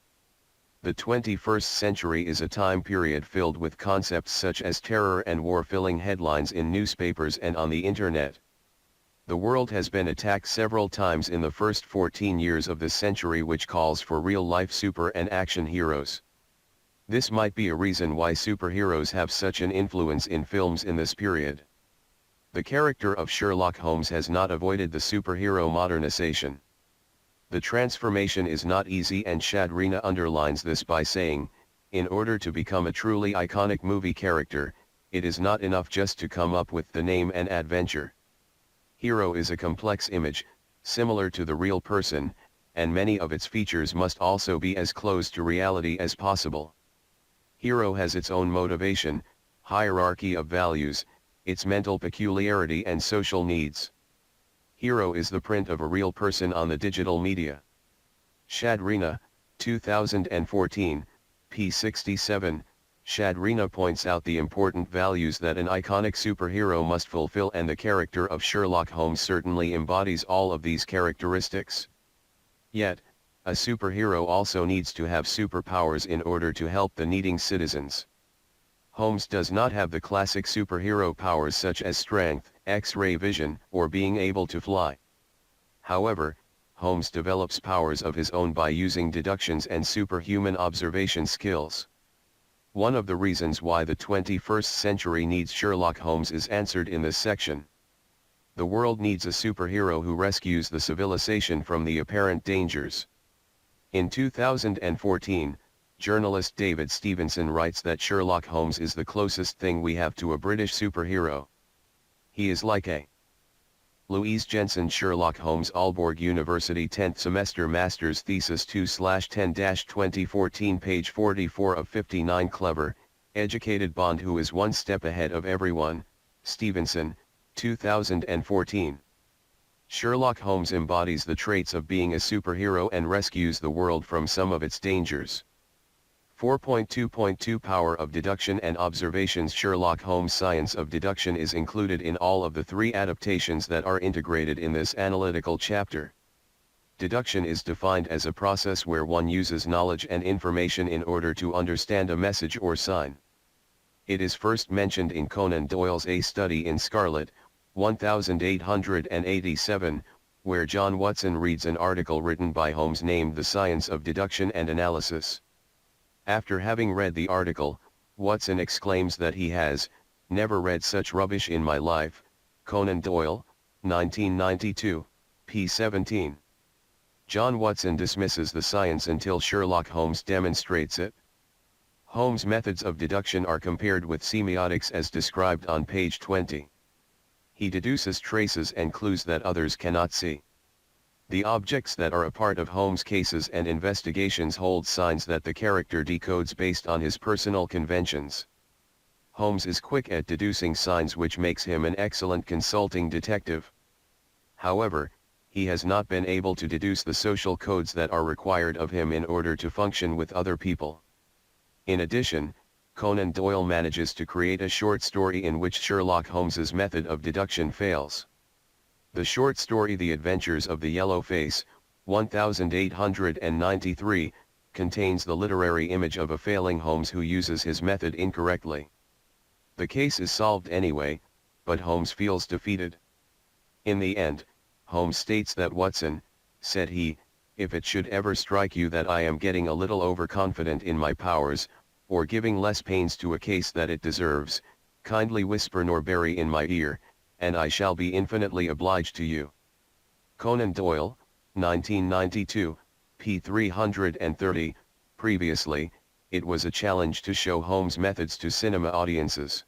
The 21st century is a time period filled with concepts such as terror and war filling headlines in newspapers and on the internet. The world has been attacked several times in the first 14 years of this century, which calls for real-life super and action heroes. This might be a reason why superheroes have such an influence in films in this period. The character of Sherlock Holmes has not avoided the superhero modernization. The transformation is not easy, and Shadrina underlines this by saying, in order to become a truly iconic movie character, it is not enough just to come up with the name and adventure. Hero is a complex image, similar to the real person, and many of its features must also be as close to reality as possible. Hero has its own motivation, hierarchy of values, its mental peculiarity and social needs. Hero is the print of a real person on the digital media. Shadrina, 2014, p. 67, Shadrina points out the important values that an iconic superhero must fulfill, and the character of Sherlock Holmes certainly embodies all of these characteristics. Yet, a superhero also needs to have superpowers in order to help the needing citizens. Holmes does not have the classic superhero powers such as strength, X-ray vision, or being able to fly. However, Holmes develops powers of his own by using deductions and superhuman observation skills. One of the reasons why the 21st century needs Sherlock Holmes is answered in this section. The world needs a superhero who rescues the civilization from the apparent dangers. In 2014, journalist David Stevenson writes that Sherlock Holmes is the closest thing we have to a British superhero. He is like a Louise Jensen. Sherlock Holmes, Aalborg University 10th semester master's thesis 2/10-2014, page 44 of 59. Clever, educated Bond who is one step ahead of everyone. Stevenson, 2014. Sherlock Holmes embodies the traits of being a superhero and rescues the world from some of its dangers. 4.2.2 Power of Deduction and Observations. Sherlock Holmes' science of deduction is included in all of the 3 adaptations that are integrated in this analytical chapter. Deduction is defined as a process where one uses knowledge and information in order to understand a message or sign. It is first mentioned in Conan Doyle's A Study in Scarlet, 1887, where John Watson reads an article written by Holmes named The Science of Deduction and Analysis. After having read the article, Watson exclaims that he has never read such rubbish in my life. Conan Doyle, 1992, p. 17. John Watson dismisses the science until Sherlock Holmes demonstrates it. Holmes' methods of deduction are compared with semiotics as described on page 20. He deduces traces and clues that others cannot see. The objects that are a part of Holmes' cases and investigations hold signs that the character decodes based on his personal conventions. Holmes is quick at deducing signs, which makes him an excellent consulting detective. However, he has not been able to deduce the social codes that are required of him in order to function with other people. In addition, Conan Doyle manages to create a short story in which Sherlock Holmes's method of deduction fails. The short story The Adventures of the Yellow Face, 1893, contains the literary image of a failing Holmes who uses his method incorrectly. The case is solved anyway, but Holmes feels defeated. In the end, Holmes states that Watson, said he, if it should ever strike you that I am getting a little overconfident in my powers, or giving less pains to a case than it deserves, kindly whisper Norbury in my ear, and I shall be infinitely obliged to you. Conan Doyle, 1992, p. 330. Previously, it was a challenge to show Holmes' methods to cinema audiences.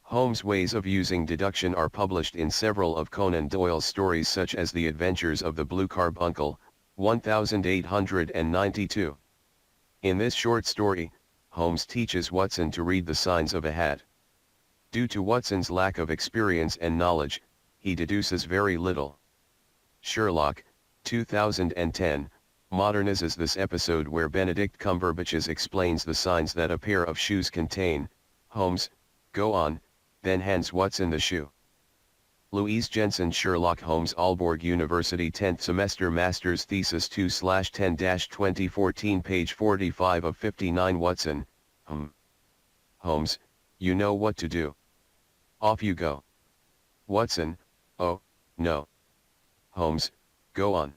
Holmes' ways of using deduction are published in several of Conan Doyle's stories, such as The Adventures of the Blue Carbuncle, 1892. In this short story, Holmes teaches Watson to read the signs of a hat. Due to Watson's lack of experience and knowledge, he deduces very little. Sherlock, 2010, modernizes this episode where Benedict Cumberbatch explains the signs that a pair of shoes contain. Holmes, go on, then hands Watson the shoe. Louise Jensen Sherlock Holmes Aalborg University 10th Semester Master's Thesis 2/10-2014 page 45 of 59 Watson, Holmes, you know what to do. Off you go. Watson, oh, no. Holmes, go on.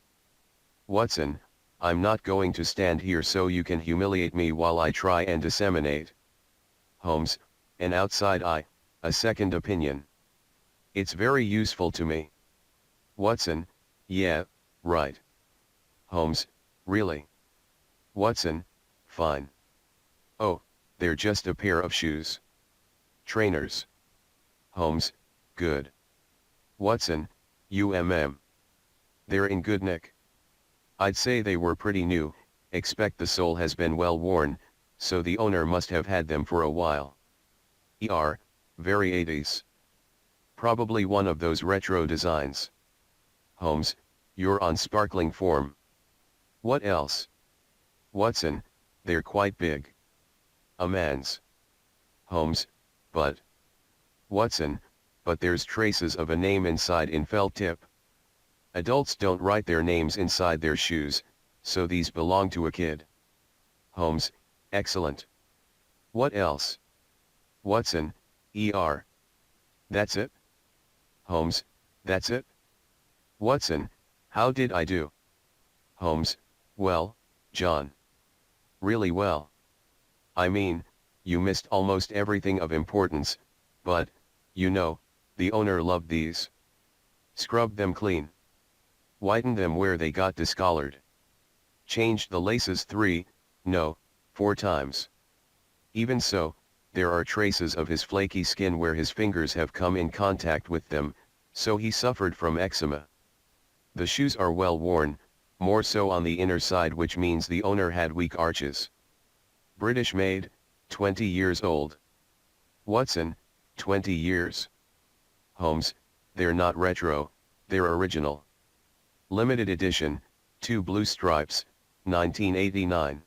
Watson, I'm not going to stand here so you can humiliate me while I try and disseminate. Holmes, an outside eye, a second opinion. It's very useful to me. Watson, yeah, right. Holmes, really? Watson, fine. Oh, they're just a pair of shoes. Trainers. Holmes, good. Watson, they're in good nick. I'd say they were pretty new, expect the sole has been well worn, so the owner must have had them for a while. Very 80s. Probably one of those retro designs. Holmes, you're on sparkling form. What else? Watson, they're quite big. A man's. Holmes, but. Watson, but there's traces of a name inside in felt tip. Adults don't write their names inside their shoes, so these belong to a kid. Holmes, excellent. What else? Watson, That's it? Holmes, that's it? Watson, how did I do? Holmes, well, John. Really well. I mean, you missed almost everything of importance, but, you know, the owner loved these. Scrubbed them clean. Whitened them where they got discolored. Changed the laces 4 times. Even so, there are traces of his flaky skin where his fingers have come in contact with them, so he suffered from eczema. The shoes are well worn, more so on the inner side, which means the owner had weak arches. British made, 20 years old. Watson, 20 years. Holmes, they're not retro, they're original. Limited edition, 2 blue stripes, 1989.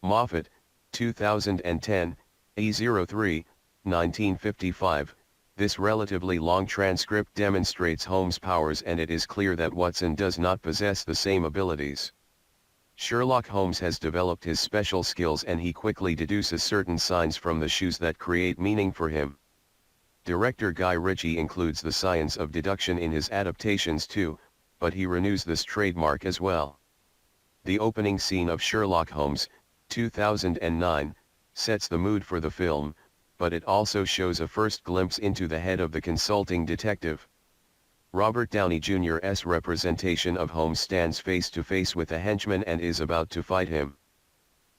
Moffat, 2010, E03, 1955. This relatively long transcript demonstrates Holmes' powers, and it is clear that Watson does not possess the same abilities. Sherlock Holmes has developed his special skills, and he quickly deduces certain signs from the shoes that create meaning for him. Director Guy Ritchie includes the science of deduction in his adaptations too, but he renews this trademark as well. The opening scene of Sherlock Holmes, 2009, sets the mood for the film, but it also shows a first glimpse into the head of the consulting detective. Robert Downey Jr.'s representation of Holmes stands face to face with a henchman and is about to fight him.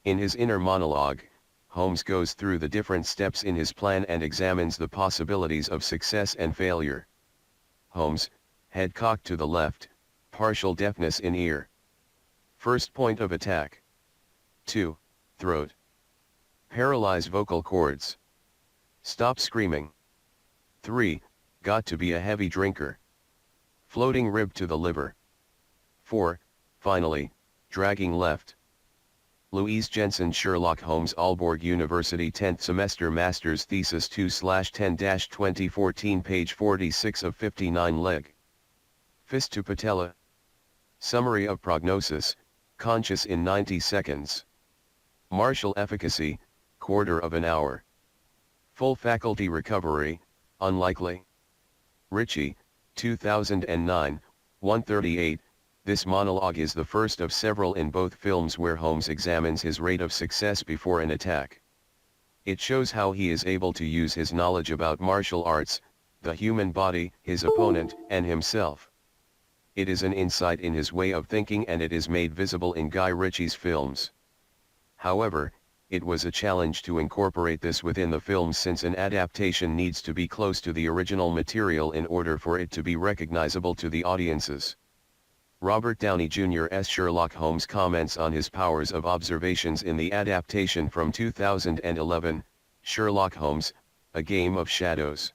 In his inner monologue, Holmes goes through the different steps in his plan and examines the possibilities of success and failure. Holmes, head cocked to the left, partial deafness in ear. First point of attack. 2. Throat. Paralyze vocal cords. Stop screaming. 3. Got to be a heavy drinker. Floating rib to the liver. 4. Finally, dragging left. Louise Jensen Sherlock Holmes Aalborg University 10th Semester Master's Thesis 2/10-2014 page 46 of 59 leg. Fist to patella. Summary of prognosis, conscious in 90 seconds. Martial efficacy, quarter of an hour. Full faculty recovery, unlikely. Ritchie, 2009, 138. This monologue is the first of several in both films where Holmes examines his rate of success before an attack. It shows how he is able to use his knowledge about martial arts, the human body, his opponent, and himself. It is an insight in his way of thinking, and it is made visible in Guy Ritchie's films. However, it was a challenge to incorporate this within the film, since an adaptation needs to be close to the original material in order for it to be recognizable to the audiences. Robert Downey Jr.'s Sherlock Holmes comments on his powers of observations in the adaptation from 2011, Sherlock Holmes, A Game of Shadows.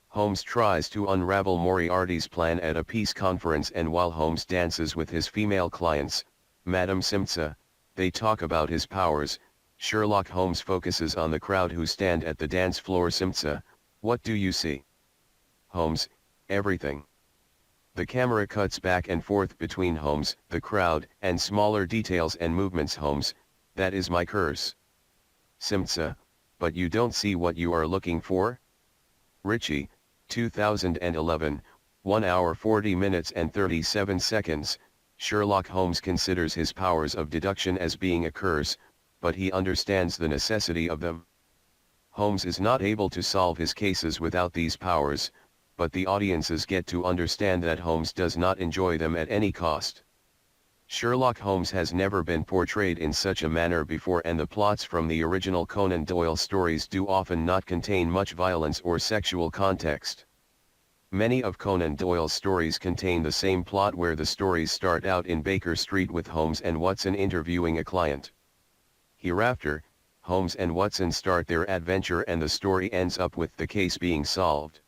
Holmes tries to unravel Moriarty's plan at a peace conference, and while Holmes dances with his female clients, Madame Simca, they talk about his powers. Sherlock Holmes focuses on the crowd who stand at the dance floor. Simca, what do you see? Holmes, everything. The camera cuts back and forth between Holmes, the crowd, and smaller details and movements. Holmes, that is my curse. Simca, but you don't see what you are looking for? Ritchie, 2011, 1 hour 40 minutes and 37 seconds, Sherlock Holmes considers his powers of deduction as being a curse, but he understands the necessity of them. Holmes is not able to solve his cases without these powers, but the audiences get to understand that Holmes does not enjoy them at any cost. Sherlock Holmes has never been portrayed in such a manner before, and the plots from the original Conan Doyle stories do often not contain much violence or sexual context. Many of Conan Doyle's stories contain the same plot, where the stories start out in Baker Street with Holmes and Watson interviewing a client. Hereafter, Holmes and Watson start their adventure and the story ends up with the case being solved.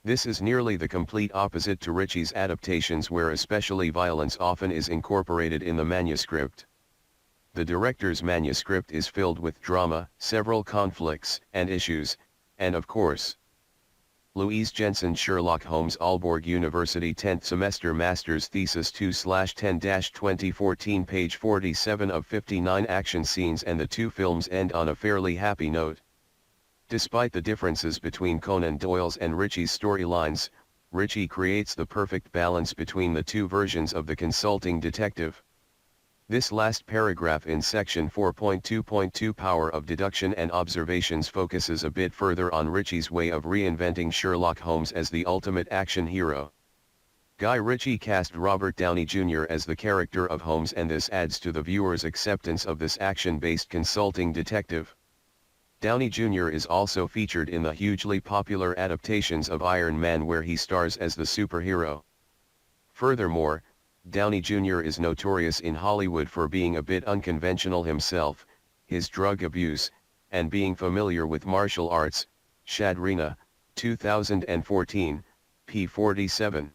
This is nearly the complete opposite to Ritchie's adaptations, where especially violence often is incorporated in the manuscript. The director's manuscript is filled with drama, several conflicts and issues, and of course, Louise Jensen Sherlock Holmes Aalborg University 10th Semester Master's Thesis 2/10-2014 page 47 of 59 action scenes, and the two films end on a fairly happy note. Despite the differences between Conan Doyle's and Ritchie's storylines, Ritchie creates the perfect balance between the two versions of the consulting detective. This last paragraph in section 4.2.2 Power of Deduction and Observations focuses a bit further on Ritchie's way of reinventing Sherlock Holmes as the ultimate action hero. Guy Ritchie cast Robert Downey Jr. as the character of Holmes, and this adds to the viewer's acceptance of this action-based consulting detective. Downey Jr. is also featured in the hugely popular adaptations of Iron Man, where he stars as the superhero. Furthermore, Downey Jr. is notorious in Hollywood for being a bit unconventional himself, his drug abuse, and being familiar with martial arts. Shadrina, 2014, p. 47.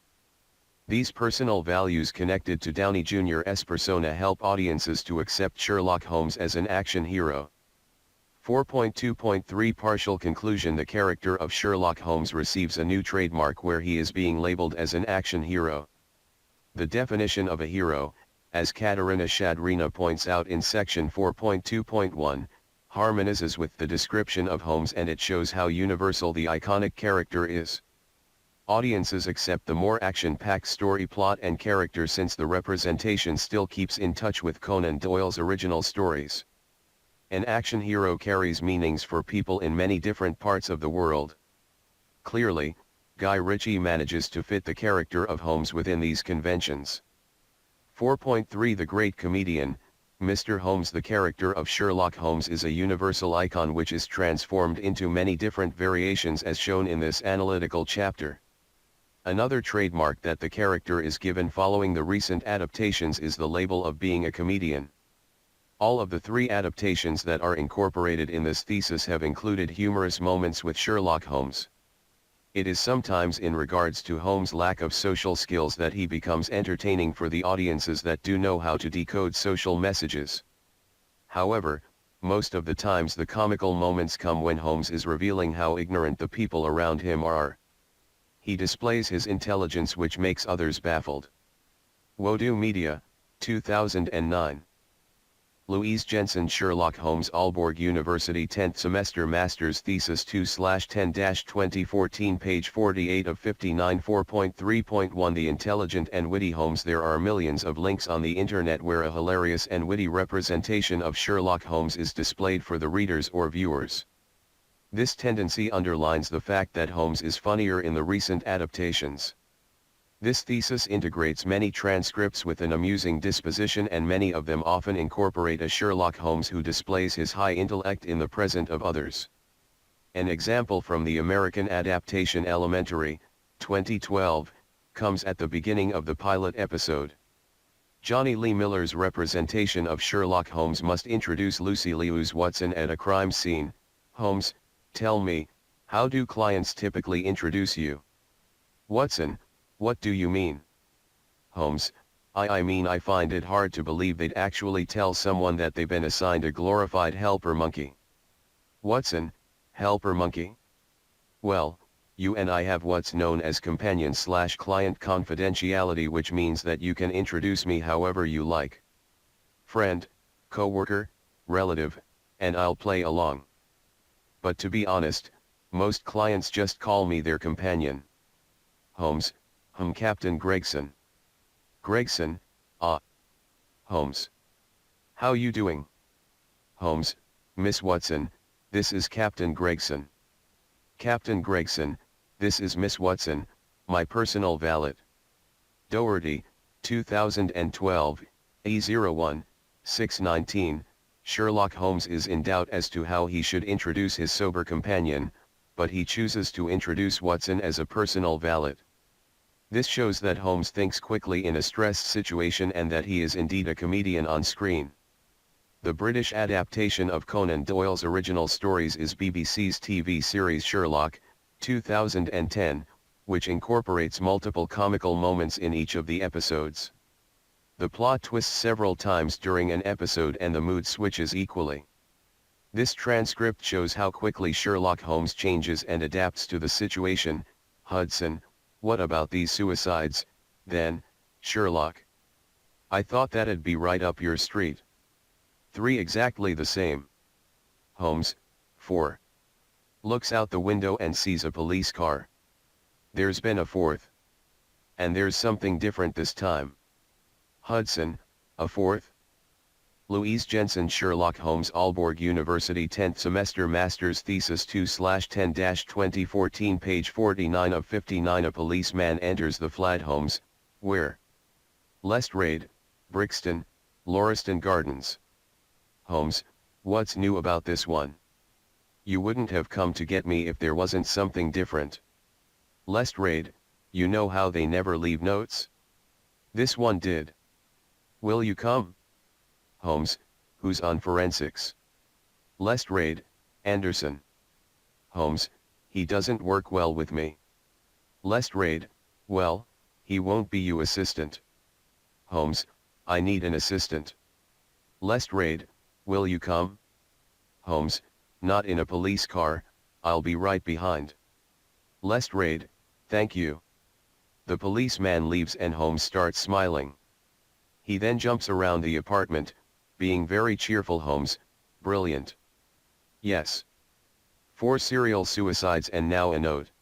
These personal values connected to Downey Jr.'s persona help audiences to accept Sherlock Holmes as an action hero. 4.2.3 Partial conclusion. The character of Sherlock Holmes receives a new trademark where he is being labeled as an action hero. The definition of a hero, as Katerina Shadrina points out in section 4.2.1, harmonizes with the description of Holmes, and it shows how universal the iconic character is. Audiences accept the more action-packed story plot and character, since the representation still keeps in touch with Conan Doyle's original stories. An action hero carries meanings for people in many different parts of the world. Clearly, Guy Ritchie manages to fit the character of Holmes within these conventions. 4.3 The Great Comedian, Mr. Holmes. The character of Sherlock Holmes is a universal icon which is transformed into many different variations as shown in this analytical chapter. Another trademark that the character is given following the recent adaptations is the label of being a comedian. All of the three adaptations that are incorporated in this thesis have included humorous moments with Sherlock Holmes. It is sometimes in regards to Holmes' lack of social skills that he becomes entertaining for the audiences that do know how to decode social messages. However, most of the times the comical moments come when Holmes is revealing how ignorant the people around him are. He displays his intelligence which makes others baffled. Wodu Media, 2009. Louise Jensen Sherlock Holmes Aalborg University 10th Semester Master's Thesis 2/10-2014 page 48 of 59 4.3.1 The intelligent and witty Holmes. There are millions of links on the internet where a hilarious and witty representation of Sherlock Holmes is displayed for the readers or viewers. This tendency underlines the fact that Holmes is funnier in the recent adaptations. This thesis integrates many transcripts with an amusing disposition, and many of them often incorporate a Sherlock Holmes who displays his high intellect in the presence of others. An example from the American adaptation Elementary, 2012, comes at the beginning of the pilot episode. Johnny Lee Miller's representation of Sherlock Holmes must introduce Lucy Liu's Watson at a crime scene. Holmes, tell me, how do clients typically introduce you? Watson, what do you mean? Holmes, I mean I find it hard to believe they'd actually tell someone that they've been assigned a glorified helper monkey. Watson, helper monkey? Well, you and I have what's known as companion/client confidentiality, which means that you can introduce me however you like. Friend, co-worker, relative, and I'll play along. But to be honest, most clients just call me their companion. Holmes, Captain Gregson. Gregson, ah. Holmes. How you doing? Holmes, Miss Watson, this is Captain Gregson. Captain Gregson, this is Miss Watson, my personal valet. Doherty, 2012, A01, 619, Sherlock Holmes is in doubt as to how he should introduce his sober companion, but he chooses to introduce Watson as a personal valet. This shows that Holmes thinks quickly in a stressed situation and that he is indeed a comedian on screen. The British adaptation of Conan Doyle's original stories is BBC's TV series Sherlock, 2010, which incorporates multiple comical moments in each of the episodes. The plot twists several times during an episode and the mood switches equally. This transcript shows how quickly Sherlock Holmes changes and adapts to the situation. Hudson, what about these suicides, then, Sherlock? I thought that'd be right up your street. 3 exactly the same. Holmes, 4. Looks out the window and sees a police car. There's been a 4th. And there's something different this time. Hudson, a 4th? Louise Jensen, Sherlock Holmes, Aalborg University 10th semester master's thesis 2/10-2014, page 49 of 59. A policeman enters the flat Holmes, where? Lestrade, Brixton, Lauriston Gardens. Holmes, what's new about this one? You wouldn't have come to get me if there wasn't something different. Lestrade, you know how they never leave notes? This one did. Will you come? Holmes, who's on forensics? Lestrade, Anderson. Holmes, he doesn't work well with me. Lestrade, well, he won't be your assistant. Holmes, I need an assistant. Lestrade, will you come? Holmes, not in a police car, I'll be right behind. Lestrade, thank you. The policeman leaves and Holmes starts smiling. He then jumps around the apartment, being very cheerful. Holmes, brilliant. Yes. 4 serial suicides and now a note.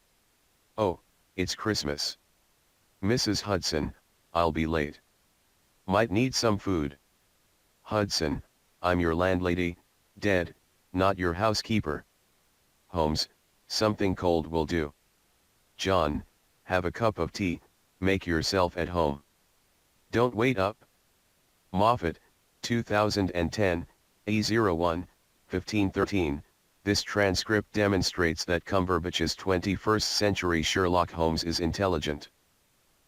Oh, it's Christmas. Mrs. Hudson, I'll be late. Might need some food. Hudson, I'm your landlady, dead, not your housekeeper. Holmes, something cold will do. John, have a cup of tea, make yourself at home. Don't wait up. Moffat, 2010, A01, 1513. This transcript demonstrates that Cumberbatch's 21st century Sherlock Holmes is intelligent.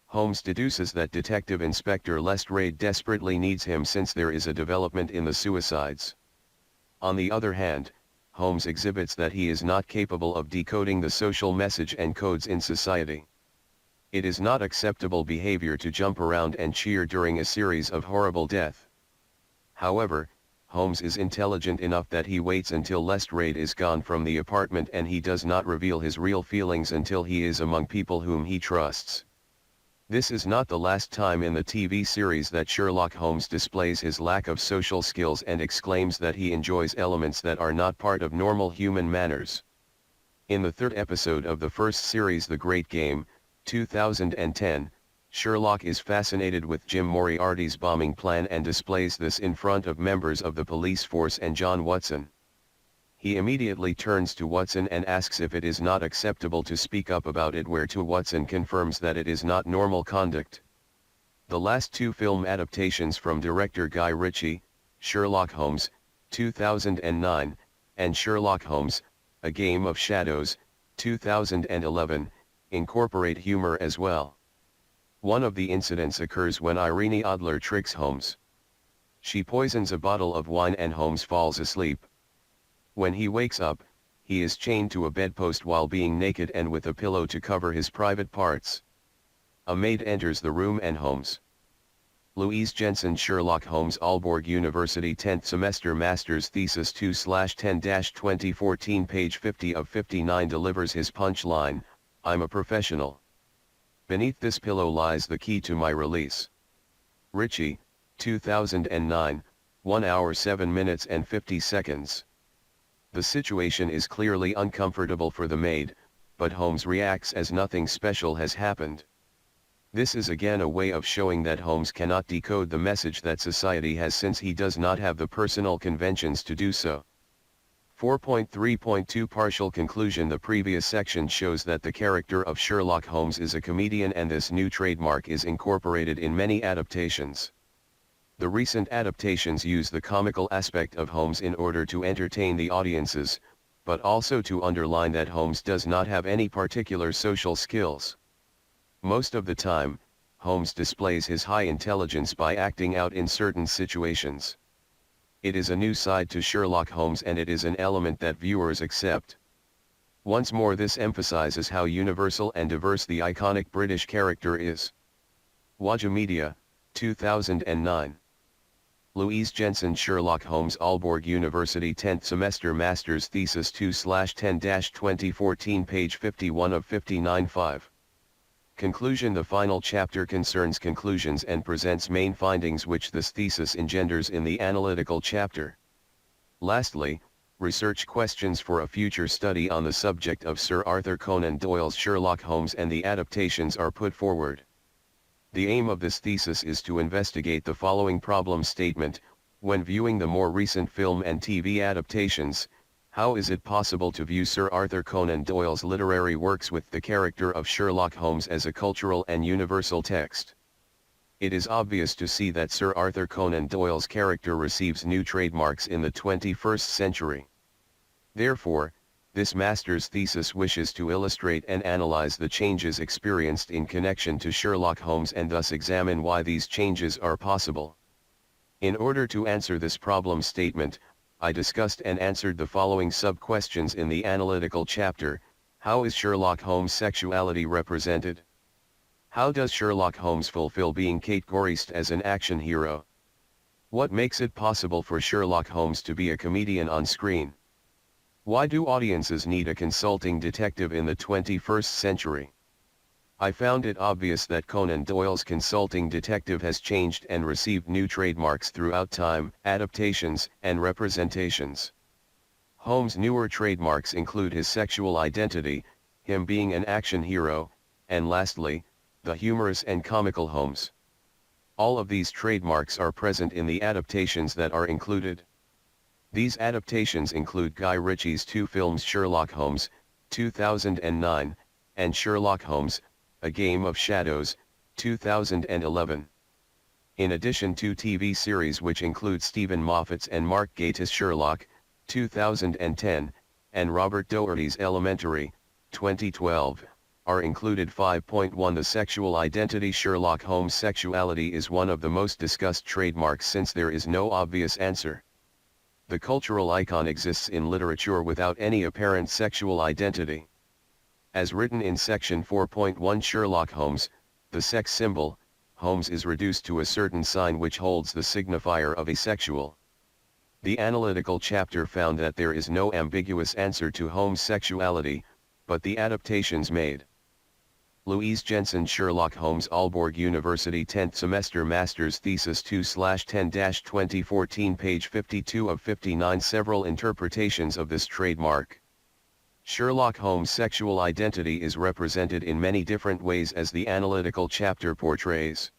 Holmes deduces that Detective Inspector Lestrade desperately needs him since there is a development in the suicides. On the other hand, Holmes exhibits that he is not capable of decoding the social message and codes in society. It is not acceptable behavior to jump around and cheer during a series of horrible death. However, Holmes is intelligent enough that he waits until Lestrade is gone from the apartment and he does not reveal his real feelings until he is among people whom he trusts. This is not the last time in the TV series that Sherlock Holmes displays his lack of social skills and exclaims that he enjoys elements that are not part of normal human manners. In the 3rd episode of the first series, The Great Game, 2010, Sherlock is fascinated with Jim Moriarty's bombing plan and displays this in front of members of the police force and John Watson. He immediately turns to Watson and asks if it is not acceptable to speak up about it, whereto Watson confirms that it is not normal conduct. The last 2 film adaptations from director Guy Ritchie, Sherlock Holmes, 2009, and Sherlock Holmes, A Game of Shadows, 2011, incorporate humor as well. One of the incidents occurs when Irene Adler tricks Holmes. She poisons a bottle of wine and Holmes falls asleep. When he wakes up, he is chained to a bedpost while being naked and with a pillow to cover his private parts. A maid enters the room and Holmes. Louise Jensen, Sherlock Holmes, Aalborg University, 10th semester, master's thesis 2/10-2014, page 50 of 59, delivers his punchline, "I'm a professional. Beneath this pillow lies the key to my release." Ritchie, 2009, 1 hour 7 minutes and 50 seconds. The situation is clearly uncomfortable for the maid, but Holmes reacts as nothing special has happened. This is again a way of showing that Holmes cannot decode the message that society has, since he does not have the personal conventions to do so. 4.3.2 Partial conclusion. The previous section shows that the character of Sherlock Holmes is a comedian, and this new trademark is incorporated in many adaptations. The recent adaptations use the comical aspect of Holmes in order to entertain the audiences, but also to underline that Holmes does not have any particular social skills. Most of the time, Holmes displays his high intelligence by acting out in certain situations. It is a new side to Sherlock Holmes, and it is an element that viewers accept. Once more, this emphasizes how universal and diverse the iconic British character is. Waja Media, 2009. Louise Jensen, Sherlock Holmes, Aalborg University, 10th semester, master's thesis 2/10-2014, page 51 of 59. 5. Conclusion. The final chapter concerns conclusions and presents main findings which this thesis engenders in the analytical chapter. Lastly, research questions for a future study on the subject of Sir Arthur Conan Doyle's Sherlock Holmes and the adaptations are put forward. The aim of this thesis is to investigate the following problem statement: when viewing the more recent film and TV adaptations, how is it possible to view Sir Arthur Conan Doyle's literary works with the character of Sherlock Holmes as a cultural and universal text? It is obvious to see that Sir Arthur Conan Doyle's character receives new trademarks in the 21st century. Therefore, this master's thesis wishes to illustrate and analyze the changes experienced in connection to Sherlock Holmes and thus examine why these changes are possible. In order to answer this problem statement, I discussed and answered the following sub-questions in the analytical chapter. How is Sherlock Holmes' sexuality represented? How does Sherlock Holmes fulfill being categorized as an action hero? What makes it possible for Sherlock Holmes to be a comedian on screen? Why do audiences need a consulting detective in the 21st century? I found it obvious that Conan Doyle's consulting detective has changed and received new trademarks throughout time, adaptations, and representations. Holmes' newer trademarks include his sexual identity, him being an action hero, and lastly, the humorous and comical Holmes. All of these trademarks are present in the adaptations that are included. These adaptations include Guy Ritchie's two films, Sherlock Holmes, 2009, and Sherlock Holmes, A Game of Shadows, 2011. In addition to TV series which include Stephen Moffat's and Mark Gatiss' Sherlock, 2010, and Robert Doherty's Elementary, 2012, are included. 5.1 The sexual identity. Sherlock Holmes' sexuality is one of the most discussed trademarks since there is no obvious answer. The cultural icon exists in literature without any apparent sexual identity. As written in section 4.1, Sherlock Holmes, the sex symbol, Holmes is reduced to a certain sign which holds the signifier of asexual. The analytical chapter found that there is no ambiguous answer to Holmes' sexuality, but the adaptations made. Louise Jensen, Sherlock Holmes, Aalborg University, 10th semester, master's thesis 2/10-2014, page 52 of 59. Several interpretations of this trademark. Sherlock Holmes' sexual identity is represented in many different ways, as the analytical chapter portrays.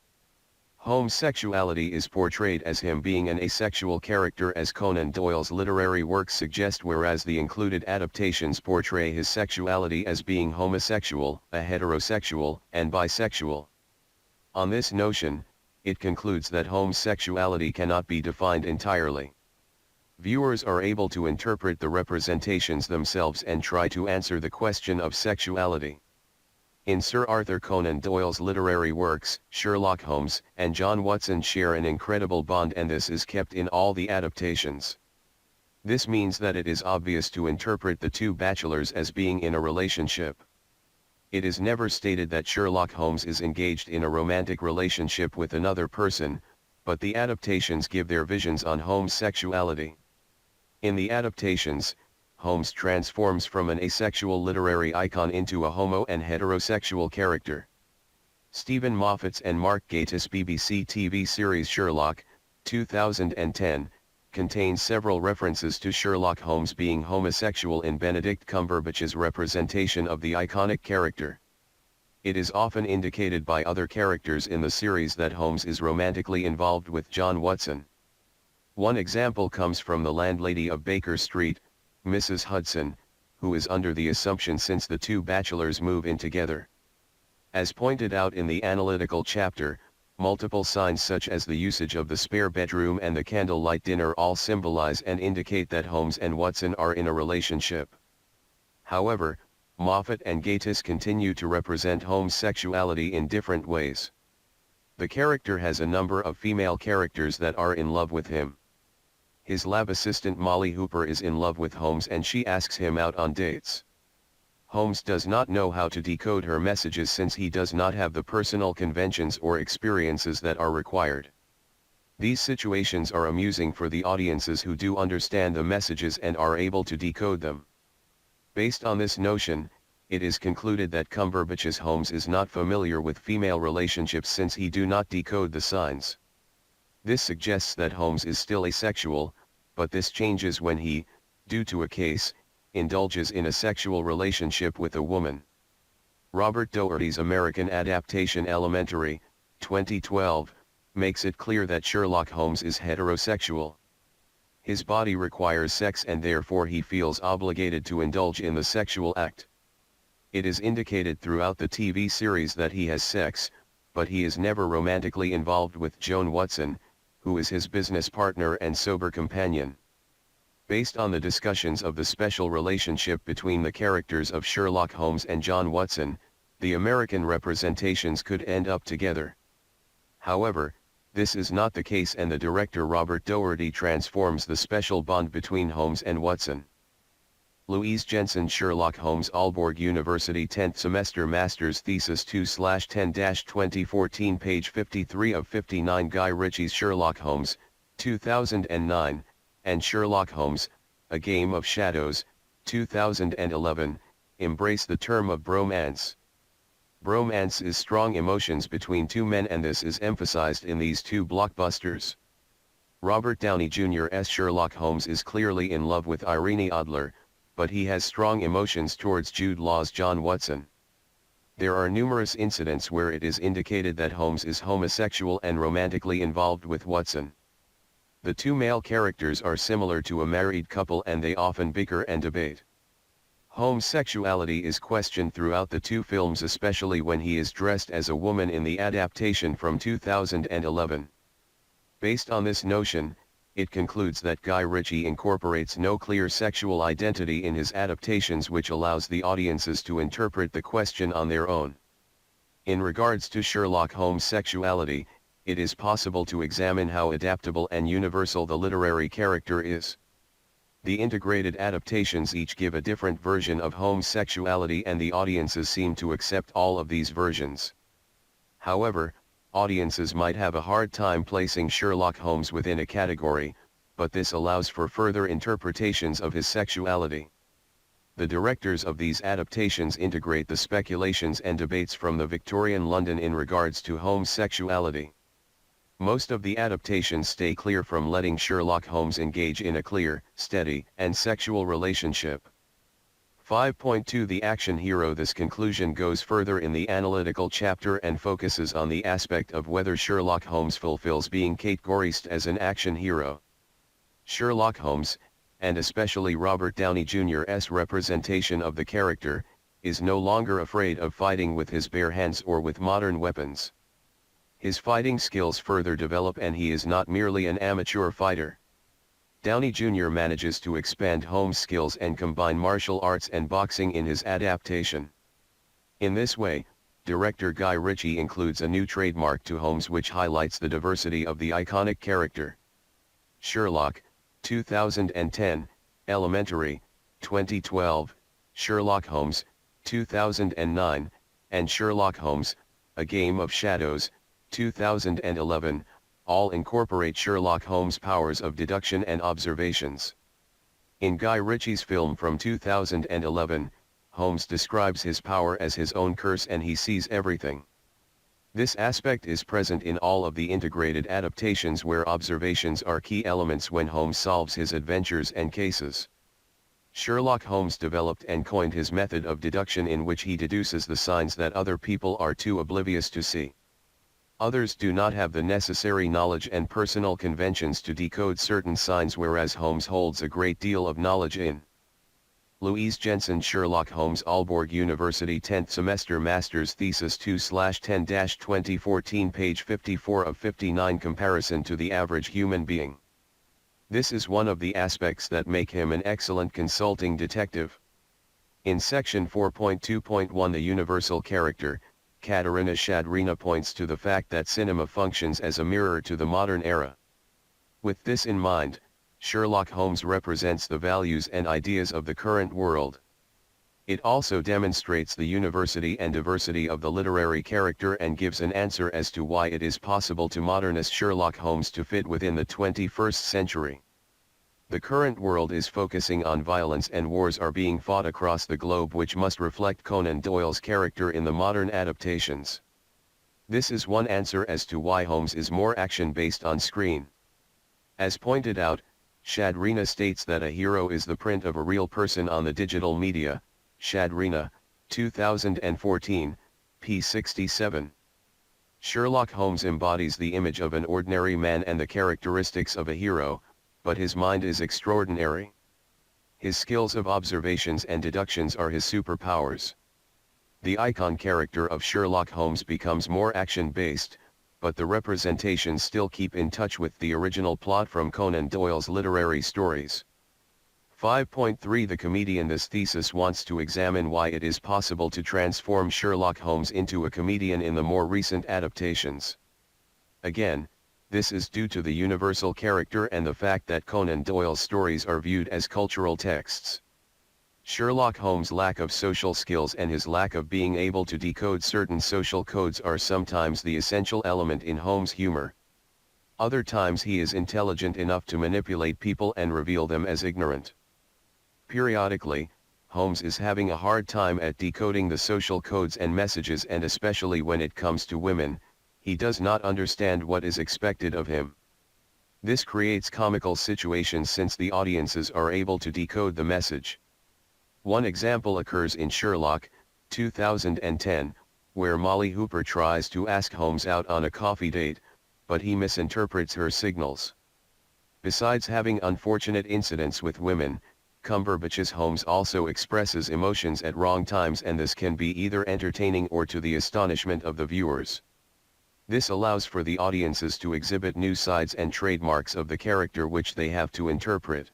Holmes' sexuality is portrayed as him being an asexual character, as Conan Doyle's literary works suggest, whereas the included adaptations portray his sexuality as being homosexual, a heterosexual, and bisexual. On this notion, it concludes that Holmes' sexuality cannot be defined entirely. Viewers are able to interpret the representations themselves and try to answer the question of sexuality. In Sir Arthur Conan Doyle's literary works, Sherlock Holmes and John Watson share an incredible bond, and this is kept in all the adaptations. This means that it is obvious to interpret the two bachelors as being in a relationship. It is never stated that Sherlock Holmes is engaged in a romantic relationship with another person, but the adaptations give their visions on Holmes' sexuality. In the adaptations, Holmes transforms from an asexual literary icon into a homo and heterosexual character. Stephen Moffat's and Mark Gatiss' BBC TV series Sherlock, 2010, contains several references to Sherlock Holmes being homosexual in Benedict Cumberbatch's representation of the iconic character. It is often indicated by other characters in the series that Holmes is romantically involved with John Watson. One example comes from the landlady of Baker Street, Mrs. Hudson, who is under the assumption since the two bachelors move in together. As pointed out in the analytical chapter, multiple signs such as the usage of the spare bedroom and the candlelight dinner all symbolize and indicate that Holmes and Watson are in a relationship. However, Moffat and Gatiss continue to represent Holmes' sexuality in different ways. The character has a number of female characters that are in love with him. His lab assistant Molly Hooper is in love with Holmes and she asks him out on dates. Holmes does not know how to decode her messages since he does not have the personal conventions or experiences that are required. These situations are amusing for the audiences who do understand the messages and are able to decode them. Based on this notion, it is concluded that Cumberbatch's Holmes is not familiar with female relationships since he do not decode the signs. This suggests that Holmes is still asexual, but this changes when he, due to a case, indulges in a sexual relationship with a woman. Robert Doherty's American adaptation Elementary, 2012, makes it clear that Sherlock Holmes is heterosexual. His body requires sex and therefore he feels obligated to indulge in the sexual act. It is indicated throughout the TV series that he has sex, but he is never romantically involved with Joan Watson, who is his business partner and sober companion. Based on the discussions of the special relationship between the characters of Sherlock Holmes and John Watson, the American representations could end up together. However, this is not the case and the director Robert Doherty transforms the special bond between Holmes and Watson. Louise Jensen Sherlock Holmes Aalborg University 10th Semester Master's Thesis 2/10-2014 page 53 of 59 Guy Ritchie's Sherlock Holmes, 2009, and Sherlock Holmes, A Game of Shadows, 2011, embrace the term of bromance. Bromance is strong emotions between two men and this is emphasized in these two blockbusters. Robert Downey Jr.'s Sherlock Holmes is clearly in love with Irene Adler, but he has strong emotions towards Jude Law's John Watson. There are numerous incidents where it is indicated that Holmes is homosexual and romantically involved with Watson. The two male characters are similar to a married couple and they often bicker and debate. Holmes' sexuality is questioned throughout the two films, especially when he is dressed as a woman in the adaptation from 2011. Based on this notion, it concludes that Guy Ritchie incorporates no clear sexual identity in his adaptations, which allows the audiences to interpret the question on their own. In regards to Sherlock Holmes' sexuality, it is possible to examine how adaptable and universal the literary character is. The integrated adaptations each give a different version of Holmes' sexuality and the audiences seem to accept all of these versions. However, audiences might have a hard time placing Sherlock Holmes within a category, but this allows for further interpretations of his sexuality. The directors of these adaptations integrate the speculations and debates from the Victorian London in regards to Holmes' sexuality. Most of the adaptations stay clear from letting Sherlock Holmes engage in a clear, steady, and sexual relationship. 5.2 The action hero. This conclusion goes further in the analytical chapter and focuses on the aspect of whether Sherlock Holmes fulfills being categorized as an action hero. Sherlock Holmes, and especially Robert Downey Jr.'s representation of the character, is no longer afraid of fighting with his bare hands or with modern weapons. His fighting skills further develop and he is not merely an amateur fighter. Downey Jr. manages to expand Holmes' skills and combine martial arts and boxing in his adaptation. In this way, Director Guy Ritchie includes a new trademark to Holmes which highlights the diversity of the iconic character. Sherlock, 2010, Elementary, 2012, Sherlock Holmes, 2009, and Sherlock Holmes, A Game of Shadows, 2011, all incorporate Sherlock Holmes' powers of deduction and observations. In Guy Ritchie's film from 2011, Holmes describes his power as his own curse and he sees everything. This aspect is present in all of the integrated adaptations where observations are key elements when Holmes solves his adventures and cases. Sherlock Holmes developed and coined his method of deduction in which he deduces the signs that other people are too oblivious to see. Others do not have the necessary knowledge and personal conventions to decode certain signs, whereas Holmes holds a great deal of knowledge in. Louise Jensen, Sherlock Holmes, Aalborg University 10th Semester Master's Thesis 2/10-2014, page 54 of 59. Comparison to the average human being. This is one of the aspects that make him an excellent consulting detective. In section 4.2.1, the universal character, Katerina Shadrina points to the fact that cinema functions as a mirror to the modern era. With this in mind, Sherlock Holmes represents the values and ideas of the current world. It also demonstrates the universality and diversity of the literary character and gives an answer as to why it is possible to modernist Sherlock Holmes to fit within the 21st century. The current world is focusing on violence and wars are being fought across the globe, which must reflect Conan Doyle's character in the modern adaptations. This is one answer as to why Holmes is more action-based on screen. As pointed out, Shadrina states that a hero is the print of a real person on the digital media. Shadrina, 2014, p. 67. Sherlock Holmes embodies the image of an ordinary man and the characteristics of a hero, but his mind is extraordinary. His skills of observations and deductions are his superpowers. The icon character of Sherlock Holmes becomes more action-based, but the representations still keep in touch with the original plot from Conan Doyle's literary stories. 5.3 The comedian. This thesis wants to examine why it is possible to transform Sherlock Holmes into a comedian in the more recent adaptations. Again, this is due to the universal character and the fact that Conan Doyle's stories are viewed as cultural texts. Sherlock Holmes' lack of social skills and his lack of being able to decode certain social codes are sometimes the essential element in Holmes' humor. Other times he is intelligent enough to manipulate people and reveal them as ignorant. Periodically, Holmes is having a hard time at decoding the social codes and messages, and especially when it comes to women, he does not understand what is expected of him. This creates comical situations since the audiences are able to decode the message. One example occurs in Sherlock, 2010, where Molly Hooper tries to ask Holmes out on a coffee date, but he misinterprets her signals. Besides having unfortunate incidents with women, Cumberbatch's Holmes also expresses emotions at wrong times, and this can be either entertaining or to the astonishment of the viewers. This allows for the audiences to exhibit new sides and trademarks of the character which they have to interpret.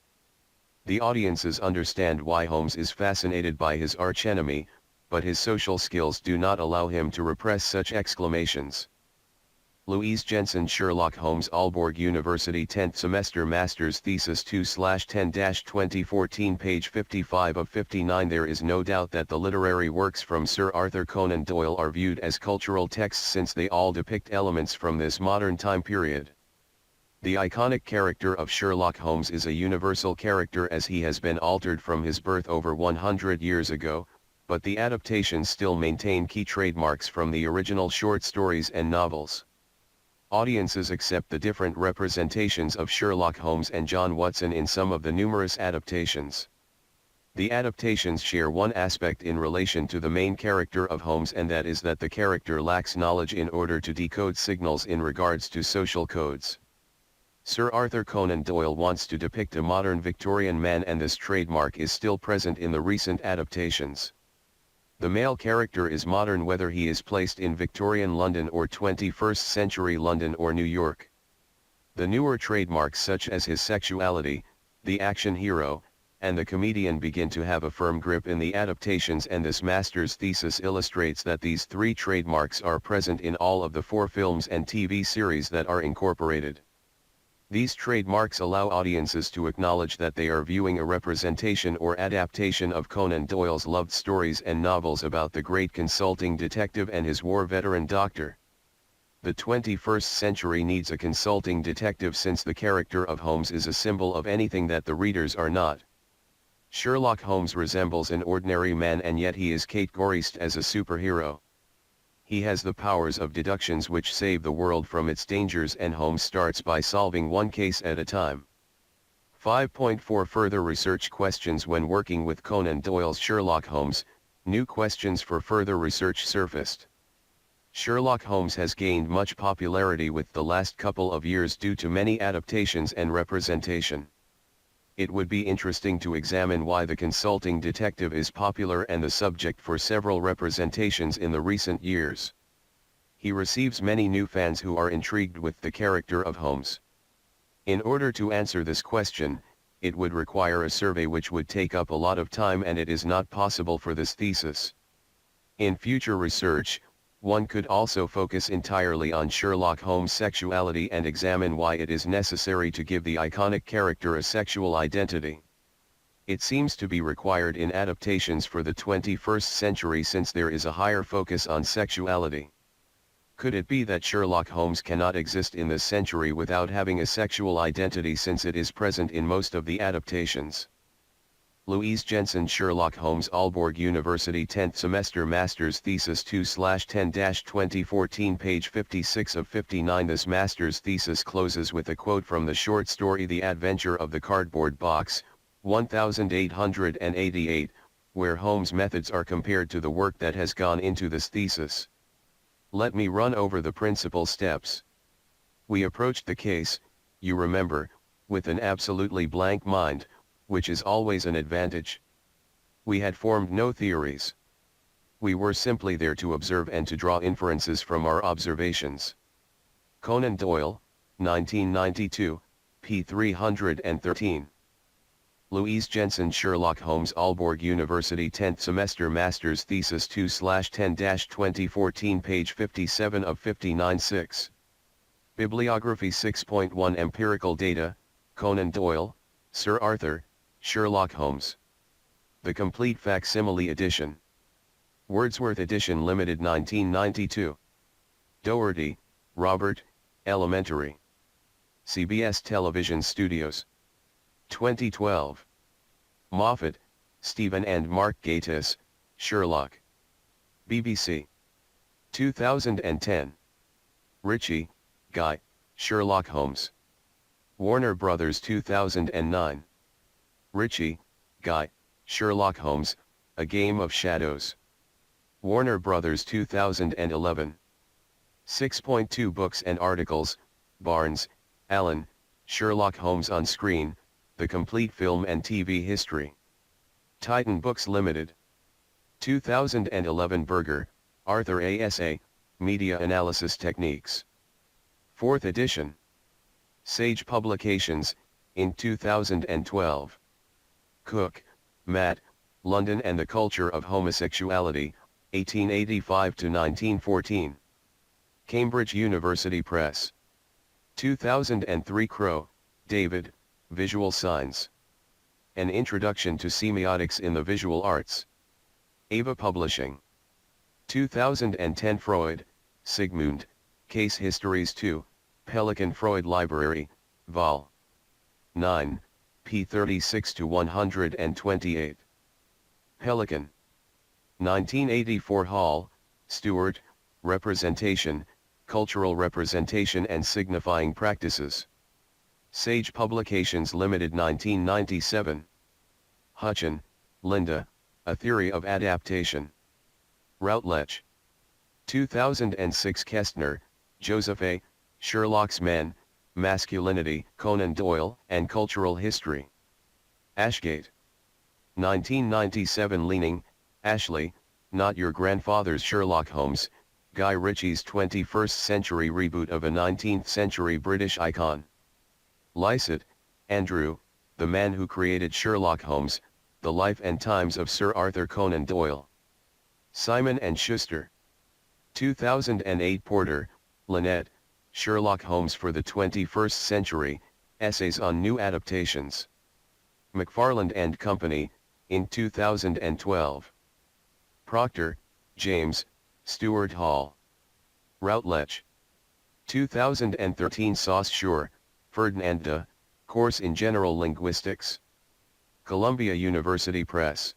The audiences understand why Holmes is fascinated by his archenemy, but his social skills do not allow him to repress such exclamations. Louise Jensen, Sherlock Holmes, Aalborg University 10th Semester Master's Thesis 2/10-2014, page 55 of 59. There is no doubt that the literary works from Sir Arthur Conan Doyle are viewed as cultural texts since they all depict elements from this modern time period. The iconic character of Sherlock Holmes is a universal character as he has been altered from his birth over 100 years ago, but the adaptations still maintain key trademarks from the original short stories and novels. Audiences accept the different representations of Sherlock Holmes and John Watson in some of the numerous adaptations. The adaptations share one aspect in relation to the main character of Holmes, and that is that the character lacks knowledge in order to decode signals in regards to social codes. Sir Arthur Conan Doyle wants to depict a modern Victorian man, and this trademark is still present in the recent adaptations. The male character is modern whether he is placed in Victorian London or 21st century London or New York. The newer trademarks such as his sexuality, the action hero, and the comedian begin to have a firm grip in the adaptations, and this master's thesis illustrates that these three trademarks are present in all of the 4 films and TV series that are incorporated. These trademarks allow audiences to acknowledge that they are viewing a representation or adaptation of Conan Doyle's loved stories and novels about the great consulting detective and his war veteran doctor. The 21st century needs a consulting detective, since the character of Holmes is a symbol of anything that the readers are not. Sherlock Holmes resembles an ordinary man, and yet he is categorized as a superhero. He has the powers of deductions which save the world from its dangers, and Holmes starts by solving one case at a time. 5.4 Further research questions. When working with Conan Doyle's Sherlock Holmes, new questions for further research surfaced. Sherlock Holmes has gained much popularity with the last couple of years due to many adaptations and representation. It would be interesting to examine why the consulting detective is popular and the subject for several representations in the recent years. He receives many new fans who are intrigued with the character of Holmes. In order to answer this question, it would require a survey which would take up a lot of time, and it is not possible for this thesis. In future research, one could also focus entirely on Sherlock Holmes' sexuality and examine why it is necessary to give the iconic character a sexual identity. It seems to be required in adaptations for the 21st century, since there is a higher focus on sexuality. Could it be that Sherlock Holmes cannot exist in this century without having a sexual identity, since it is present in most of the adaptations? Louise Jensen, Sherlock Holmes, Aalborg University, 10th semester, master's thesis 2/10-2014, page 56 of 59. This master's thesis closes with a quote from the short story The Adventure of the Cardboard Box, 1888, where Holmes' methods are compared to the work that has gone into this thesis. Let me run over the principal steps. We approached the case, you remember, with an absolutely blank mind, which is always an advantage. We had formed no theories. We were simply there to observe and to draw inferences from our observations. Conan Doyle, 1992, p. 313. Louise Jensen, Sherlock Holmes, Aalborg University, 10th semester, master's thesis 2/10-2014, page 57 of 59. 6. Bibliography 6.1 Empirical data, Conan Doyle, Sir Arthur, Sherlock Holmes. The Complete Facsimile Edition. Wordsworth Edition Limited, 1992. Doherty, Robert, Elementary. CBS Television Studios. 2012. Moffat, Stephen and Mark Gatiss, Sherlock. BBC. 2010. Ritchie, Guy, Sherlock Holmes. Warner Brothers, 2009. Ritchie, Guy, Sherlock Holmes, A Game of Shadows. Warner Brothers, 2011. 6.2 Books and Articles, Barnes, Allen, Sherlock Holmes on Screen, The Complete Film and TV History. Titan Books Limited. 2011 Berger, Arthur ASA, Media Analysis Techniques. 4th edition. Sage Publications, in 2012. Cook, Matt, London and the Culture of Homosexuality, 1885-1914. Cambridge University Press. 2003 Crow, David, Visual Signs. An Introduction to Semiotics in the Visual Arts. Ava Publishing. 2010 Freud, Sigmund, Case Histories 2, Pelican Freud Library, Vol. 9, p. 36-128. Pelican. 1984 Hall, Stewart, Representation, Cultural Representation and Signifying Practices. Sage Publications Limited, 1997. Hutchin, Linda, A Theory of Adaptation. Routledge. 2006 Kestner, Joseph A., Sherlock's Men, Masculinity, Conan Doyle, and Cultural History. Ashgate. 1997 Leaning, Ashley, Not Your Grandfather's Sherlock Holmes, Guy Ritchie's 21st century reboot of a 19th century British icon. Lycett, Andrew, the man who created Sherlock Holmes, The Life and Times of Sir Arthur Conan Doyle. Simon & Schuster. 2008. Porter, Lynette, Sherlock Holmes for the 21st Century, Essays on New Adaptations. McFarland and Company, in 2012. Proctor, James, Stuart Hall. Routledge. 2013. Saussure, Ferdinand, Course in General Linguistics. Columbia University Press.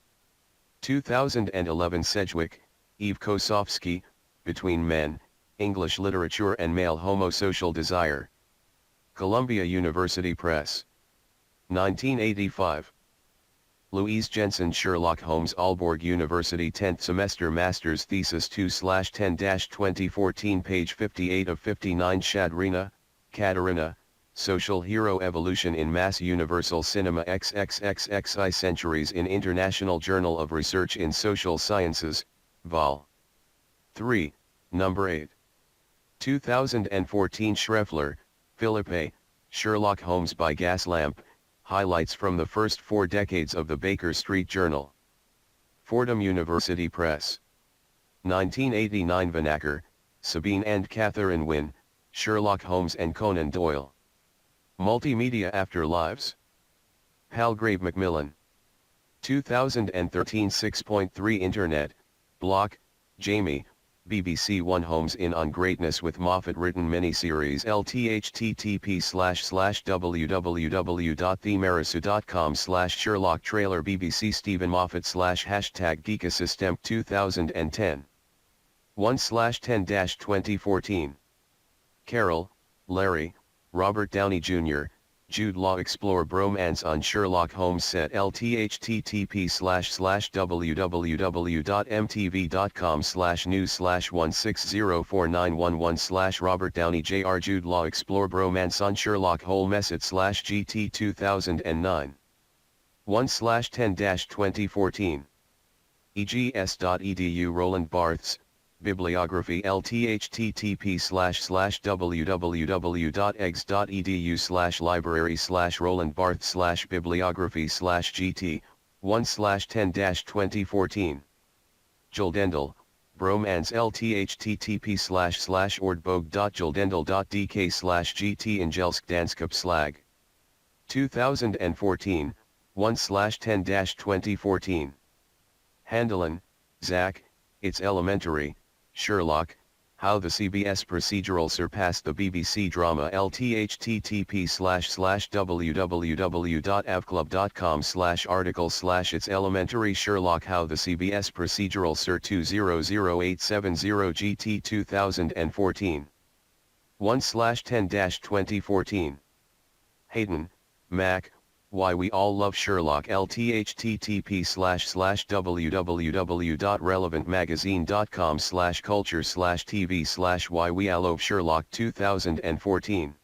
2011. Sedgwick, Eve Kosofsky, Between Men, English Literature and Male Homosocial Desire. Columbia University Press. 1985. Louise Jensen, Sherlock Holmes, Aalborg University 10th Semester Master's Thesis 2/10-2014, page 58 of 59. Shadrina, Katerina, Social Hero Evolution in Mass Universal Cinema XXXXI Centuries in International Journal of Research in Social Sciences, Vol. 3, Number 8. 2014. Schreffler, Philippe, Sherlock Holmes by Gaslamp, Highlights from the First 4 Decades of the Baker Street Journal. Fordham University Press. 1989. Vanacker, Sabine and Catherine Wynne, Sherlock Holmes and Conan Doyle. Multimedia Afterlives. Palgrave Macmillan. 2013. 6.3 Internet, Block, Jamie, BBC One Holmes in on Greatness with Moffat written miniseries http://www.themarisu.com/Sherlock trailer BBC Stephen Moffat #Geekosystem 2010 1/10-2014 Carroll, Larry, Robert Downey Jr., Jude Law explore bromance on Sherlock Holmes set http://www.mtv.com/news/1604911/ Robert Downey Jr. Jude Law explore bromance on Sherlock Holmes set /GT 2009 1/10-2014 egs.edu Roland Barthes, Bibliography http://www.egs.edu/library/Roland Barthes/bibliography/GT 1/10-2014 Joldendal, Bromance http://ordbog.joldendal.dk/GT Ingelsk Danskap Slag 2014 1/10-2014 Handelin, Zach, It's Elementary, Sherlock, How the CBS Procedural Surpassed the BBC Drama http://www.avclub.com/article/It's Elementary Sherlock How the CBS Procedural Sir 200870 GT 2014 1/10-2014 Hayden, Mac, Why We All Love Sherlock http://relevantmagazine.com/culture/tv/Why We All Love Sherlock 2014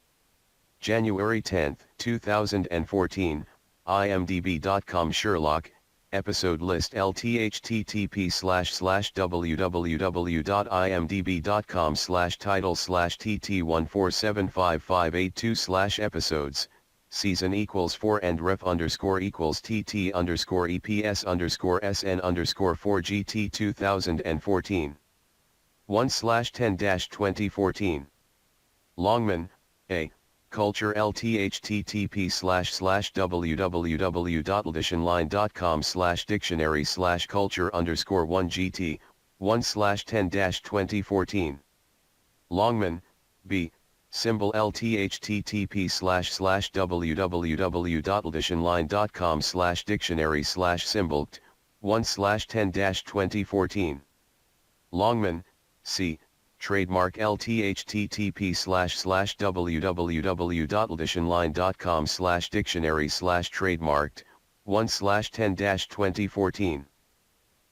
January 10, 2014, imdb.com Sherlock, Episode List http://www.imdb.com/title/tt1475582/episodes Season = 4 and ref _ tt _ eps _ sn _ 4 GT 2014 1/10-2014 Longman, A. Culture http://www.editionline.com/dictionary/culture _ 1 GT 1/10-2014 Longman, B. Symbol http://www.editionline.com/dictionary/symbol 1/10-2014 Longman, C. Trademark http://www.editionline.com/dictionary/trademarked 1/10-2014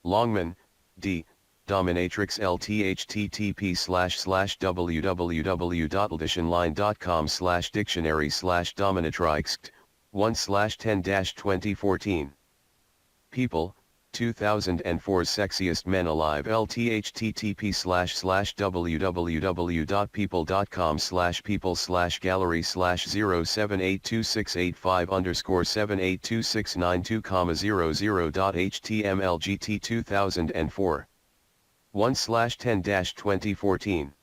Longman, D. Dominatrix http://www.editionline.com/dictionary/dominatrix 1/10-2014 People, 2004 Sexiest Men Alive http://www.people.com/people/gallery/0782685_00.html/gt2004 1/10-2014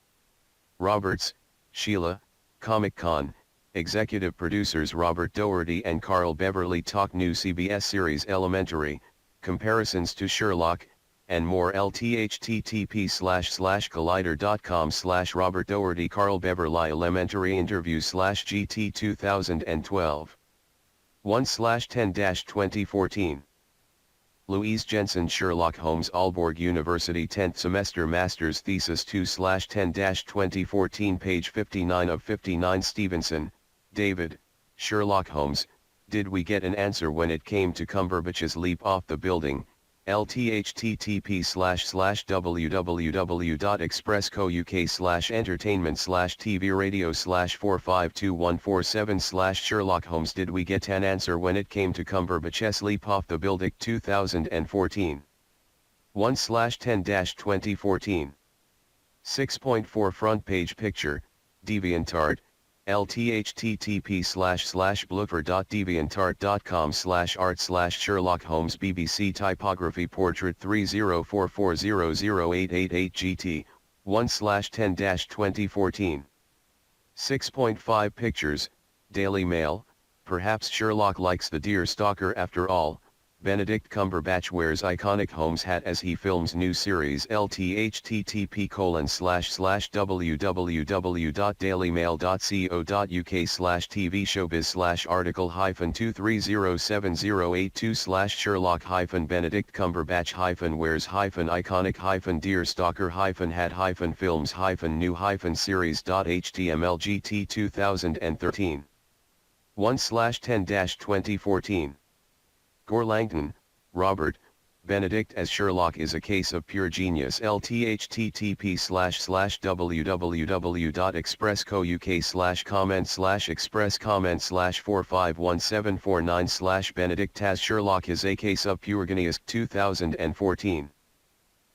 Roberts, Sheila, Comic-Con, Executive Producers Robert Doherty and Carl Beverly talk new CBS series Elementary, comparisons to Sherlock, and more http://collider.com/Robert Doherty Carl Beverly Elementary interview/GT 2012 1/10-2014 Louise Jensen Sherlock Holmes Aalborg University 10th Semester Master's Thesis 2/10-2014 page 59 of 59 Stevenson, David, Sherlock Holmes, did we get an answer when it came to Cumberbatch's leap off the building, http://www.express.co.uk/entertainment/tv-radio/452147/ Sherlock Holmes did we get an answer when it came to Cumberbatch's leap off the building 2014 1/10-2014 6.4 Front page picture, DeviantArt, http://blooper.deviantart.com/art/Sherlock Holmes BBC Typography Portrait 304400888 GT, 1/10-2014 6.5 Pictures, Daily Mail, perhaps Sherlock likes the deer stalker after all, Benedict Cumberbatch wears iconic Holmes hat as he films new series http://www.dailymail.co.uk/tv showbiz/article-230708 Sherlock-Benedict Cumberbatch- wears iconic deer stalker hat films new series.html GT 2013 1/10-2014 Gore Langton, Robert, Benedict as Sherlock is a case of pure genius http://www.express.co.uk/comment/express comment/451749/ Benedict as Sherlock is a case of pure genius 2014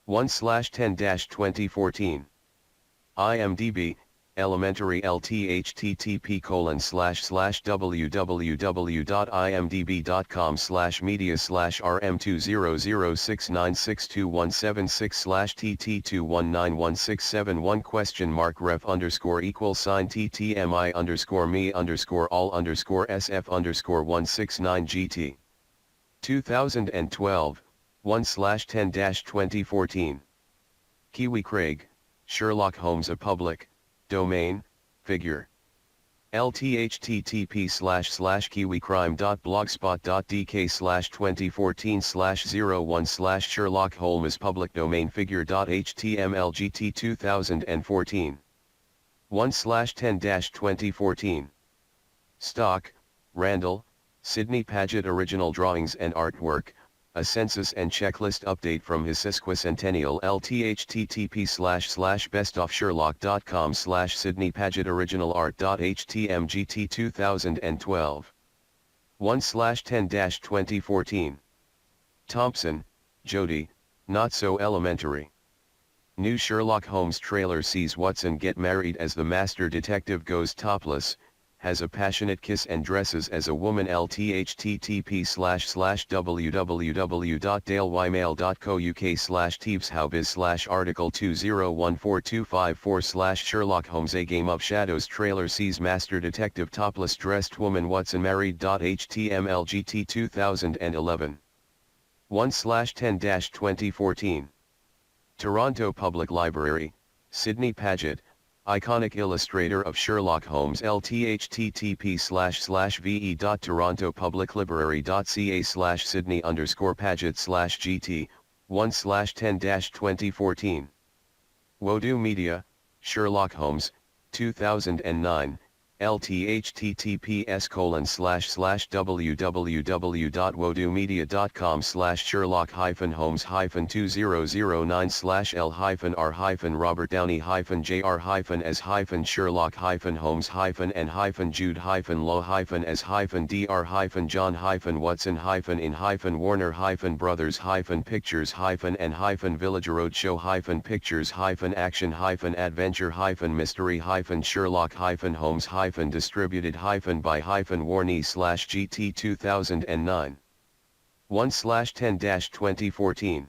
1/10-2014 IMDb Elementary http://www.imdb.com/media/rm2006962176/tt2191671 !*TTMI_me_all_sf_169 GT 2012 1/10-2014 Kiwi Craig, Sherlock Holmes a public domain figure http://kiwicrime.blogspot.dk/2014/01/ Sherlock Holmes public domain figure.html GT 2014 1/10-2014 Stock, Randall, Sidney Paget original drawings and artwork, a census and checklist update from his sesquicentennial http://bestofsherlock.com/Sidney Paget original art.htm GT 2012 1/10-2014 Thompson, Jody, Not So Elementary. New Sherlock Holmes trailer sees Watson get married as the master detective goes topless, has a passionate kiss and dresses as a woman http://www.daleymail.co.uk/teves-howbiz/article 2014254/ Sherlock Holmes A Game of Shadows trailer sees master detective topless dressed woman Watson married. HTML GT 2011 1/10-2014 Toronto Public Library, Sidney Paget, iconic illustrator of Sherlock Holmes http://ve.torontopubliclibrary.ca/Sidney_Paget/GT, 1/10-2014 Wodu Media, Sherlock Holmes, 2009, Warney/GT 2009. 1/10-2014